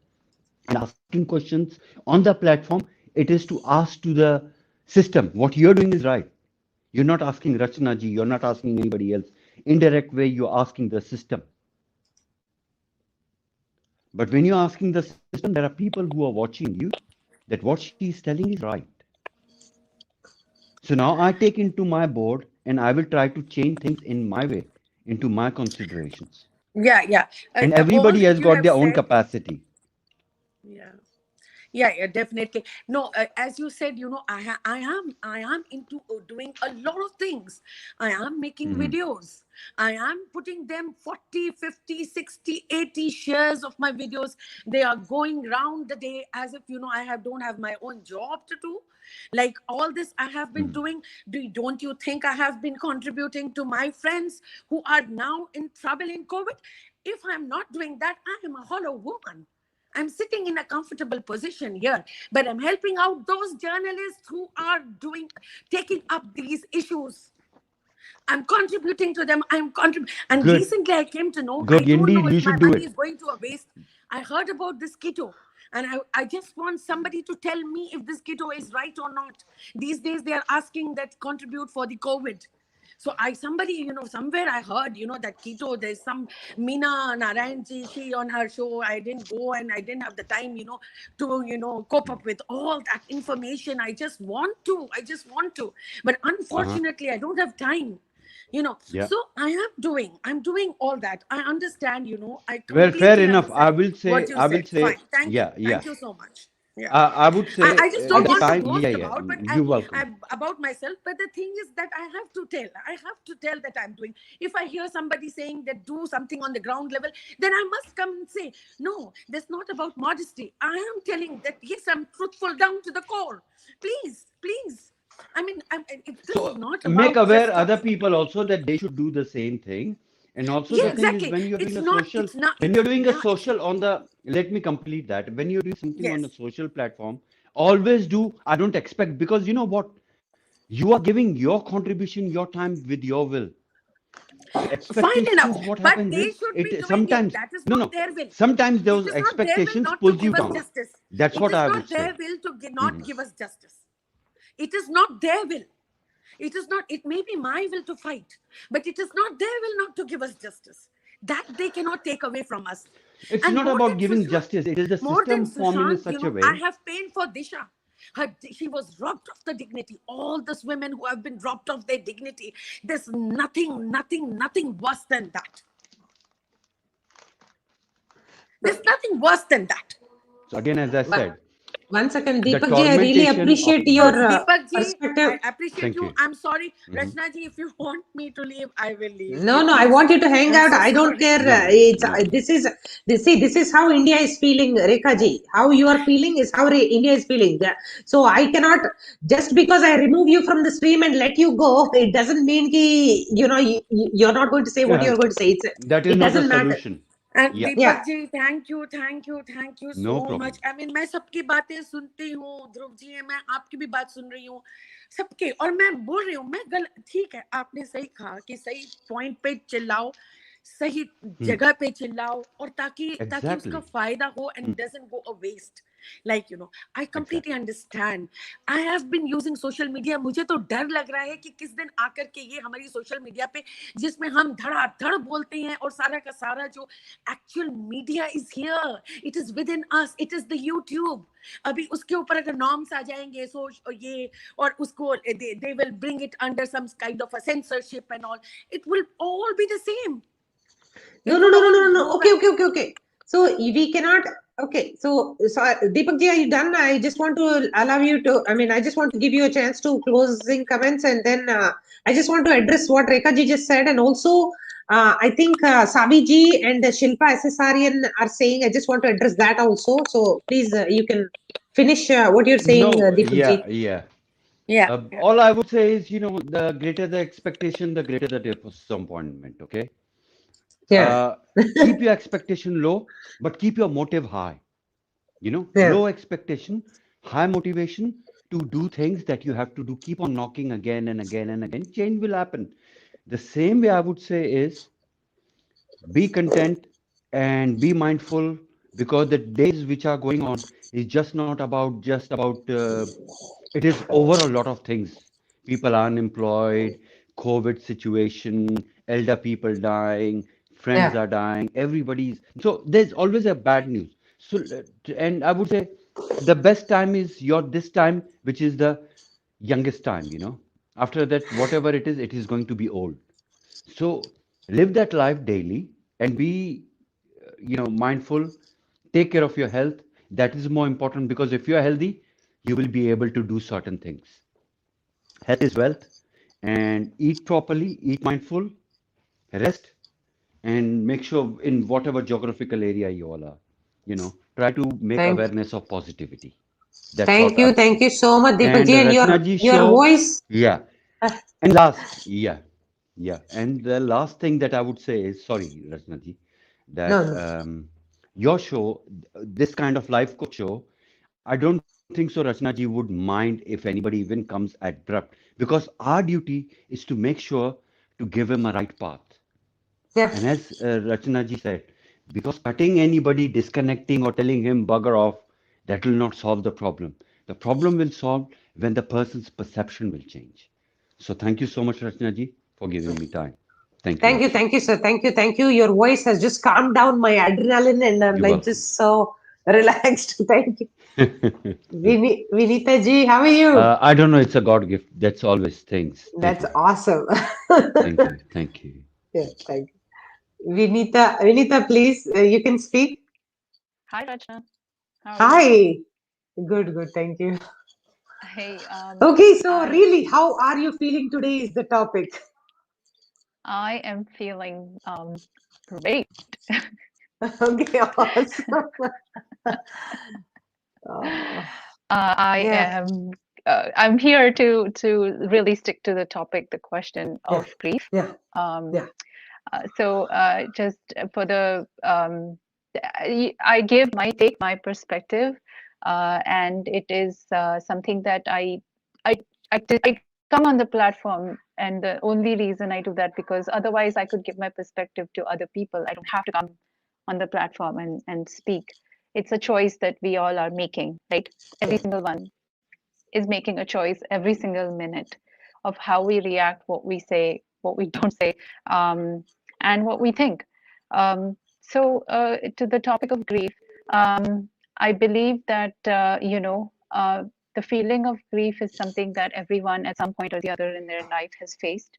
And asking questions on the platform, it is to ask to the system. What you're doing is right. You're not asking Rachna ji, you're not asking anybody else. Indirect way, you're asking the system. But when you're asking the system, there are people who are watching you that what she is telling is right. So now I take into my board and I will try to change things in my way, into my considerations. Yeah. And All everybody that has you got have their own said. capacity. Yeah. Yeah, definitely. No, as you said, I am into doing a lot of things. I am making Mhm. videos. I am putting them 40, 50, 60, 80 shares of my videos. They are going round the day as if, I don't have my own job to do. Like all this I have been Mhm. doing. Don't you think I have been contributing to my friends who are now in trouble in COVID? If I'm not doing that, I am a hollow woman. I'm sitting in a comfortable position here, but I'm helping out those journalists who are taking up these issues. I'm contributing to them. And Good. recently I came to know, I Good. don't know Indeed, if you my should do money it. is going to a waste. I heard about this keto, and I just want somebody to tell me if this keto is right or not. These days they are asking that contribute for the COVID. So somewhere I heard, that keto, there's some Meena Narayanji, she on her show, I didn't go and I didn't have the time, to, cope up with all that information. I just want to, but Uh-huh. unfortunately, I don't have time. Yeah. So I'm doing all that. I understand, I Well, fair completely enough. understand what you I will said. say, Fine. Thank you. yeah, yeah. Thank you so much. Yeah. I would say I just don't the Okay. want to time, boast yeah. about, but You're welcome. about myself. But the thing is that I have to tell. I have to tell that I'm doing. If I hear somebody saying that do something on the ground level, then I must come and say, no, that's not about modesty. I am telling that yes, I'm truthful down to the core. Please, please. I mean, this is So not make about aware just other people also that they should do the same thing. And also yeah, the thing is exactly. when you're doing It's a not. social, It's not. when It's you're doing a not. social on the, let me complete that. When you're doing something on a Yes. social platform, always do, I don't expect, because you know what? You are giving your contribution, your time with your will. So Fine expectations, enough, what but happens they is should be it doing it. sometimes That is no, not their will. sometimes It those is not their will expectations not to pulls you give us down. justice. That's It what is I would not say. their will to not Mhm. give us justice. It is not their will. It is not. It may be my will to fight, but it is not their will not to give us justice. That they cannot take away from us. It's And not more about than giving Sushant, justice. It is the more than system forming in Sushant, such a I way. have pain for Disha. She was robbed of the dignity. All those women who have been robbed of their dignity. There's nothing worse than that. There's nothing worse than that. So again, as I But said, one second, the Deepak ji, I really tormentation of appreciate So, your yeah. Deepak ji, perspective. I appreciate Thank you. you. I'm sorry. Mhm. Rachna ji, if you want me to leave, I will leave. No, no, I Please. want you to hang I'm out. so I don't sorry. care. No, no, It's no. this is how India is feeling, Rekha ji. How you are feeling is how India is feeling. So I cannot just because I remove you from the stream and let you go. It doesn't mean ki you're not going to say what you're going to say. That is It not a doesn't matter. solution. And Yeah, Deepak Yeah, ji, thank you no so much. problem. I mean, मैं सबकी बातें सुनती हूँ, ध्रुव जी, मैं आपकी भी बात सुन रही हूँ, सबके, और मैं बोल रही हूँ, ठीक है, आपने सही कहा कि सही पॉइंट पे चिल्लाओ, सही Hmm. जगह पे चिल्लाओ, और ताकि उसका Exactly. फायदा हो Hmm. and doesn't go a waste. Like, I completely Exactly. understand. I have been using social media. मुझे तो डर लग रहा है कि किस दिन आकर के ये हमारी सोशल मीडिया पे, जिसमें हम धड़ाधड़ बोलते हैं और सारा का सारा जो actual media is here, it is with in us, it is the YouTube. अभी उसके ऊपर अगर नॉर्म्स आ जाएंगे, सो ये, और उसको they will bring it under some kind of a censorship and all, it will all be the same. No, It no, would no, no, all no, no. go Okay, back. okay, okay, okay. So we cannot. Okay, so Deepak ji, are you done? I just want to allow you to. I mean, I just want to give you a chance to closing comments, and then I just want to address what Rekha ji just said, and also I think Sabi ji and Shilpa SSRian are saying. I just want to address that also. So please, you can finish what you're saying, No, Deepak ji. yeah. Yeah, yeah. All I would say is, the greater the expectation, the greater the disappointment. Okay. Yeah, Uh, keep your expectation low, but keep your motive high. yeah, Low expectation, high motivation to do things that you have to do. Keep on knocking again and again and again. Change will happen. The same way I would say is be content and be mindful, because the days which are going on is just about it is over a lot of things. People are unemployed, COVID situation, elder people dying, friends yeah, are dying, everybody's, so there's always a bad news. So and I would say the best time is your this time, which is the youngest time. After that, whatever it is going to be old. So live that life daily and be, mindful. Take care of your health. That is more important, because if you are healthy, you will be able to do certain things. Health is wealth, and eat properly, eat mindful, rest, and make sure in whatever geographical area you all are, try to make thank, awareness of positivity. That's what I would thank say. you so much, Deepak And ji, and Rachnaji your show, voice. yeah. And last, yeah, yeah. And the last thing that I would say is, sorry, Rachnaji, No, that no. your show, this kind of life coach show, I don't think so Rachnaji would mind if anybody even comes abrupt, because our duty is to make sure to give him a right path. Yeah, And as Rachnaji said, because cutting anybody, disconnecting or telling him bugger off, that will not solve the problem. The problem will solve when the person's perception will change. So thank you so much, Rachnaji, for giving me time. Thank you, Akshay. thank you, sir. Thank you. Your voice has just calmed down my adrenaline, and I'm You're like welcome. just so relaxed. Thank you. Vinita ji, how are you? I don't know, it's a God gift. That's always things. Thank That's you. awesome. Thank you. Thank you. Yeah, thank you. Vinita, please, you can speak. Hi, Rachna. How are you? Hi. Good. Thank you. Hey, Okay, so I really, how are you feeling today is the topic. I am feeling great. Okay, awesome. Oh, I yeah, am I'm here to really stick to the topic, the question yeah, of grief. yeah, Um, yeah, just for the I give my take, my perspective, and it is something that I come on the platform, and the only reason I do that because otherwise I could give my perspective to other people. I don't have to come on the platform and speak. It's a choice that we all are making, right? Every yeah, single one is making a choice every single minute of how we react, what we say, what we don't say, um, and what we think. To the topic of grief, I believe that the feeling of grief is something that everyone at some point or the other in their life has faced,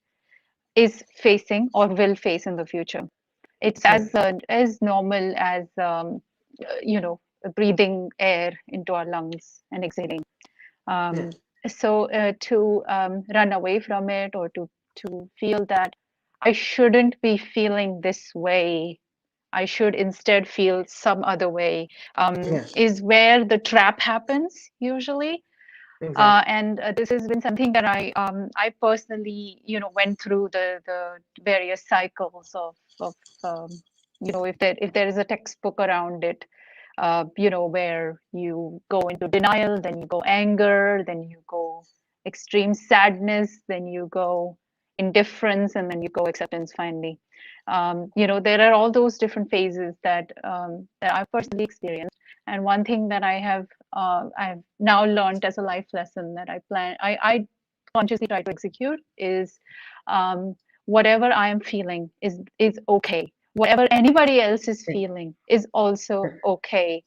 is facing, or will face in the future. It's yeah, as normal as breathing air into our lungs and exhaling. yeah, To run away from it, or to feel that I shouldn't be feeling this way, I should instead feel some other way, yeah, is where the trap happens usually. exactly. And This has been something that I personally, went through the various cycles of if there is a textbook around it, where you go into denial, then you go anger, then you go extreme sadness, then you go indifference, and then you go acceptance finally. There are all those different phases that I've personally experienced. And one thing that I've now learned as a life lesson that I consciously try to execute is, um, whatever I am feeling is okay. Whatever anybody else is Yeah. feeling is also okay.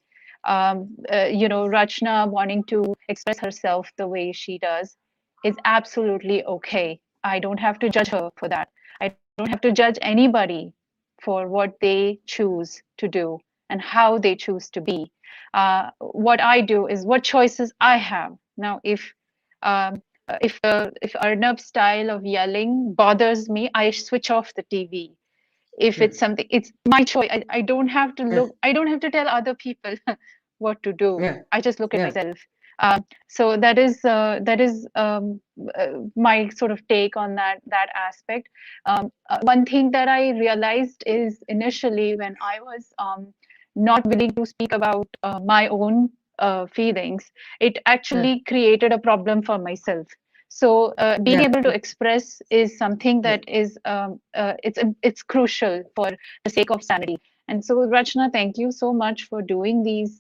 Rachna wanting to express herself the way she does is absolutely okay. I don't have to judge her for that. I don't have to judge anybody for what they choose to do and how they choose to be. What I do is what choices I have. Now, if Arnab's style of yelling bothers me, I switch off the TV. If Yeah. it's something, it's my choice. I don't have to Yeah. look, I don't have to tell other people what to do. Yeah. I just look at Yeah. myself. So that is my sort of take on that aspect. One thing that I realized is initially when I was not willing to speak about my own feelings, it Yeah. actually created a problem for myself. So being Yeah. able to express is something Yeah. that is it's crucial for the sake of sanity. And so, Rachna, thank you so much for doing these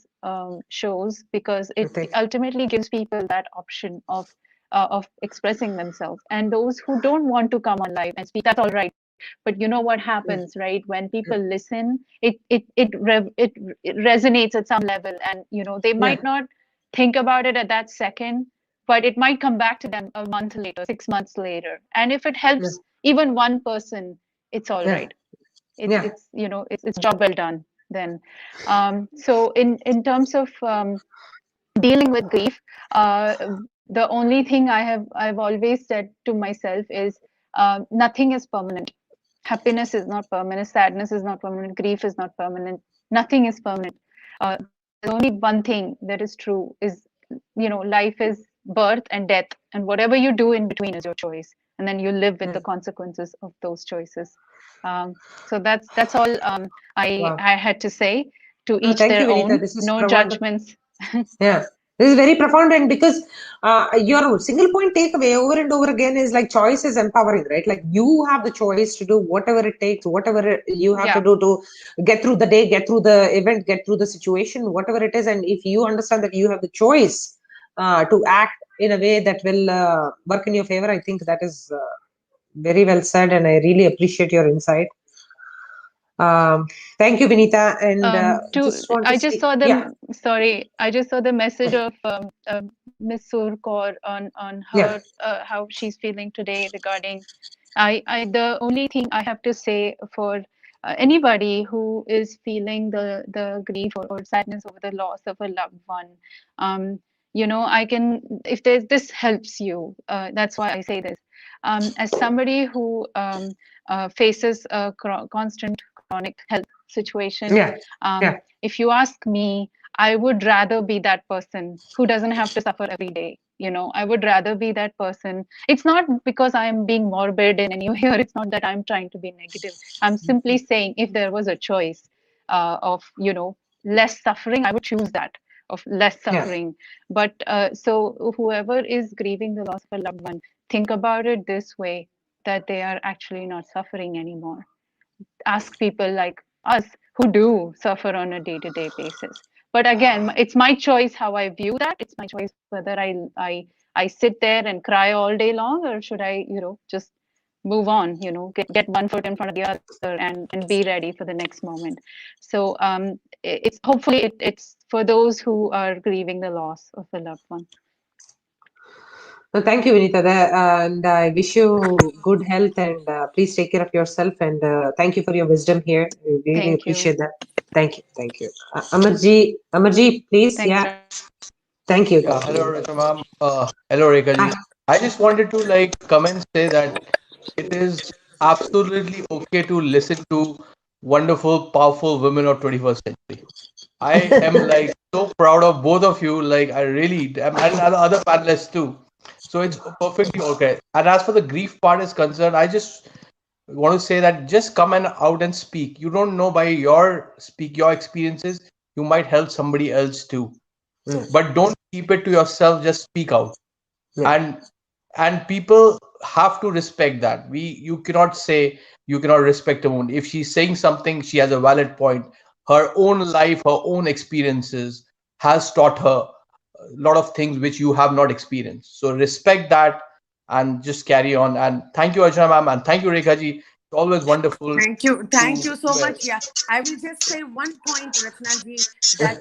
shows, because it Thank you. ultimately gives people that option of expressing themselves. And those who don't want to come on live and speak, that's all right. But you know what Yeah. happens, right? When Yeah. people listen, it resonates at some level, and they Yeah. might not think about it at that second, but it might come back to them a month later, 6 months later. And if it Yeah. helps even one person, it's all Yeah. right. It's Yeah. it's it's job well done then. So in terms of dealing with grief, uh, the only thing I've always said to myself is, nothing is permanent. Happiness is not permanent. Sadness is not permanent. Grief is not permanent. Nothing is permanent. There's only one thing that is true is, life is birth and death, and whatever you do in between is your choice, and then you live with Yeah. the consequences of those choices. So that's all I Wow. I had to say. To No, each thank you, their Vinita. own. This is No profound. judgments. Yeah, this is very profound, and because your single point takeaway over and over again is like choice is empowering, right? Like you have the choice to do whatever it takes, whatever you have to Yeah. do to get through the day, get through the event, get through the situation, whatever it is. And if you understand that you have the choice to act in a way that will work in your favor, I think that is very well said, and I really appreciate your insight. Um, Thank you, Vinita, and To just want to I just say, saw yeah, the sorry, I just saw the message of Miss Surkor on yeah, her how she's feeling today regarding. I the only thing I have to say for anybody who is feeling the grief or sadness over the loss of a loved one, um, I can, if there's this helps you. That's why I say this. As somebody who faces a constant chronic health situation, yeah, yeah, if you ask me, I would rather be that person who doesn't have to suffer every day. I would rather be that person. It's not because I'm being morbid in any way, or it's not that I'm trying to be negative. I'm simply saying if there was a choice of, less suffering, I would choose that, of less yeah. suffering. But so whoever is grieving the loss of a loved one, think about it this way, that they are actually not suffering anymore. Ask people like us who do suffer on a day-to-day basis. But again, it's my choice how I view that. It's my choice whether I sit there and cry all day long, or should I, just move on, get one foot in front of the other, and be ready for the next moment. So it's hopefully it's for those who are grieving the loss of a loved one. No, thank you, Vinita, and I wish you good health, and please take care of yourself. And thank you for your wisdom here. I really Thank you. appreciate that. Thank you, thank you. Amarji, please, Thanks, yeah. Thank you, Yeah, thank you, hello Vinita. Rachna ma'am. Hello Rekha Hi. ji. I just wanted to like come and say that it is absolutely okay to listen to wonderful, powerful women of 21st century. I am like so proud of both of you. Like I really am, and other panelists too. So it's perfectly okay. And as for the grief part is concerned, I just want to say that just come and out and speak. You don't know by your experiences, you might help somebody else too. Yeah, But don't keep it to yourself. Just speak out, yeah, and people have to respect that. You cannot say you cannot respect a woman if she's saying something. She has a valid point, her own life, her own experiences. has taught her a lot of things which you have not experienced. So respect that and just carry on. And thank you, Archana ma'am, and thank you, Rekha ji. It's always wonderful Thank you. Thank to you so much. Yeah. I will just say one point, Rachna ji, that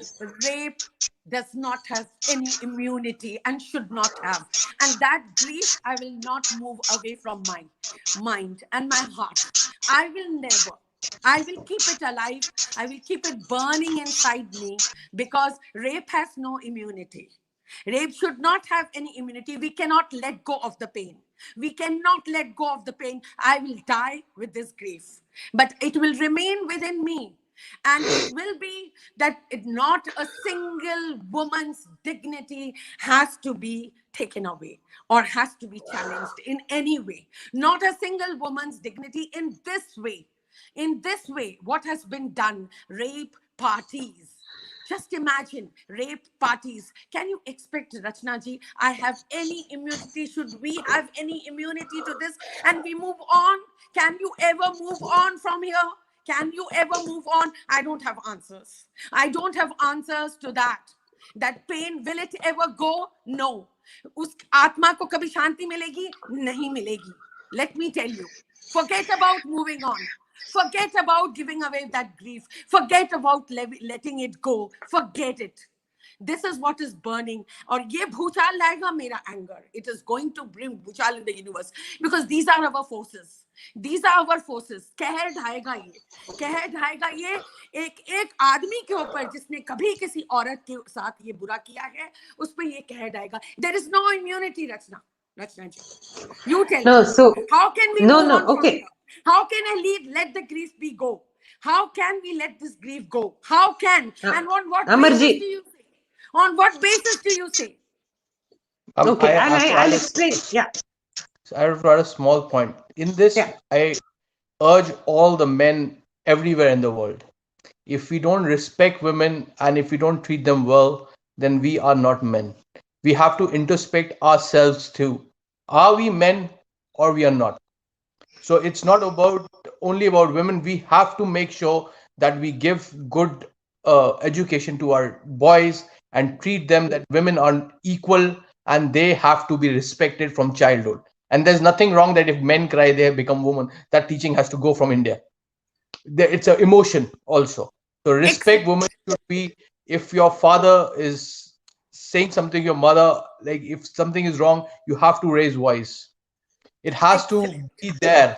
rape does not have any immunity and should not have. And that grief, I will not move away from my mind and my heart. I will never. I will keep it alive. I will keep it burning inside me because rape has no immunity. Rape should not have any immunity. We cannot let go of the pain. We cannot let go of the pain. I will die with this grief, but it will remain within me. And it will be that not a single woman's dignity has to be taken away or has to be challenged in any way. Not a single woman's dignity in this way. In this way, what has been done, rape parties. Just imagine rape parties. Can you expect, Rachna ji, I have any immunity? Should we have any immunity to this? And we move on. Can you ever move on from here? Can you ever move on? I don't have answers. I don't have answers to that. That pain, will it ever go? No. उस आत्मा को कभी शांति मिलेगी? नहीं मिलेगी. Let me tell you. Forget about moving on. Forget about giving away that grief. Forget about letting it go. Forget it. This is what is burning. और ये भूचाल लाएगा मेरा anger. It is going to bring भूचाल in the universe because these are our forces. These are our forces. कहर ढाएगा ये. कहर ढाएगा ये एक आदमी के ऊपर जिसने कभी किसी औरत के साथ ये बुरा किया है उस पर ये कहर ढाएगा. There is no immunity, Rachna. Rachna ji, you tell No, me. so How can we no, move no, on from okay. here? How can I let the grief be go? How can we let this grief go? How can? And on what basis do Amarji, you say? On what basis do you say? okay, I have to I'll add explain. Yeah, I have to add a small point. In this, yeah. I urge all the men everywhere in the world. If we don't respect women and if we don't treat them well, then we are not men. We have to introspect ourselves too. Are we men or we are not? So it's not about only about women. We have to make sure that we give good education to our boys and treat them that women are equal and they have to be respected from childhood. And there's nothing wrong that if men cry they have become women. That teaching has to go from India. It's an emotion also. So respect Excellent. women should be, if your father is saying something, your mother, like if something is wrong, you have to raise voice. It has to Excellent. be there.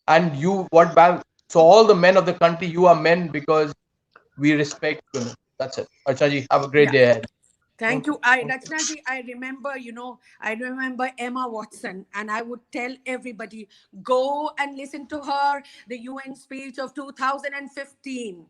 And you, what bal? So all the men of the country, you are men because we respect women. That's it. Archana have a great Yeah. day ahead. Thank you. Rachna ji, I remember, I remember Emma Watson, and I would tell everybody, go and listen to her, the UN speech of 2015.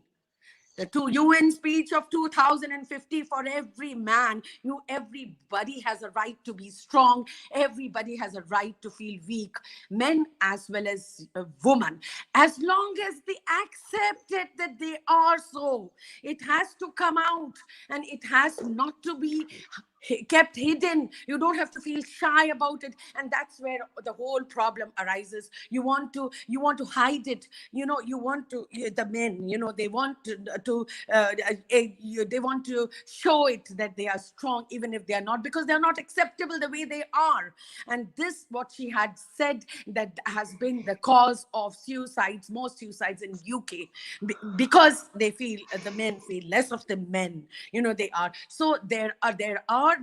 The UN speech of 2050 for every man. Everybody has a right to be strong. Everybody has a right to feel weak. Men as well as women. As long as they accept it that they are so. It has to come out and it has not to be kept hidden. You don't have to feel shy about it, and that's where the whole problem arises. You want to hide it. You want to, the men, they want they want to show it that they are strong even if they are not, because they are not acceptable the way they are. And this, what she had said, that has been the cause of suicides, most suicides in UK, because they feel, the men feel less of the men. They are, so there are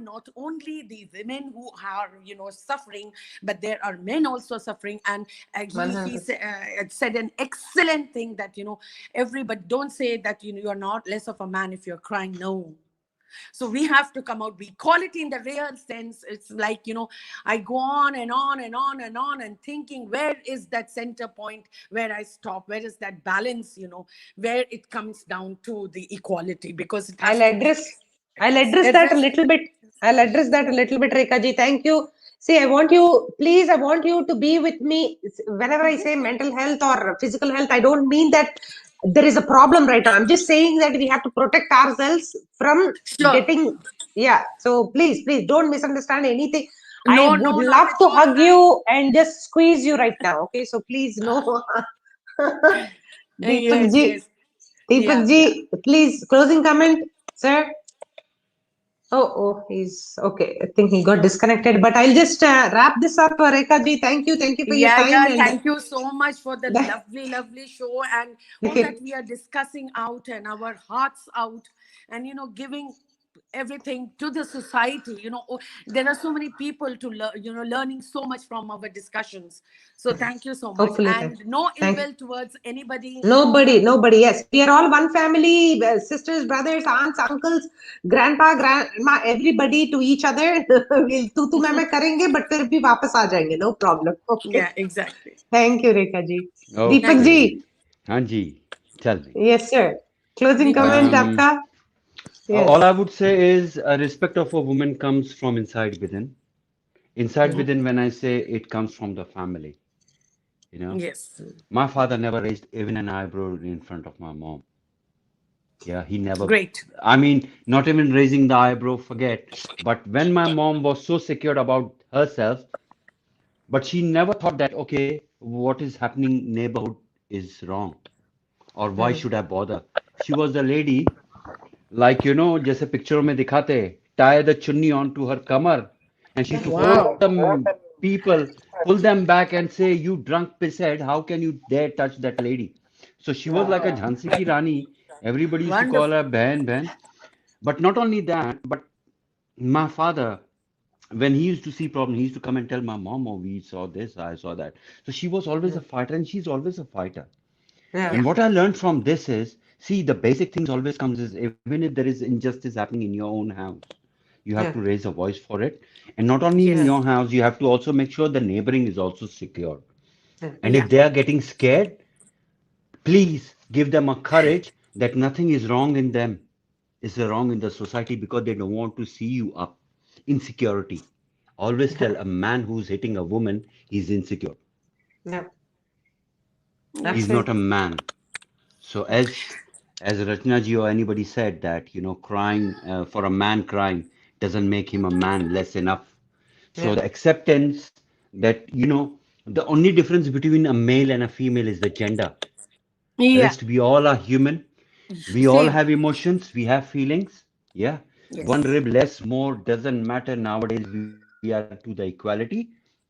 not only the women who are suffering, but there are men also suffering. And he 100. said an excellent thing, that everybody, don't say that you're not less of a man if you're crying. No. So we have to come out, be equality in the real sense. It's like, I go on and on and on and on and thinking, where is that center point where I stop? Where is that balance, where it comes down to the equality? Because it has I'll to be address I'll address that a addressed. little bit. I'll address that a little bit, Rekha ji. Thank you. See, I want you to be with me. Whenever I say mental health or physical health, I don't mean that there is a problem right now. I'm just saying that we have to protect ourselves from Sure. getting, yeah. So please don't misunderstand anything. I No, would no, not love at to all. hug you and just squeeze you right now. Okay, so please no. Deepak Yes, ji, yes. Deepak Yeah, ji, yeah. please closing comment, sir. Oh, he's okay. I think he got disconnected, but I'll just wrap this up, Rekha ji. Thank you for your Yeah, time yeah. and Thank you so much for the that, lovely, lovely show and all that we are discussing out and our hearts out and, giving everything to the society. There are so many people to learn, learning so much from our discussions. So thank you so much. hopefully, And no ill thank will towards anybody. nobody. Yes, we are all one family, sisters, brothers, aunts, uncles, grandpa, grandma, everybody to each other. We'll तू मैं करेंगे, but फिर भी वापस आ जाएंगे. No problem. Okay. Yeah, exactly. Thank you, Rekha ji. Deepak Thank you. ji. Okay. Hanji, tell me. Yes, sir. Closing Deepak comment, ji. Um, आपका? all I Yes. would say is respect of a woman comes from inside within. Inside Mhm. within, when I say it comes from the family, you know. Yes. My father never raised even an eyebrow in front of my mom. Yeah, he never, Great. I mean, not even raising the eyebrow, forget. But when my mom was so secure about herself, but she never thought that, okay, what is happening neighborhood is wrong, or why Mm. should I bother? She was the lady, like, जैसे पिक्चरों में दिखाते, tie the chunni onto her kamar, and she to pull Wow. the people, pull them back and say, you drunk pisshead, how can you dare touch that lady? So she was like a Jhansi ki Rani. Everybody used to call Wonderful. her Behan Behan. But not only that, but my father, when he used to see problem, he used to come and tell my mom, oh, we saw this, I saw that. So she was always a Mm. fighter, and she's always a fighter. Yeah. And Yeah. what I learned from this is, see, the basic things always comes is even if there is injustice happening in your own house, you have to Yeah. raise a voice for it. And not only in Yeah. your Yes. house, you have to also make sure the neighboring is also secure. Yeah. And Yeah. if they are getting scared, please give them a courage that nothing is wrong in them, is wrong in the society because they don't want to see you up. Insecurity. Always tell a man who's hitting a woman, he's insecure. Yeah. He's Yes. not a Absolutely. man. So as Rachna ji or anybody said that, crying for a man crying doesn't make him a man less enough. So Yeah. the acceptance that, the only difference between a male and a female is the gender. Yeah. Rest, we all are human. We all Same. have emotions. We have feelings. Yeah. One Yes. rib less, more doesn't matter. Nowadays, we are to the equality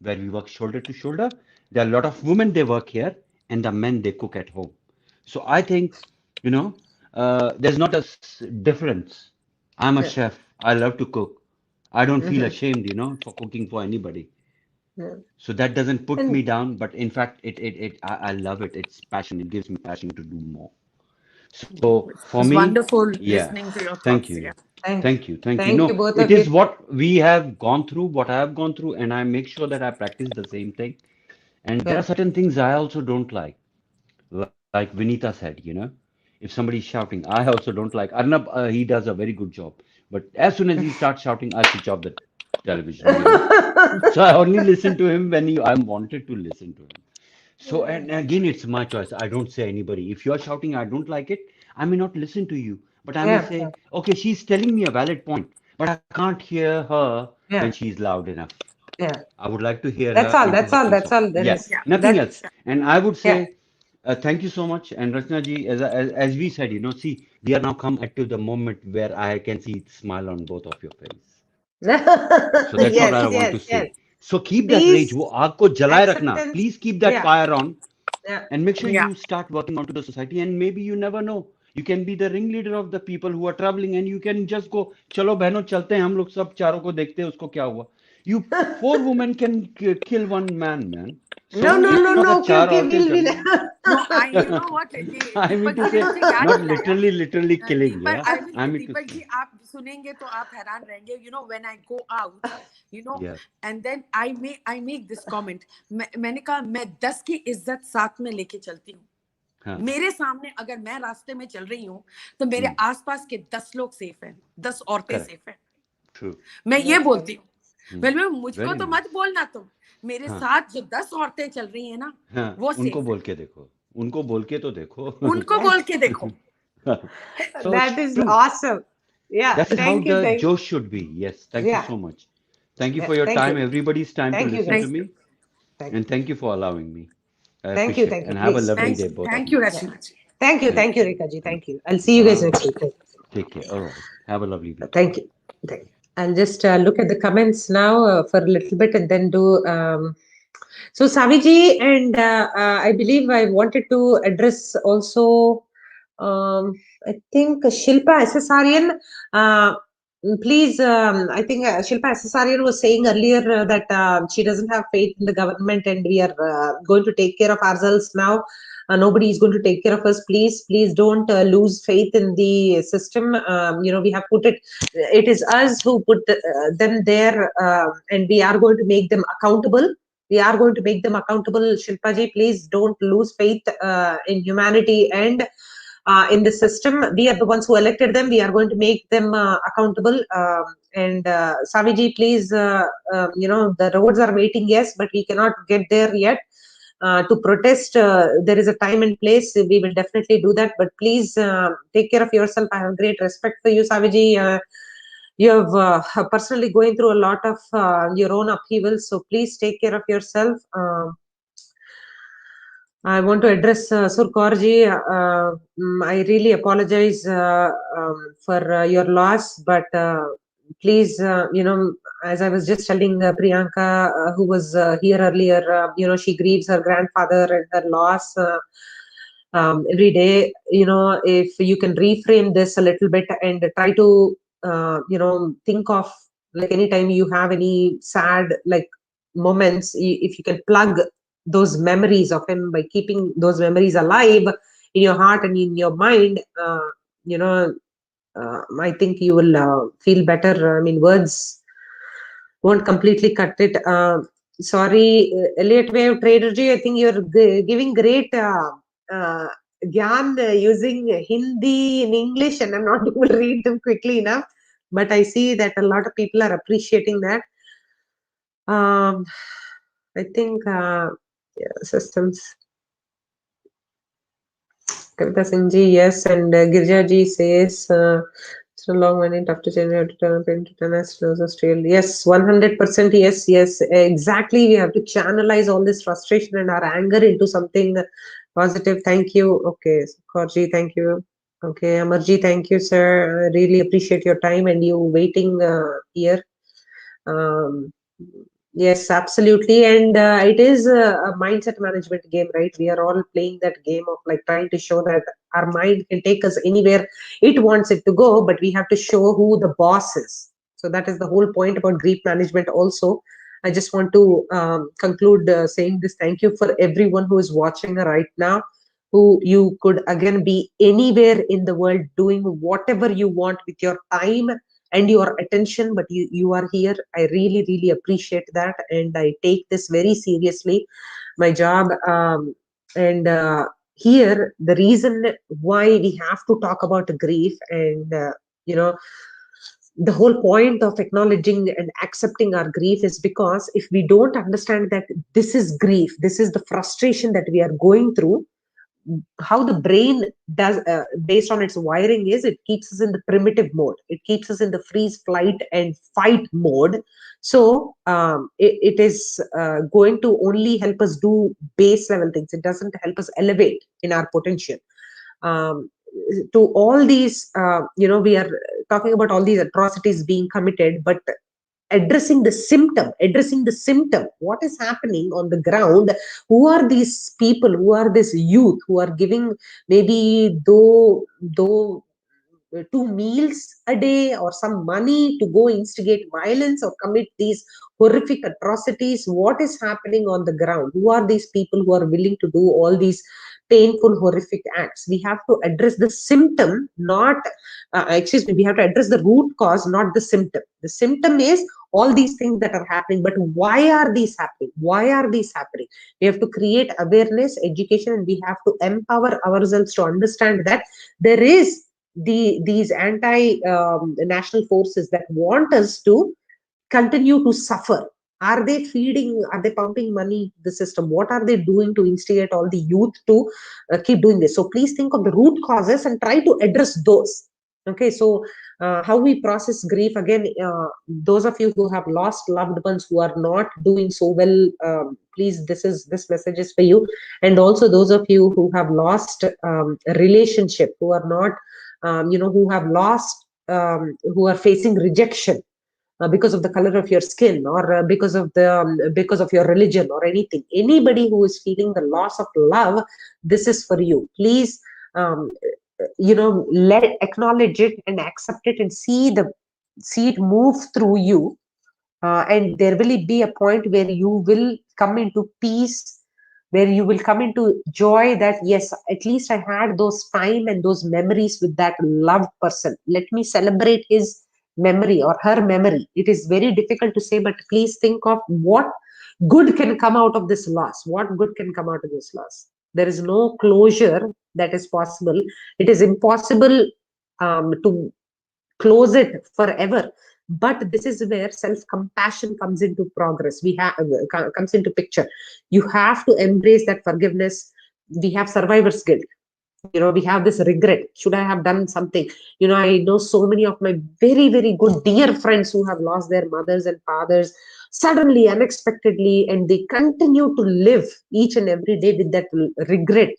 where we work shoulder to shoulder. There are a lot of women, they work here, and the men, they cook at home. So I think, there's not a difference. I'm a Yeah. chef. I love to cook. I don't feel Mhm. ashamed, for cooking for anybody. Yeah. So that doesn't put And me down, but in fact, I love it. It's passion. It gives me passion to do more. So It for was me, wonderful yeah, listening to your thank thoughts. you. Yeah. thank, Thank you. thank you No, both it of is you. what we have gone through, what I have gone through, and I make sure that I practice the same thing. And there are Yeah. certain things I also don't like Vinita said, if somebody is shouting, I also don't like. Arnab, he does a very good job. But as soon as he starts shouting, I switch off the television. So I only listen to him when I wanted to listen to him. So, and again, it's my choice. I don't say anybody. If you're shouting, I don't like it, I may not listen to you, but I may Yeah. say, okay, she's telling me a valid point, but I can't hear her when Yeah. she's loud enough. Yeah. I would like to hear That's her all. into That's her all. peace That's of all mind. there Yeah, is. Yeah. nothing That. else. And I would Yeah. say, thank you so much. And Rachna ji, as we said, see, we are now come at to the moment where I can see smile on both of your face. So that's what Yes. I want Yes. to Yes. say. So keep that rage. Peace, वो आग को जलाए रखना. acceptance. Please keep that Yeah. fire on Yeah. and make sure Yeah. you start working onto the society. And maybe you never know. You can be the ringleader of the people who are traveling, and you can just go. चलो बहनों चलते हैं हम लोग सब चारों को देखते हैं उसको क्या हुआ. You four women can kill one man, man. No. So No. एक No. साथ No. Okay. चार Okay. औरतें We'll. चल No, you रही. know what? I mean Deepak to जी ने say, मुझे याद not दिलाया. literally killing. Deepak Yeah, I I will mean to Deepak say. जी आप सुनेंगे तो आप हैरान रहेंगे. When I go out, Yeah. And then I make this comment. मैंने कहा मैं 10 की इज्जत साथ में लेके चलती हूँ. Huh. मेरे सामने अगर मैं रास्ते में चल रही हूँ तो मेरे Hmm. आसपास के 10 लोग सेफ हैं, 10 औरतें Correct. सेफ हैं. True. मैं ये That's right. बोलती हूँ. Hmm. वेल मुझको Very तो nice. मत बोलना तुम. मेरे हाँ साथ जो 10 औरतें चल रही हैं ना, हाँ वो उनको सेफ है. बोल के देखो उनको बोल के तो देखो उनको बोल के देखो. so That is true awesome. Yeah. that is how Thank you. the Thank. josh should be yes thank you Yeah. so much thank you Yeah. for your Thank time you. everybody's time to Thank you, listen to guys. Thank me you. Thank and thank you for allowing me I Thank you. appreciate Thank you. and have a Please. lovely Please. day both of Thank you, you Yeah. Rachna ji. Thank you. thank Thank you, you Rekha ji. thank Thank you. you I'll see you guys bye next week. take care all right have a lovely weekend Thank you. Okay. I'll just look at the comments now for a little bit and then do. So, Saviji, and I believe I wanted to address also, I think Shilpa Assessarian. Uh, please, I think Shilpa Assessarian was saying earlier that she doesn't have faith in the government and we are going to take care of ourselves now. Nobody is going to take care of us. Please don't lose faith in the system. We have put it, it is us who put them there, and we are going to make them accountable. We are going to make them accountable. Shilpaji, please don't lose faith in humanity and in the system. We are the ones who elected them. We are going to make them accountable. And Saviji, please, the roads are waiting, yes, but we cannot get there yet. To protest, there is a time and place. We will definitely do that. But please take care of yourself. I have great respect for you, Saviji. You have personally going through a lot of your own upheavals. So please take care of yourself. I want to address Sur Kaurji. I really apologize for your loss, but please, as I was just telling Priyanka, who was here earlier, she grieves her grandfather and her loss every day. If you can reframe this a little bit and try to, think of, like, anytime you have any sad, like, moments, if you can plug those memories of him by keeping those memories alive in your heart and in your mind, you know I think you will feel better. I mean, words won't completely cut it. Sorry, Elliot Wave Trader Ji, I think you're giving great uh, gyan using Hindi in English, and I'm not able to read them quickly enough, but I see that a lot of people are appreciating that. I think yeah, systems. Kavita Singh ji, yes, and Girja ji says it's a long one, tough to change, we have to turn up into tennis, close Australia. Yes, 100%. Yes, exactly. We have to channelize all this frustration and our anger into something positive. Thank you. Okay, Korji, thank you. Okay, Amarji, thank you, sir. I really appreciate your time and you waiting here. Um, yes, absolutely. And it is a mindset management game, right? We are all playing that game of, like, trying to show that our mind can take us anywhere it wants it to go, but we have to show who the boss is. So that is the whole point about grief management also. I just want to conclude saying this. Thank you for everyone who is watching right now, who you could again be anywhere in the world doing whatever you want with your time and your attention, but you are here. I really appreciate that, and I take this very seriously, my job. And here, the reason why we have to talk about grief, and you know the whole point of acknowledging and accepting our grief is because if we don't understand that this is grief, this is the frustration that we are going through, how the brain does, based on its wiring, is it keeps us in the primitive mode, it keeps us in the freeze, flight and fight mode. So it is going to only help us do base level things. It doesn't help us elevate in our potential. um, to all these, we are talking about all these atrocities being committed, but addressing the symptom, what is happening on the ground. Who are these people, who are this youth who are giving, maybe though 2 meals a day or some money to go instigate violence or commit these horrific atrocities? What is happening on the ground? Who are these people who are willing to do all these painful, horrific acts? We have to address the symptom, not, excuse me, we have to address the root cause, not the symptom. The symptom is all these things that are happening, but why are these happening? Why are these happening? We have to create awareness, education, and we have to empower ourselves to understand that there is these anti national forces that want us to continue to suffer. Are they feeding, are they pumping money to the system? What are they doing to instigate all the youth to keep doing this? So please think of the root causes and try to address those. Okay, so how we process grief, again, those of you who have lost loved ones, who are not doing so well, please, this message is for you. And also those of you who have lost a relationship, who are not, who have lost who are facing rejection because of the color of your skin, or because of your religion or anything. Anybody who is feeling the loss of love, this is for you. Please, let acknowledge it and accept it, and see it move through you, and there will be a point where you will come into peace, where you will come into joy, that yes, at least I had those time and those memories with that loved person. Let me celebrate his memory or her memory. It is very difficult to say, but please think of what good can come out of this loss. What good can come out of this loss? There is no closure that is possible. It is impossible to close it forever, but this is where self compassion comes into progress. We have comes into picture. You have to embrace that forgiveness. We have survivor's guilt. We have this regret. Should I have done something? I know so many of my very, very good dear friends who have lost their mothers and fathers suddenly, unexpectedly, and they continue to live each and every day with that regret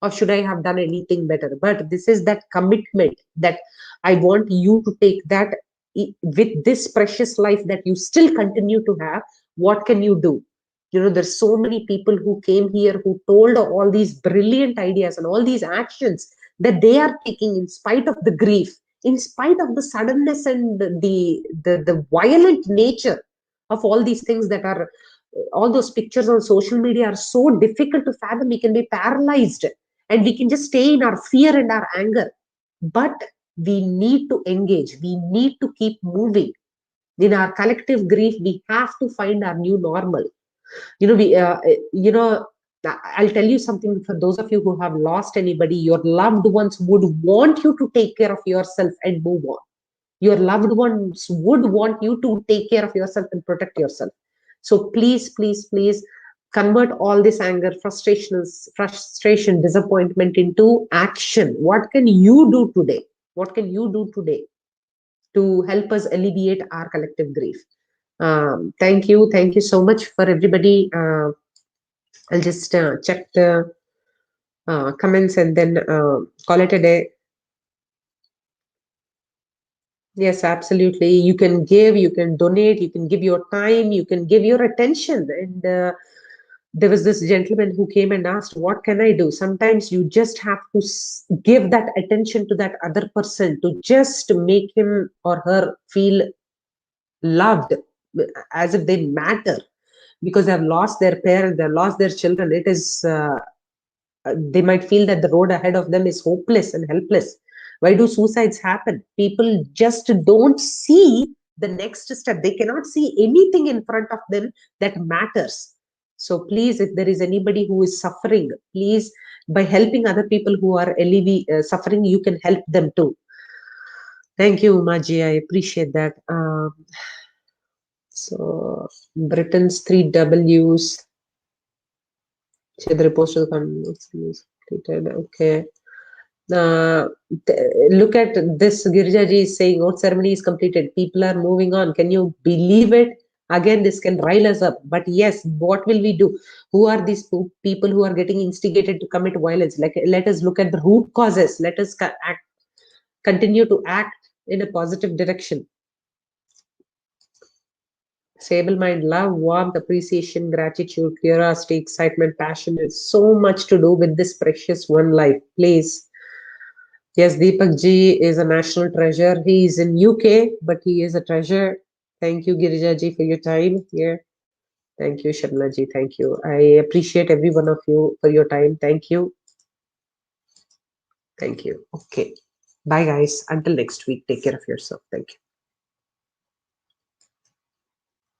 of should I have done anything better. But this is that commitment that I want you to take, that with this precious life that you still continue to have, what can you do? There's so many people who came here who told all these brilliant ideas and all these actions that they are taking in spite of the grief, in spite of the suddenness and the violent nature of all these things that are, all those pictures on social media are so difficult to fathom. We can be paralyzed and we can just stay in our fear and our anger. But we need to engage. We need to keep moving. In our collective grief, we have to find our new normal. We you know I'll tell you something. For those of you who have lost anybody, your loved ones would want you to take care of yourself and move on. Your loved ones would want you to take care of yourself and protect yourself. So please, please, please convert all this anger, frustration, disappointment into action. What can you do today? What can you do today to help us alleviate our collective grief? Thank you. Thank you so much for everybody. I'll just check the comments and then call it a day. Yes, absolutely. You can give, you can donate, you can give your time, you can give your attention. And there was this gentleman who came and asked, what can I do? Sometimes you just have to give that attention to that other person, to just make him or her feel loved, as if they matter, because they've lost their parents, they've lost their children. It is they might feel that the road ahead of them is hopeless and helpless. Why do suicides happen? People just don't see the next step. They cannot see anything in front of them that matters. So please, if there is anybody who is suffering, please, by helping other people who are suffering, you can help them too. Thank you, Umaji. I appreciate that. So Britain's 3 W's. The postal completed. Okay. Look at this. Girjaji is saying oath ceremony is completed. People are moving on. Can you believe it? Again, this can rile us up. But yes, what will we do? Who are these people who are getting instigated to commit violence? Like, let us look at the root causes. Let us continue to act in a positive direction. Stable mind, love, warmth, appreciation, gratitude, curiosity, excitement, passion. It's so much to do with this precious one life. Please. Yes, Deepak ji is a national treasure. He is in UK, but he is a treasure. Thank you, Girija ji, for your time here. Thank you, Shabna ji. Thank you. I appreciate every one of you for your time. Thank you. Thank you. Okay. Bye, guys. Until next week. Take care of yourself. Thank you.